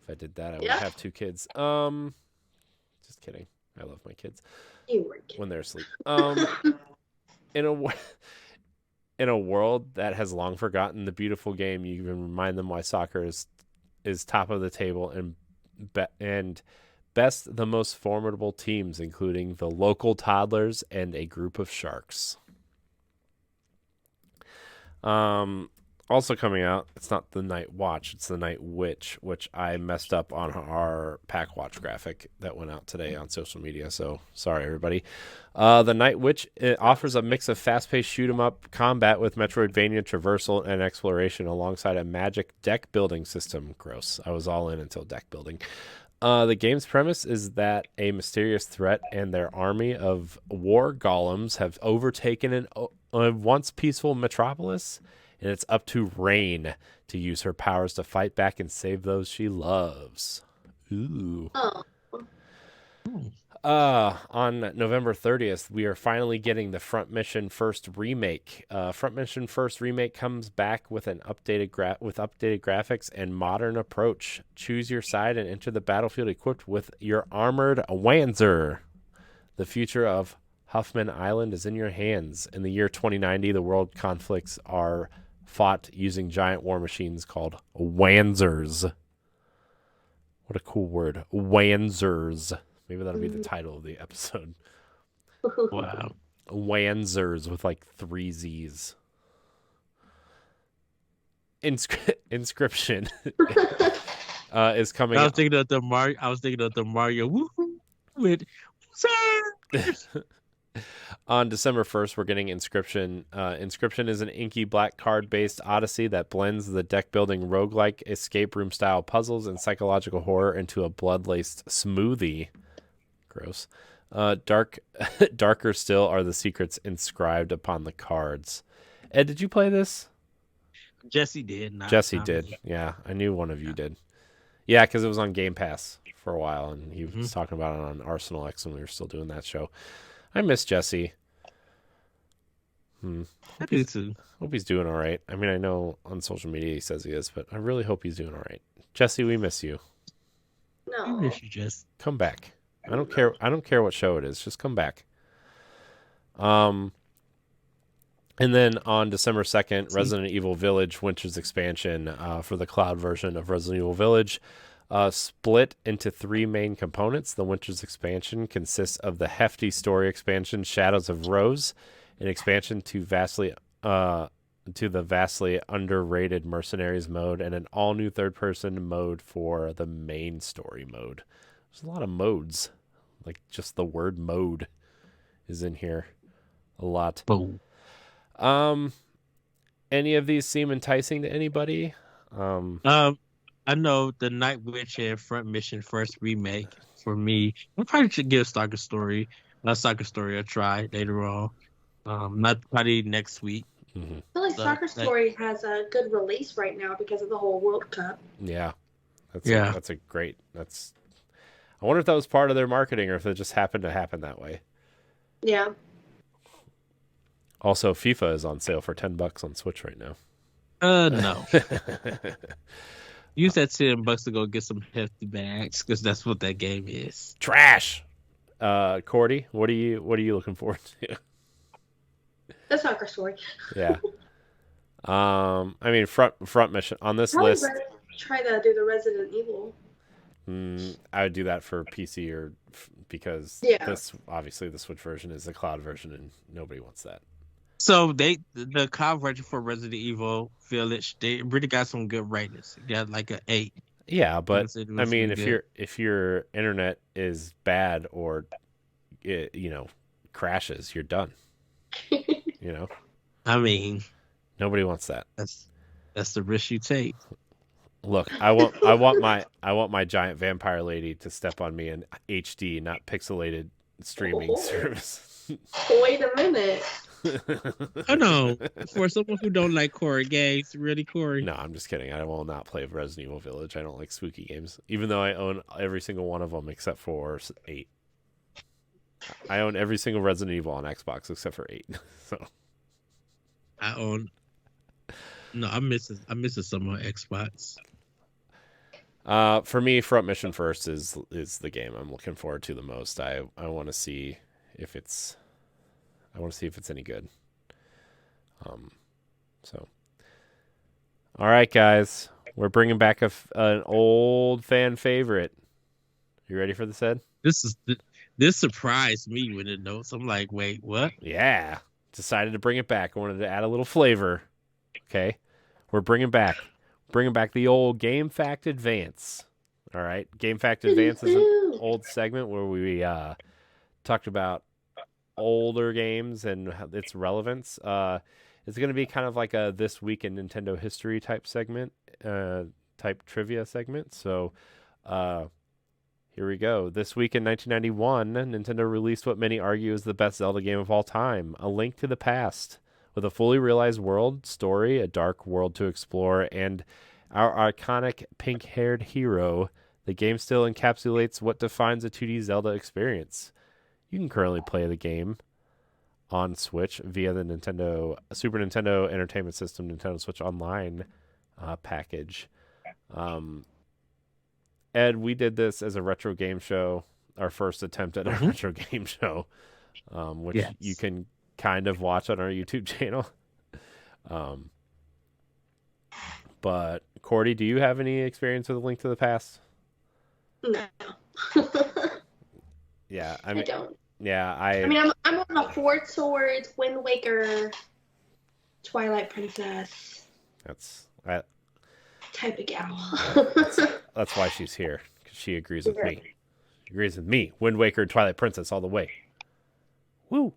I did that, I would have 2 kids. Just kidding. I love my kids when they're asleep. In a world that has long forgotten the beautiful game, you can remind them why soccer is top of the table and best the most formidable teams, including the local toddlers and a group of sharks. Also coming out, it's not the Night Watch, it's the Night Witch, which I messed up on our Pack Watch graphic that went out today on social media, so sorry everybody. The Night Witch, it offers a mix of fast-paced shoot-'em-up combat with Metroidvania traversal and exploration alongside a magic deck building system. Gross. I was all in until deck building. The game's premise is that a mysterious threat and their army of war golems have overtaken a once peaceful metropolis, and it's up to Rain to use her powers to fight back and save those she loves. Ooh. Oh. On November 30th, we are finally getting the Front Mission First remake. Front Mission First remake comes back with an updated graphics and modern approach. Choose your side and enter the battlefield equipped with your armored Wanzer. The future of Huffman Island is in your hands. In the year 2090, the world conflicts are fought using giant war machines called Wanzers. What a cool word. Wanzers. Maybe that'll be the title of the episode. Wow. Wanzers with like 3 Z's. Inscription is coming. I was thinking of the Mario. Woohoo! With On December 1st, we're getting Inscription. Inscription is an inky black card-based odyssey that blends the deck-building roguelike escape room-style puzzles and psychological horror into a blood-laced smoothie. Gross. Darker still are the secrets inscribed upon the cards. Ed, did you play this? Jesse did. Jesse did. Yeah, I knew one of you did. Yeah, because it was on Game Pass for a while, and he was talking about it on Arsenal X when we were still doing that show. I miss Jesse. I do too. Hope he's doing all right. I mean, I know on social media he says he is, but I really hope he's doing all right. Jesse, we miss you. I No. miss you, Jess. Come back. I don't care. I don't care what show it is. Just come back. And then on December 2nd, Resident Evil Village Winter's expansion for the cloud version of Resident Evil Village split into 3 main components. The Winter's expansion consists of the hefty story expansion Shadows of Rose, an expansion to the vastly underrated Mercenaries mode, and an all-new third-person mode for the main story mode. There's a lot of modes. Like, just the word mode is in here a lot. Boom. Any of these seem enticing to anybody? I know the Night Witch and Front Mission first remake for me. I probably should give Stalker Story a try later on. Not probably next week. Mm-hmm. I feel like Soccer Story has a good release right now because of the whole World Cup. Yeah. That's a great. I wonder if that was part of their marketing or if it just happened to happen that way. Yeah. Also, FIFA is on sale for $10 on Switch right now. No. Use that $10 to go get some hefty bags because that's what that game is. Trash. Courty, what are you looking forward to? The Soccer Story. Yeah. I mean, front mission on this Probably list. try to do the Resident Evil. I would do that for PC or because this obviously the Switch version is the cloud version and nobody wants that. So the cloud version for Resident Evil Village, they really got some good ratings. It got like an 8. Yeah, but I mean, really if your internet is bad or it, crashes, you're done. I mean, nobody wants that. That's the risk you take. Look, I want my giant vampire lady to step on me in HD, not pixelated streaming service. Wait a minute. Oh no! For someone who don't like horror games, really, Cory? No, I'm just kidding. I will not play Resident Evil Village. I don't like spooky games, even though I own every single one of them except for 8. I own every single Resident Evil on Xbox except for 8. So I own. No, I'm missing some on Xbox. For me, Front Mission First is the game I'm looking forward to the most. I want to see if it's any good. So, all right, guys, we're bringing back an old fan favorite. You ready for this, Ed? This surprised me when it notes. I'm like, wait, what? Yeah, decided to bring it back. I wanted to add a little flavor. Okay, we're bringing back the old Game Fact Advance. All right, Game Fact Advance is an old segment where we talked about older games and its relevance. It's going to be kind of like a This Week in Nintendo History type segment, type trivia segment. So here we go. This week in 1991, Nintendo released what many argue is the best Zelda game of all time, A Link to the Past. With a fully realized world, story, a dark world to explore, and our iconic pink-haired hero, the game still encapsulates what defines a 2D Zelda experience. You can currently play the game on Switch via the Super Nintendo Entertainment System, Nintendo Switch Online package. Ed, we did this as a retro game show, our first attempt at a retro game show, which you can kind of watch on our YouTube channel. But Courty, do you have any experience with A Link to the Past? No. Yeah, I don't. Yeah, I mean, I'm on the Four Swords, Wind Waker, Twilight Princess. That's type of gal. that's why she's here, because she agrees with me. She agrees with me. Wind Waker, Twilight Princess, all the way. Woo.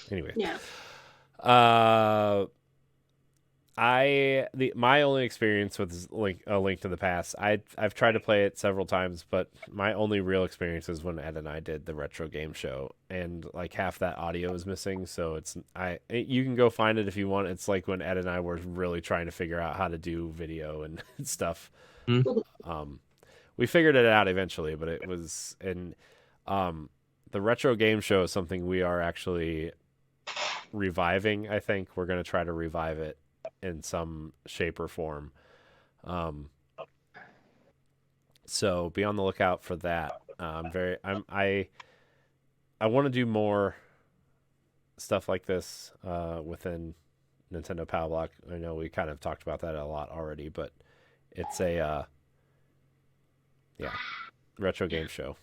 Anyway. Yeah. My only experience with A Link to the Past, I've tried to play it several times, but my only real experience is when Ed and I did the retro game show, and like half that audio is missing. So you can go find it if you want. It's like when Ed and I were really trying to figure out how to do video and stuff. Mm-hmm. We figured it out eventually, but it was the retro game show is something we are actually reviving. I think we're going to try to revive it in some shape or form. So be on the lookout for that. I want to do more stuff like this within Nintendo Power Block. I know we kind of talked about that a lot already, but it's a retro game show.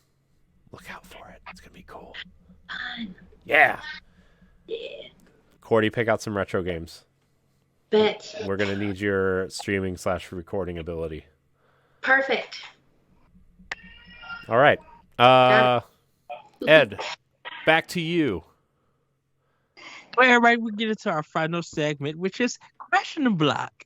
Look out for it. It's gonna be cool. Fun. Yeah. Yeah. Courty, pick out some retro games. Bet. We're gonna need your streaming / recording ability. Perfect. All right. Ed, back to you. Well, everybody, we get into our final segment, which is Question the Block.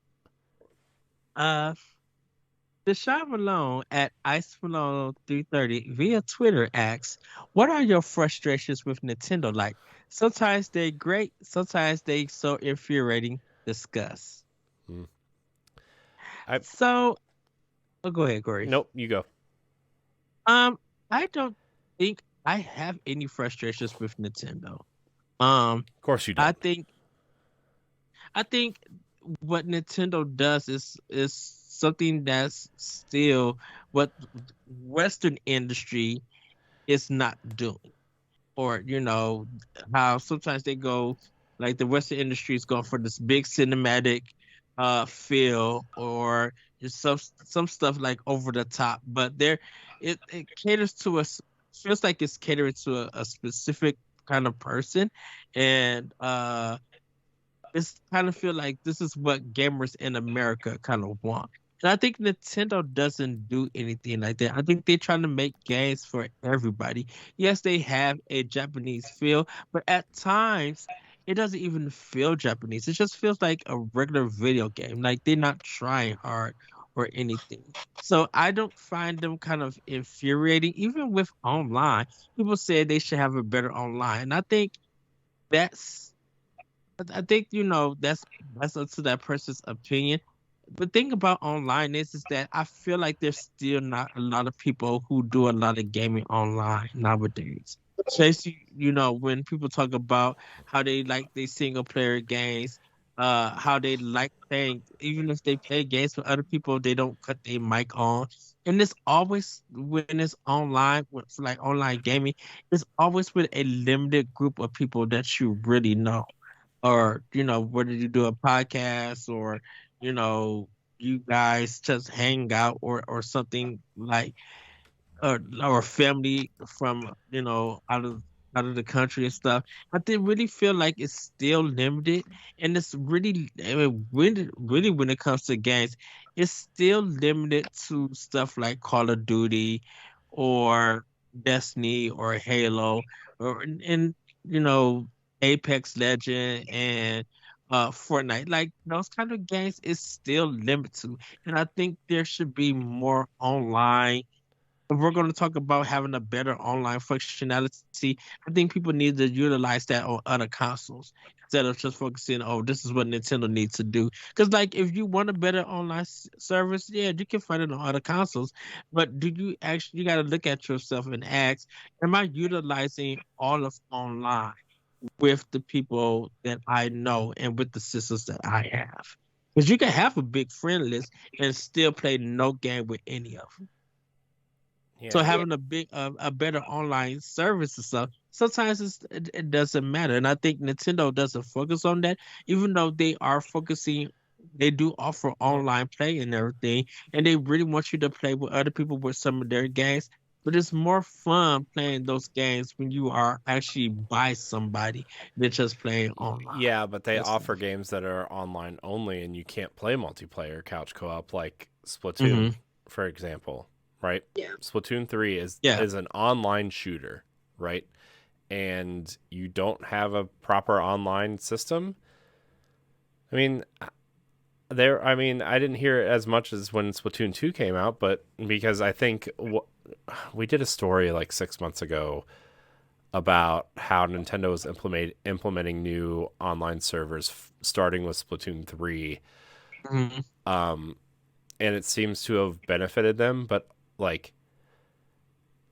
Deshaun Malone at Ice Malone 330 via Twitter asks, "What are your frustrations with Nintendo like? Sometimes they're great, sometimes they so infuriating. Discuss." So, go ahead, Corey. Nope, you go. I don't think I have any frustrations with Nintendo. Of course you don't. I think what Nintendo does is something that's still what Western industry is not doing. Or, how sometimes they go, like the Western industry is going for this big cinematic feel, or just some stuff like over the top, but it caters to us, feels like it's catering to a specific kind of person, and it's kind of feel like this is what gamers in America kind of want. And I think Nintendo doesn't do anything like that. I think they're trying to make games for everybody. Yes, they have a Japanese feel, but at times it doesn't even feel Japanese. It just feels like a regular video game. Like they're not trying hard or anything. So I don't find them kind of infuriating, even with online. People say they should have a better online. And I think that's I think that's up to that person's opinion. The thing about online is that I feel like there's still not a lot of people who do a lot of gaming online nowadays. Especially, when people talk about how they like their single player games, how they like playing, even if they play games with other people, they don't cut their mic on. And it's always when it's online, with like online gaming, it's always with a limited group of people that you really know, or whether you do a podcast, or you guys just hang out, or something like, or family from out of the country and stuff. I think really feel like it's still limited, and it's really, I mean, really when it comes to games, it's still limited to stuff like Call of Duty, or Destiny, or Halo, or and you know Apex Legend, and Fortnite. Like those kind of games is still limited to, and I think there should be more online. If we're going to talk about having a better online functionality, I think people need to utilize that on other consoles instead of just focusing, oh, this is what Nintendo needs to do. Because, like, if you want a better online service, yeah, you can find it on other consoles. But you got to look at yourself and ask, am I utilizing all of online with the people that I know and with the systems that I have? Because you can have a big friend list and still play no game with any of them. Yeah. So having a better online service and stuff, sometimes it doesn't matter. And I think Nintendo doesn't focus on that, even though they are focusing. They do offer online play and everything, and they really want you to play with other people with some of their games. But it's more fun playing those games when you are actually by somebody than just playing online. Yeah, but they offer games that are online only, and you can't play multiplayer couch co-op like Splatoon, for example. Right? Yeah. Splatoon 3 is an online shooter, right? And you don't have a proper online system. I mean, I didn't hear it as much as when Splatoon 2 came out, but because I think we did a story like 6 months ago about how Nintendo is implementing new online servers starting with Splatoon 3. And it seems to have benefited them, but like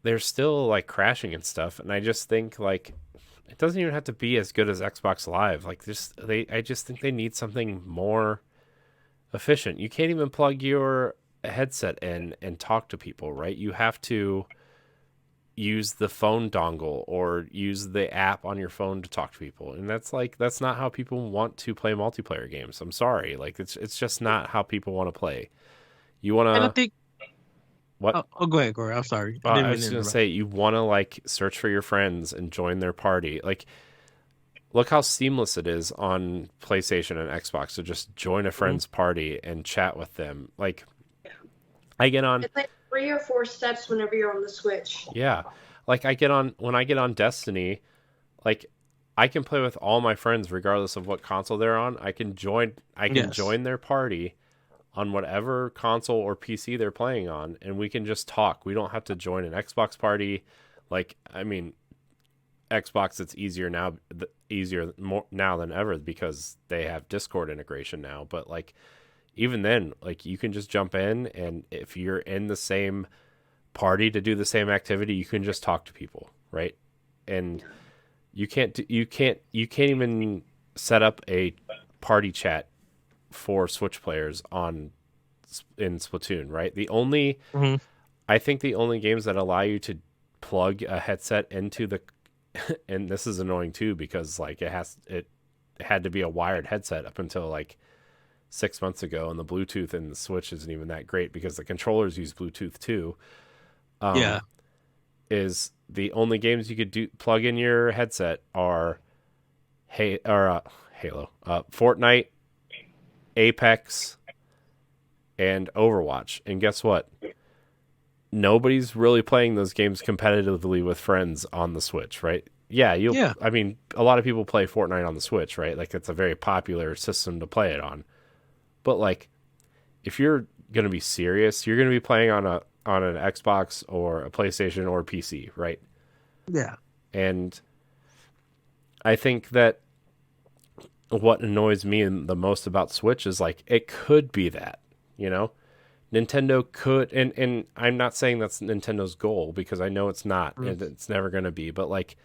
they're still like crashing and stuff, and I just think like it doesn't even have to be as good as Xbox Live. Like I just think they need something more efficient. You can't even plug your headset in and talk to people, right? You have to use the phone dongle or use the app on your phone to talk to people, and that's not how people want to play multiplayer games. I'm sorry, like it's just not how people want to play. You want And I to think. what? Oh, go ahead, Corey. I'm sorry. I didn't I mean was to just gonna interrupt. say you want to like search for your friends and join their party. Like, look how seamless it is on PlayStation and Xbox to just join a Mhm. friend's party and chat with them. Like, I get on, It's like 3 or 4 steps whenever you're on the Switch. yeah, like when I get on Destiny, like I can play with all my friends regardless of what console they're on. I can Yes. join their party on whatever console or PC they're playing on, and we can just talk. We don't have to join an Xbox party. Like, I mean, Xbox, it's easier more now than ever because they have Discord integration now. But like, even then, like you can just jump in, and if you're in the same party to do the same activity, you can just talk to people, right? And you can't even set up a party chat for Switch players in Splatoon, right? Mhm. I think the only games that allow you to plug a headset into the and this is annoying too because like it had to be a wired headset up until like 6 months ago, and the Bluetooth in the Switch isn't even that great because the controllers use Bluetooth too. Yeah. Is the only games you could do plug in your headset are Halo, Fortnite, Apex, and Overwatch. And guess what? Nobody's really playing those games competitively with friends on the Switch, right? Yeah, Yeah. I mean, a lot of people play Fortnite on the Switch, right? Like it's a very popular system to play it on. But like, if you're gonna be serious, you're gonna be playing on an Xbox or a PlayStation or a PC, right? Yeah. And I think that what annoys me the most about Switch is like it could be that, you know? Nintendo could, and I'm not saying that's Nintendo's goal because I know it's not Mhm. and it's never going to be, but like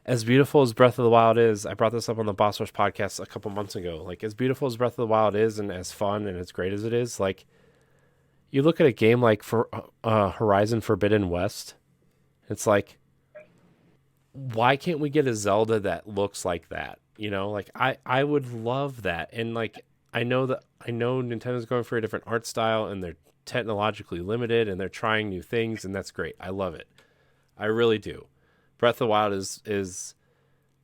as beautiful as Breath of the Wild is, I brought this up on the Boss Rush podcast a couple months ago. Like as beautiful as Breath of the Wild is and as fun and as great as it is, like you look at a game like for Horizon Forbidden West, it's like why can't we get a Zelda that looks like that? You know, like I would love that. And like I know Nintendo's going for a different art style and they're technologically limited and they're trying new things and that's great. I love it. I really do. Breath of the Wild is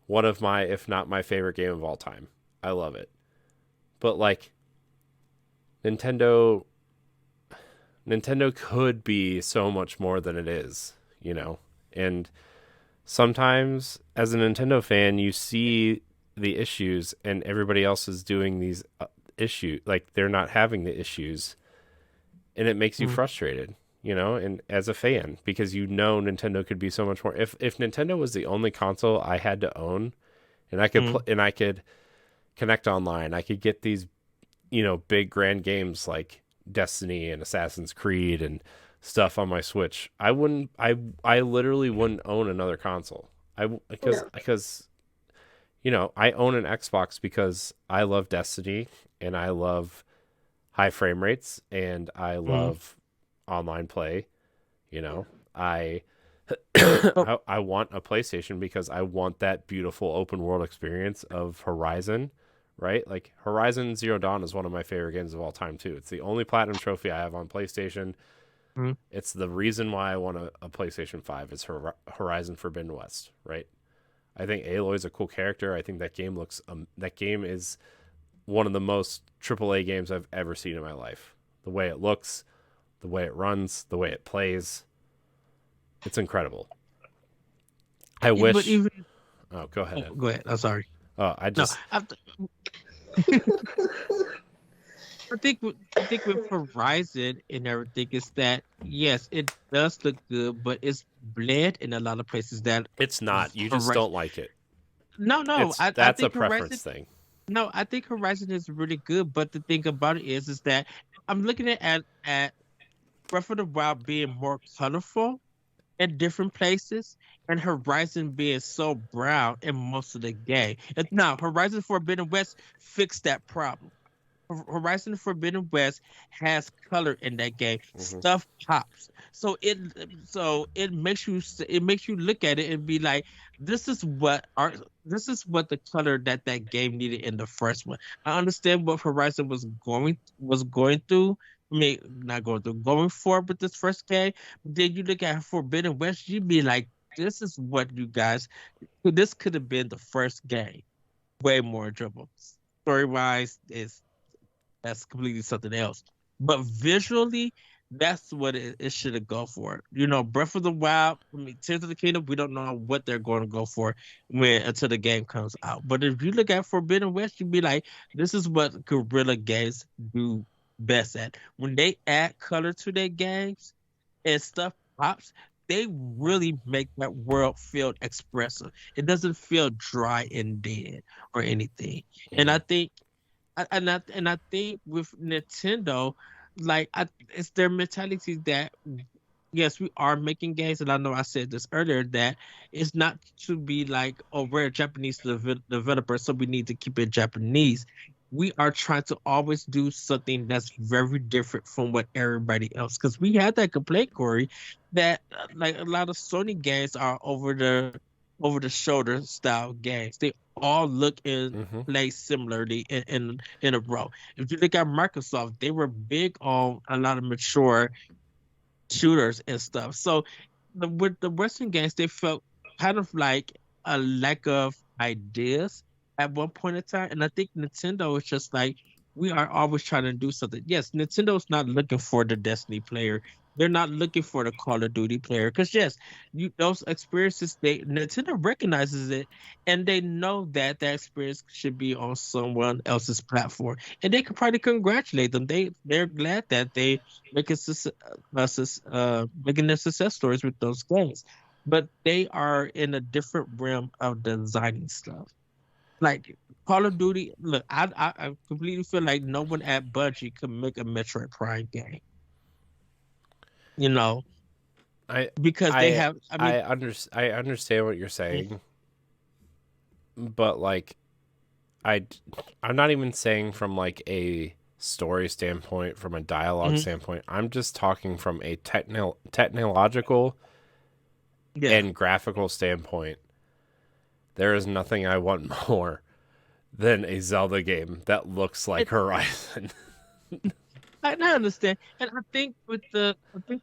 one of my, if not my favorite game of all time. I love it. But like Nintendo could be so much more than it is, you know. And sometimes as a Nintendo fan, you see the issues and everybody else is doing these issues, like they're not having the issues, and it makes you Mhm. frustrated, you know, and as a fan because you know Nintendo could be so much more. If Nintendo was the only console I had to own and I could Mhm. and I could connect online, I could get these, you know, big grand games like Destiny and Assassin's Creed and stuff on my Switch, I literally wouldn't own another console. No. Because you know, I own an Xbox because I love Destiny and I love high frame rates and I Mhm. love online play, you know. I Oh, I want a PlayStation because I want that beautiful open world experience of Horizon, right? Like Horizon Zero Dawn is one of my favorite games of all time too. It's the only platinum trophy I have on PlayStation. mhm. It's the reason why I want a PlayStation 5 is Horizon Forbidden West, right? I think Aloy's a cool character. I think that game is one of the most AAA games I've ever seen in my life. The way it looks, the way it runs, the way it plays, it's incredible. I But wish. even Oh, go ahead, Ed. go ahead. I'm sorry. Oh, I No, just. I think with Horizon and everything is that yes, it does look good, but it's bled in a lot of places that It's not. You just Horizon. don't like it. No. I That's a think Horizon. preference thing. No, I think Horizon is really good, but the thing about it is that I'm looking at Breath of the Wild being more colorful in different places, and Horizon being so brown in most of the game. Now, Horizon Forbidden West fixed that problem. Horizon Forbidden West has color in that game. Mhm. Stuff pops, so it makes you look at it and be like, this is what our this is what the color that game needed in the first one. I understand what Horizon was going through. I mean, not going through, going for with this first game. But then you look at Forbidden West, you'd be like, this is what you guys. This could have been the first game. Way more enjoyable. Story wise, is that's completely something else. But visually, that's what it should have gone for. Breath of the Wild, I mean, Tears of the Kingdom, we don't know what they're going to go for until the game comes out. But if you look at Forbidden West, you'd be like, this is what Guerrilla Games do best at. When they add color to their games and stuff pops, they really make that world feel expressive. It doesn't feel dry and dead or anything. And I think and I think with Nintendo, it's their mentality that yes, we are making games, and I know I said this earlier that it's not to be like, oh, we're a Japanese developer, so we need to keep it Japanese. We are trying to always do something that's very different from what everybody else. Because we had that complaint, Corey, that like a lot of Sony games are over the shoulder style games. They all look and play similarly in a row. If you look at Microsoft, they were big on a lot of mature shooters and stuff. So with the Western games, they felt kind of like a lack of ideas at one point in time. And I think Nintendo is just like, we are always trying to do something. Yes, Nintendo's not looking for the Destiny player. They're not looking for the Call of Duty player. Because yes, those experiences, Nintendo recognizes it, and they know that that experience should be on someone else's platform, and they could probably congratulate them. They're glad that they making their success stories with those games, but they are in a different realm of designing stuff. Like Call of Duty, look, I completely feel like no one at Bungie could make a Metroid Prime game. I Because they have. I mean, I understand what you're saying, but like, I'm not even saying from like a story standpoint, from a dialogue standpoint. I'm just talking from a technological and graphical standpoint. There is nothing I want more than a Zelda game that looks like Horizon. I understand, and I think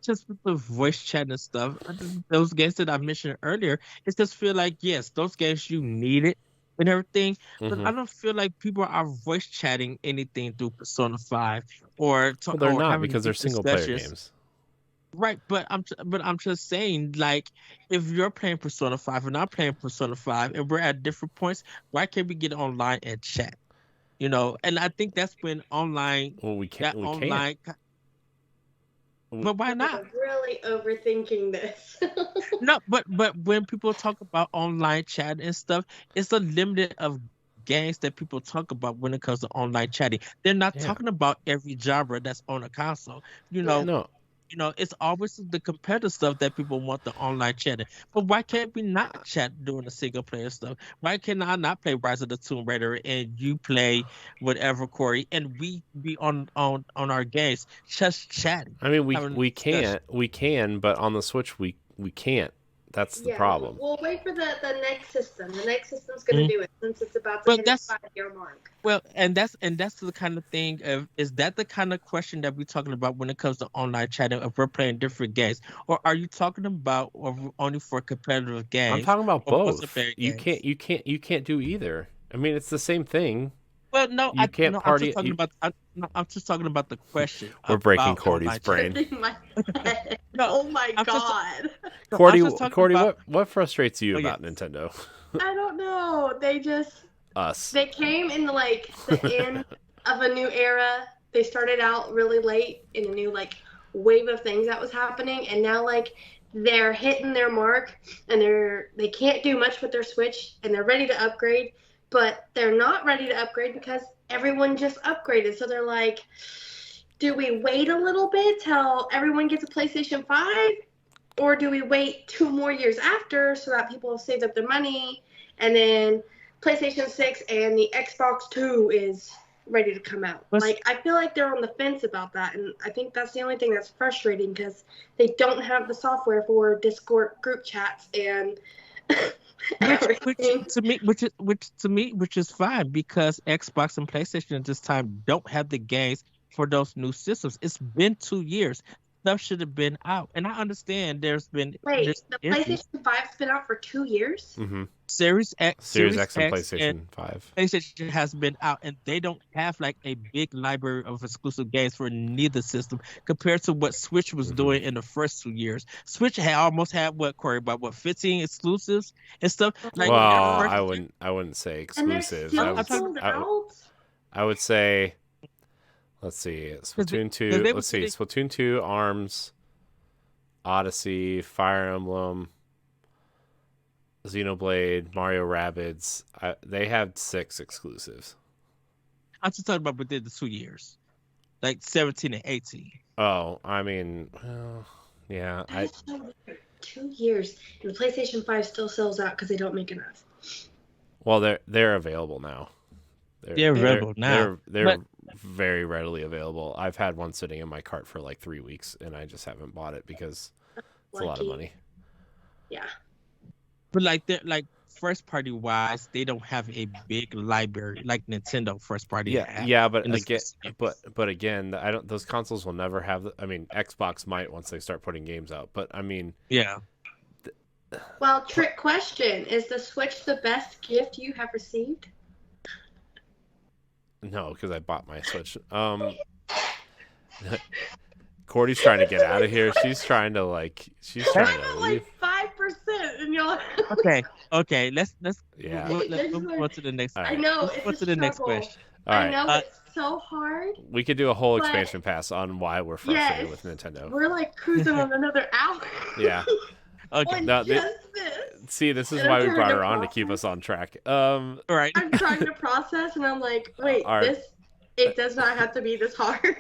just with the voice chat and stuff, I think those games that I mentioned earlier, it just feel like yes, those games you need it and everything, but I don't feel like people are voice chatting anything through Persona 5 or they're or not, having because they're deep single player discussions. games. Right, but I'm just saying, like, if you're playing Persona 5 and I'm playing Persona 5 and we're at different points, why can't we get online and chat? And I think that's when online. Well, we can't. But why not? I'm really overthinking this. No, but when people talk about online chat and stuff, it's a limited of games that people talk about when it comes to online chatting. They're not talking about every genre that's on a console. No. It's always the competitive stuff that people want the online chatting. But why can't we not chat during the single player stuff? Why can I not play Rise of the Tomb Raider and you play whatever, Corey, and we be on our games just chatting? I mean, we can, but on the Switch we can't. That's the problem. We'll wait for the next system. The next system's going to do it since it's about to hit the 5-year mark. Well, and that's the kind of thing is that the kind of question that we're talking about when it comes to online chatting, if we're playing different games, or are you talking about only for competitive games? I'm talking about both. You games? can't do either. I mean, it's the same thing. Well, no, you can't party. I'm just talking about the question. We're breaking Courty's brain. Oh my god, Courty, what frustrates you about Nintendo? I don't know. They came in the end of a new era. They started out really late in a new wave of things that was happening, and now they're hitting their mark, and they can't do much with their Switch, and they're ready to upgrade. But they're not ready to upgrade because everyone just upgraded. So they're like, do we wait a little bit till everyone gets a PlayStation 5? Or do we wait 2 more years after so that people have saved up their money and then PlayStation 6 and the Xbox 2 is ready to come out? Like, I feel like they're on the fence about that, and I think that's the only thing that's frustrating because they don't have the software for Discord group chats and which is fine because Xbox and PlayStation at this time don't have the games for those new systems. It's been 2 years. Stuff should have been out, and I understand there's been. Wait, the PlayStation 5's been out for 2 years? Mm-hmm. Series X and PlayStation 5. PlayStation has been out, and they don't have like a big library of exclusive games for neither system compared to what Switch was doing in the first 2 years. Switch almost had Cory, about 15 exclusives and stuff. Like, well, I wouldn't say exclusives. I would say. Let's see, Splatoon 2. Let's see, Splatoon 2, ARMS, Odyssey, Fire Emblem, Xenoblade, Mario Rabbids. They have 6 exclusives. I'm just talking about within the 2 years, like 17 and 18. Oh, I mean, yeah. 2 years, and the PlayStation 5 still sells out because they don't make enough. Well, they're available now. They're available now. They're very readily available. I've had one sitting in my cart for like 3 weeks, and I just haven't bought it because it's a lot of money. Yeah. But like first party wise, they don't have a big library like Nintendo first party. Yeah, but again, I don't. Those consoles will never have. I mean, Xbox might once they start putting games out, but I mean, yeah. Well, trick question: is the Switch the best gift you have received? No, because I bought my Switch. Courty's trying to get out of here. She's trying to leave. Like 5%, and you're like, okay. Let's move on to the next. I know. Let's go to the next question. All right. I know it's so hard. We could do a whole expansion pass on why we're frustrated with Nintendo. We're like cruising on another hour. Yeah. Okay. Now, this is why we brought her on to keep us on track. All right. I'm trying to process, and I'm like, wait, it does not have to be this hard.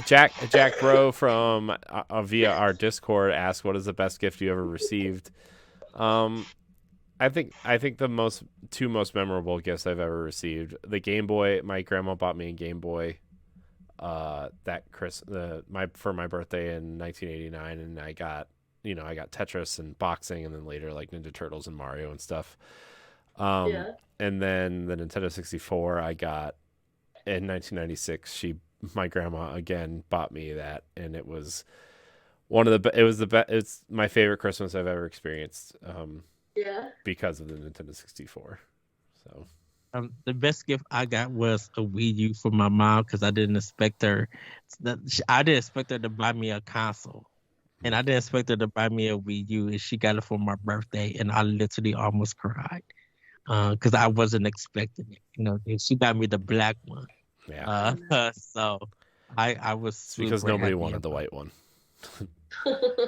Jack Bro from via our Discord asked, "What is the best gift you ever received?" I think the two most memorable gifts I've ever received: the Game Boy. My grandma bought me a Game Boy. For my birthday in 1989, and I got Tetris and boxing, and then later like Ninja Turtles and Mario and stuff. And then the Nintendo 64 I got in 1996. My grandma again bought me that, and it was it's my favorite Christmas I've ever experienced. Because of the Nintendo 64. So. The best gift I got was a Wii U for my mom because I didn't expect her. I didn't expect her to buy me a console, and I didn't expect her to buy me a Wii U, and she got it for my birthday, and I literally almost cried because I wasn't expecting it. And she got me the black one. Yeah. So I was because nobody wanted the white one.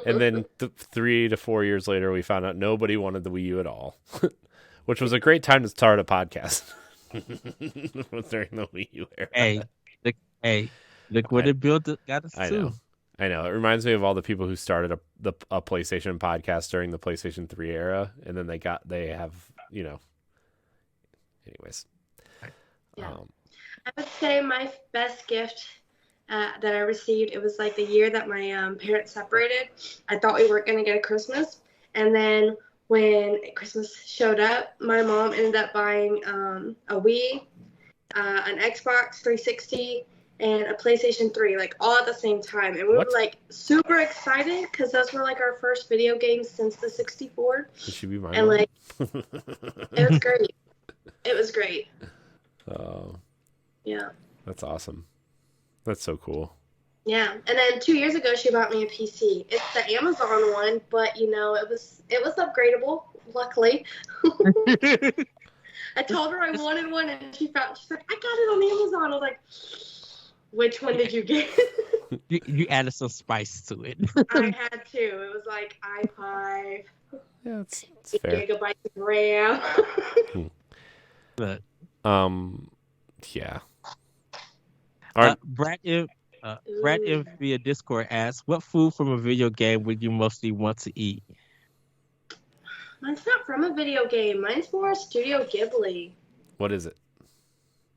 And then 3 to 4 years later, we found out nobody wanted the Wii U at all. Which was a great time to start a podcast. During the Wii U era. Look what it built got us to. I know. It reminds me of all the people who started a PlayStation podcast during the PlayStation 3 era, and then they have. Anyways. Yeah. I would say my best gift that I received, it was like the year that my parents separated. I thought we weren't going to get a Christmas, and then when Christmas showed up, my mom ended up buying a Wii, an Xbox 360, and a PlayStation 3, like all at the same time. And we were like super excited because those were like our first video games since the 64. It should be mine. And like, it was great. It was great. Oh. Yeah. That's awesome. That's so cool. Yeah, and then 2 years ago she bought me a PC. It's the Amazon one, but it was upgradable. Luckily, I told her I wanted one, and she's like, "I got it on Amazon." I was like, "Which one did you get?" You added some spice to it. I had to. It was like i5. Yeah, it's fair. Gigabytes of RAM. Yeah. All right. Brad, Brad M via Discord asks, "What food from a video game would you mostly want to eat?" Mine's not from a video game. Mine's more Studio Ghibli. What is it?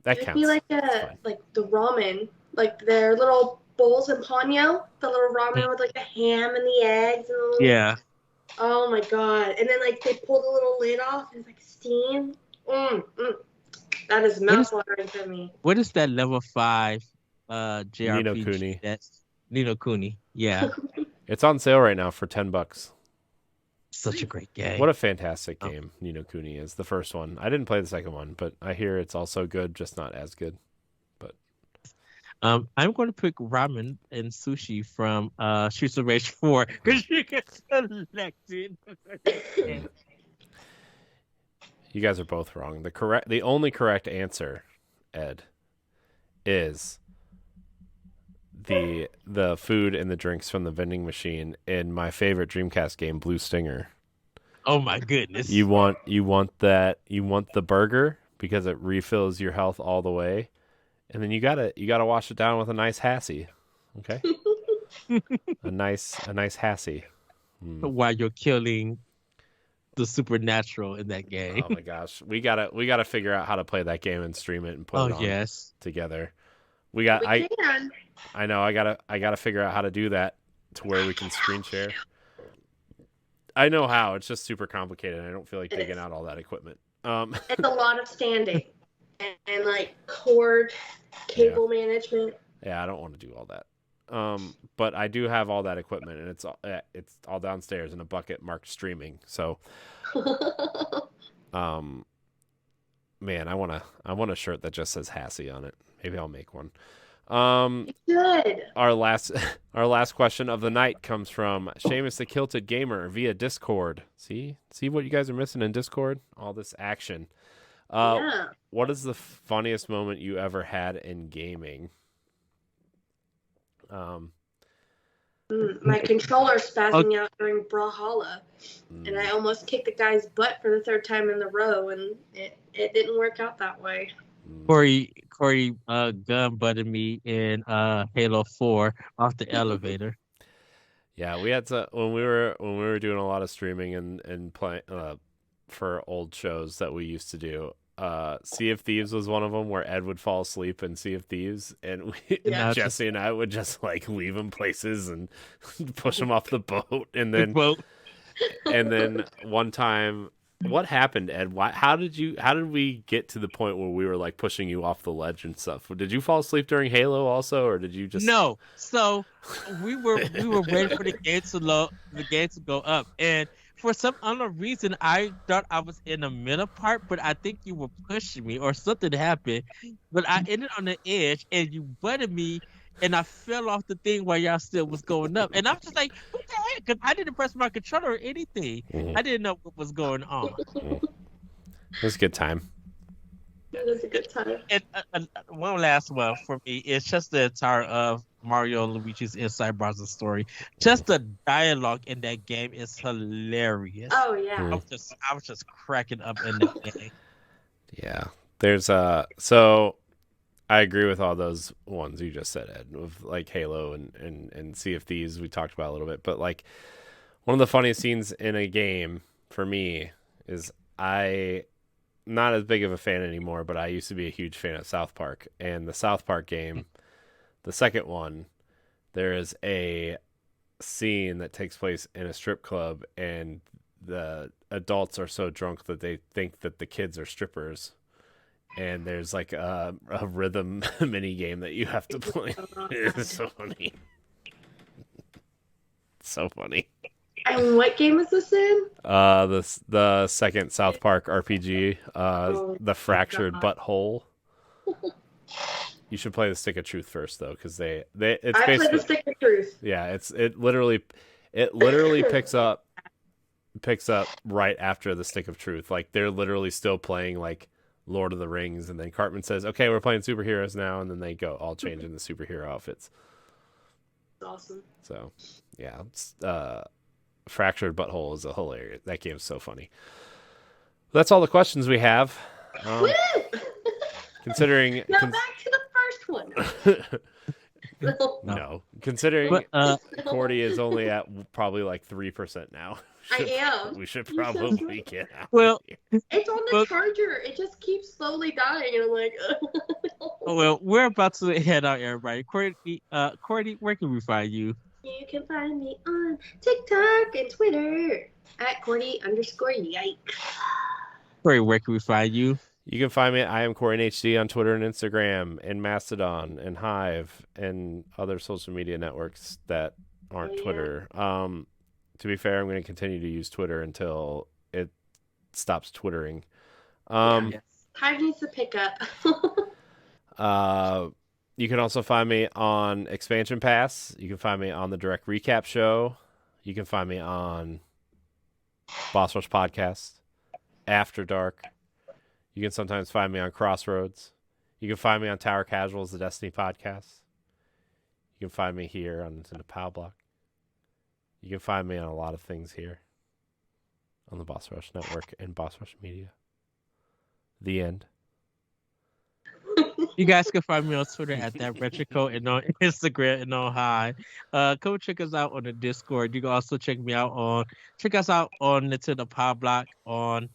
That It'd counts. be like the ramen, like their little bowls in Ponyo, the little ramen with like the ham and the eggs and the little... Yeah. Oh my god! And then like they pull the little lid off and it's like steam. That is mouthwatering for me. What is that level 5 JRPG? Ni no Kuni. That's Ni no Kuni. Yeah. It's on sale right now for $10. Such a great game. What a fantastic game Ni no Kuni is. The first one. I didn't play the second one, but I hear it's also good, just not as good. But I'm going to pick ramen and sushi from Streets of Rage 4 because you get selected. You guys are both wrong. The only correct answer, Ed, is the food and the drinks from the vending machine in my favorite Dreamcast game, Blue Stinger. Oh my goodness! You want the burger because it refills your health all the way, and then you gotta wash it down with a nice Hassie. Okay, a nice Hassie. While you're killing the supernatural in that game. Oh my gosh, we gotta figure out how to play that game and stream it and put it on together. I know I gotta figure out how to do that to where we can screen share. I know how. It's just super complicated. I don't feel like digging out all that equipment. It's a lot of standing and like cord cable management. Yeah, I don't want to do all that. But I do have all that equipment, and it's all downstairs in a bucket marked streaming. So, man, I want a shirt that just says Hassie on it. Maybe I'll make one. Good. Our last question of the night comes from Seamus the Kilted Gamer via Discord. See what you guys are missing in Discord? All this action. Yeah. What is the funniest moment you ever had in gaming? My controller spazzing out during Brawlhalla, and I almost kicked the guy's butt for the third time in a row, and it didn't work out that way. Courty gun butted me in Halo 4 off the elevator. Yeah, we had to when we were doing a lot of streaming and playing for old shows that we used to do. Sea of Thieves was one of them where Ed would fall asleep in Sea of Thieves, and Jesse and I would just like leave him places and push him off the boat, and then one time, what happened, Ed? How did we get to the point where we were like pushing you off the ledge and stuff? Did you fall asleep during Halo also, or did you just No? So we were waiting for the game to go up, and for some unknown reason, I thought I was in the middle part, but I think you were pushing me or something happened. But I ended on the edge, and you butted me, and I fell off the thing while y'all still was going up. And I was just like, what the heck? Because I didn't press my controller or anything. I didn't know what was going on. It was a good time. It was a good time. And one last one for me is just the entire of Mario and Luigi's Inside Bowser's Story. Just the dialogue in that game is hilarious. Oh yeah. I was just cracking up in that game. Yeah. There's so I agree with all those ones you just said, Ed, with like Halo and Sea of Thieves we talked about a little bit. But like one of the funniest scenes in a game for me is not as big of a fan anymore, but I used to be a huge fan of South Park. And the South Park game, the second one, there is a scene that takes place in a strip club, and the adults are so drunk that they think that the kids are strippers. And there's like a rhythm mini game that you have to play. It's so funny. So funny. And what game is this in? The second South Park RPG, the Fractured Butthole. You should play the Stick of Truth first, though, because it's I played the Stick of Truth. Yeah, it literally picks up right after the Stick of Truth. Like they're literally still playing like Lord of the Rings, and then Cartman says, "Okay, we're playing superheroes now," and then they go all change into superhero outfits. Awesome. So, yeah, Fractured Butthole is hilarious. That game's so funny. That's all the questions we have. Considering now back to the first one. No. Considering Courty is only at probably like 3% now. I am. We should probably get out. Well, of here. It's on the charger. It just keeps slowly dying, and I'm like, well, we're about to head out, everybody. Courty, where can we find you? You can find me on TikTok and Twitter at Courty_yike. Courty, where can we find you? You can find me at I am Courty HD on Twitter and Instagram and Mastodon and Hive and other social media networks that aren't Twitter. To be fair, I'm going to continue to use Twitter until it stops twittering. Hive needs to pick up. You can also find me on Expansion Pass. You can find me on the Direct Recap Show. You can find me on Boss Rush Podcast, After Dark. You can sometimes find me on Crossroads. You can find me on Tower Casuals, the Destiny Podcast. You can find me here on the Pow Block. You can find me on a lot of things here on the Boss Rush Network and Boss Rush Media. The end. You guys can find me on Twitter at ThatRetroCode and on Instagram and on Hive. Come check us out on the Discord. You can also check us out on Nintendo Power Block on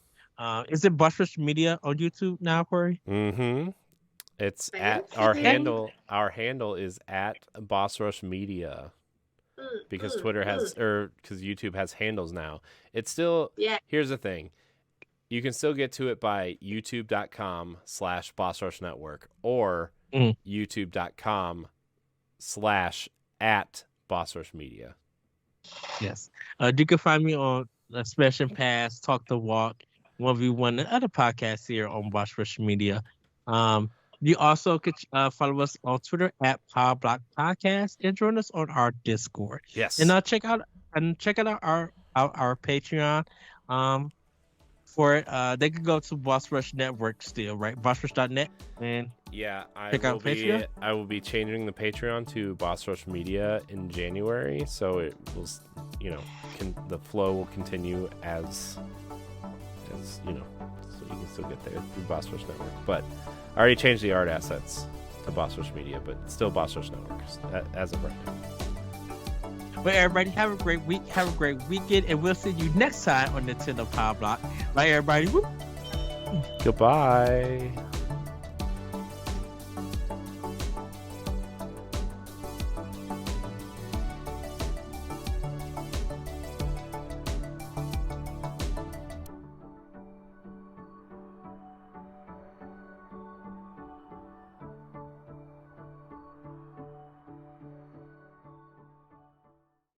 is it Boss Rush Media on YouTube now, Courty? Mm-hmm. It's at our handle. Our handle is at Boss Rush Media. Because Twitter has, because YouTube has handles now. It's still, here's the thing. You can still get to it by youtube.com/Boss Rush Network or youtube.com/@Boss Rush Media. Yes. You can find me on Smash Pass, Talk the Walk, 1v1, and other podcasts here on Boss Rush Media. You also could follow us on Twitter at Power Block Podcast and join us on our Discord. Yes. And check out our Patreon. For it, they could go to Boss Rush Network still, right? BossRush.net. And I will be changing the Patreon to Boss Rush Media in January, so it will, the flow will continue as so you can still get there through Boss Rush Network. But I already changed the art assets to Boss Rush Media, but still Boss Rush Network as of right now. But everybody, have a great week, have a great weekend, and we'll see you next time on Nintendo Power Block. Bye, everybody. Woo. Goodbye.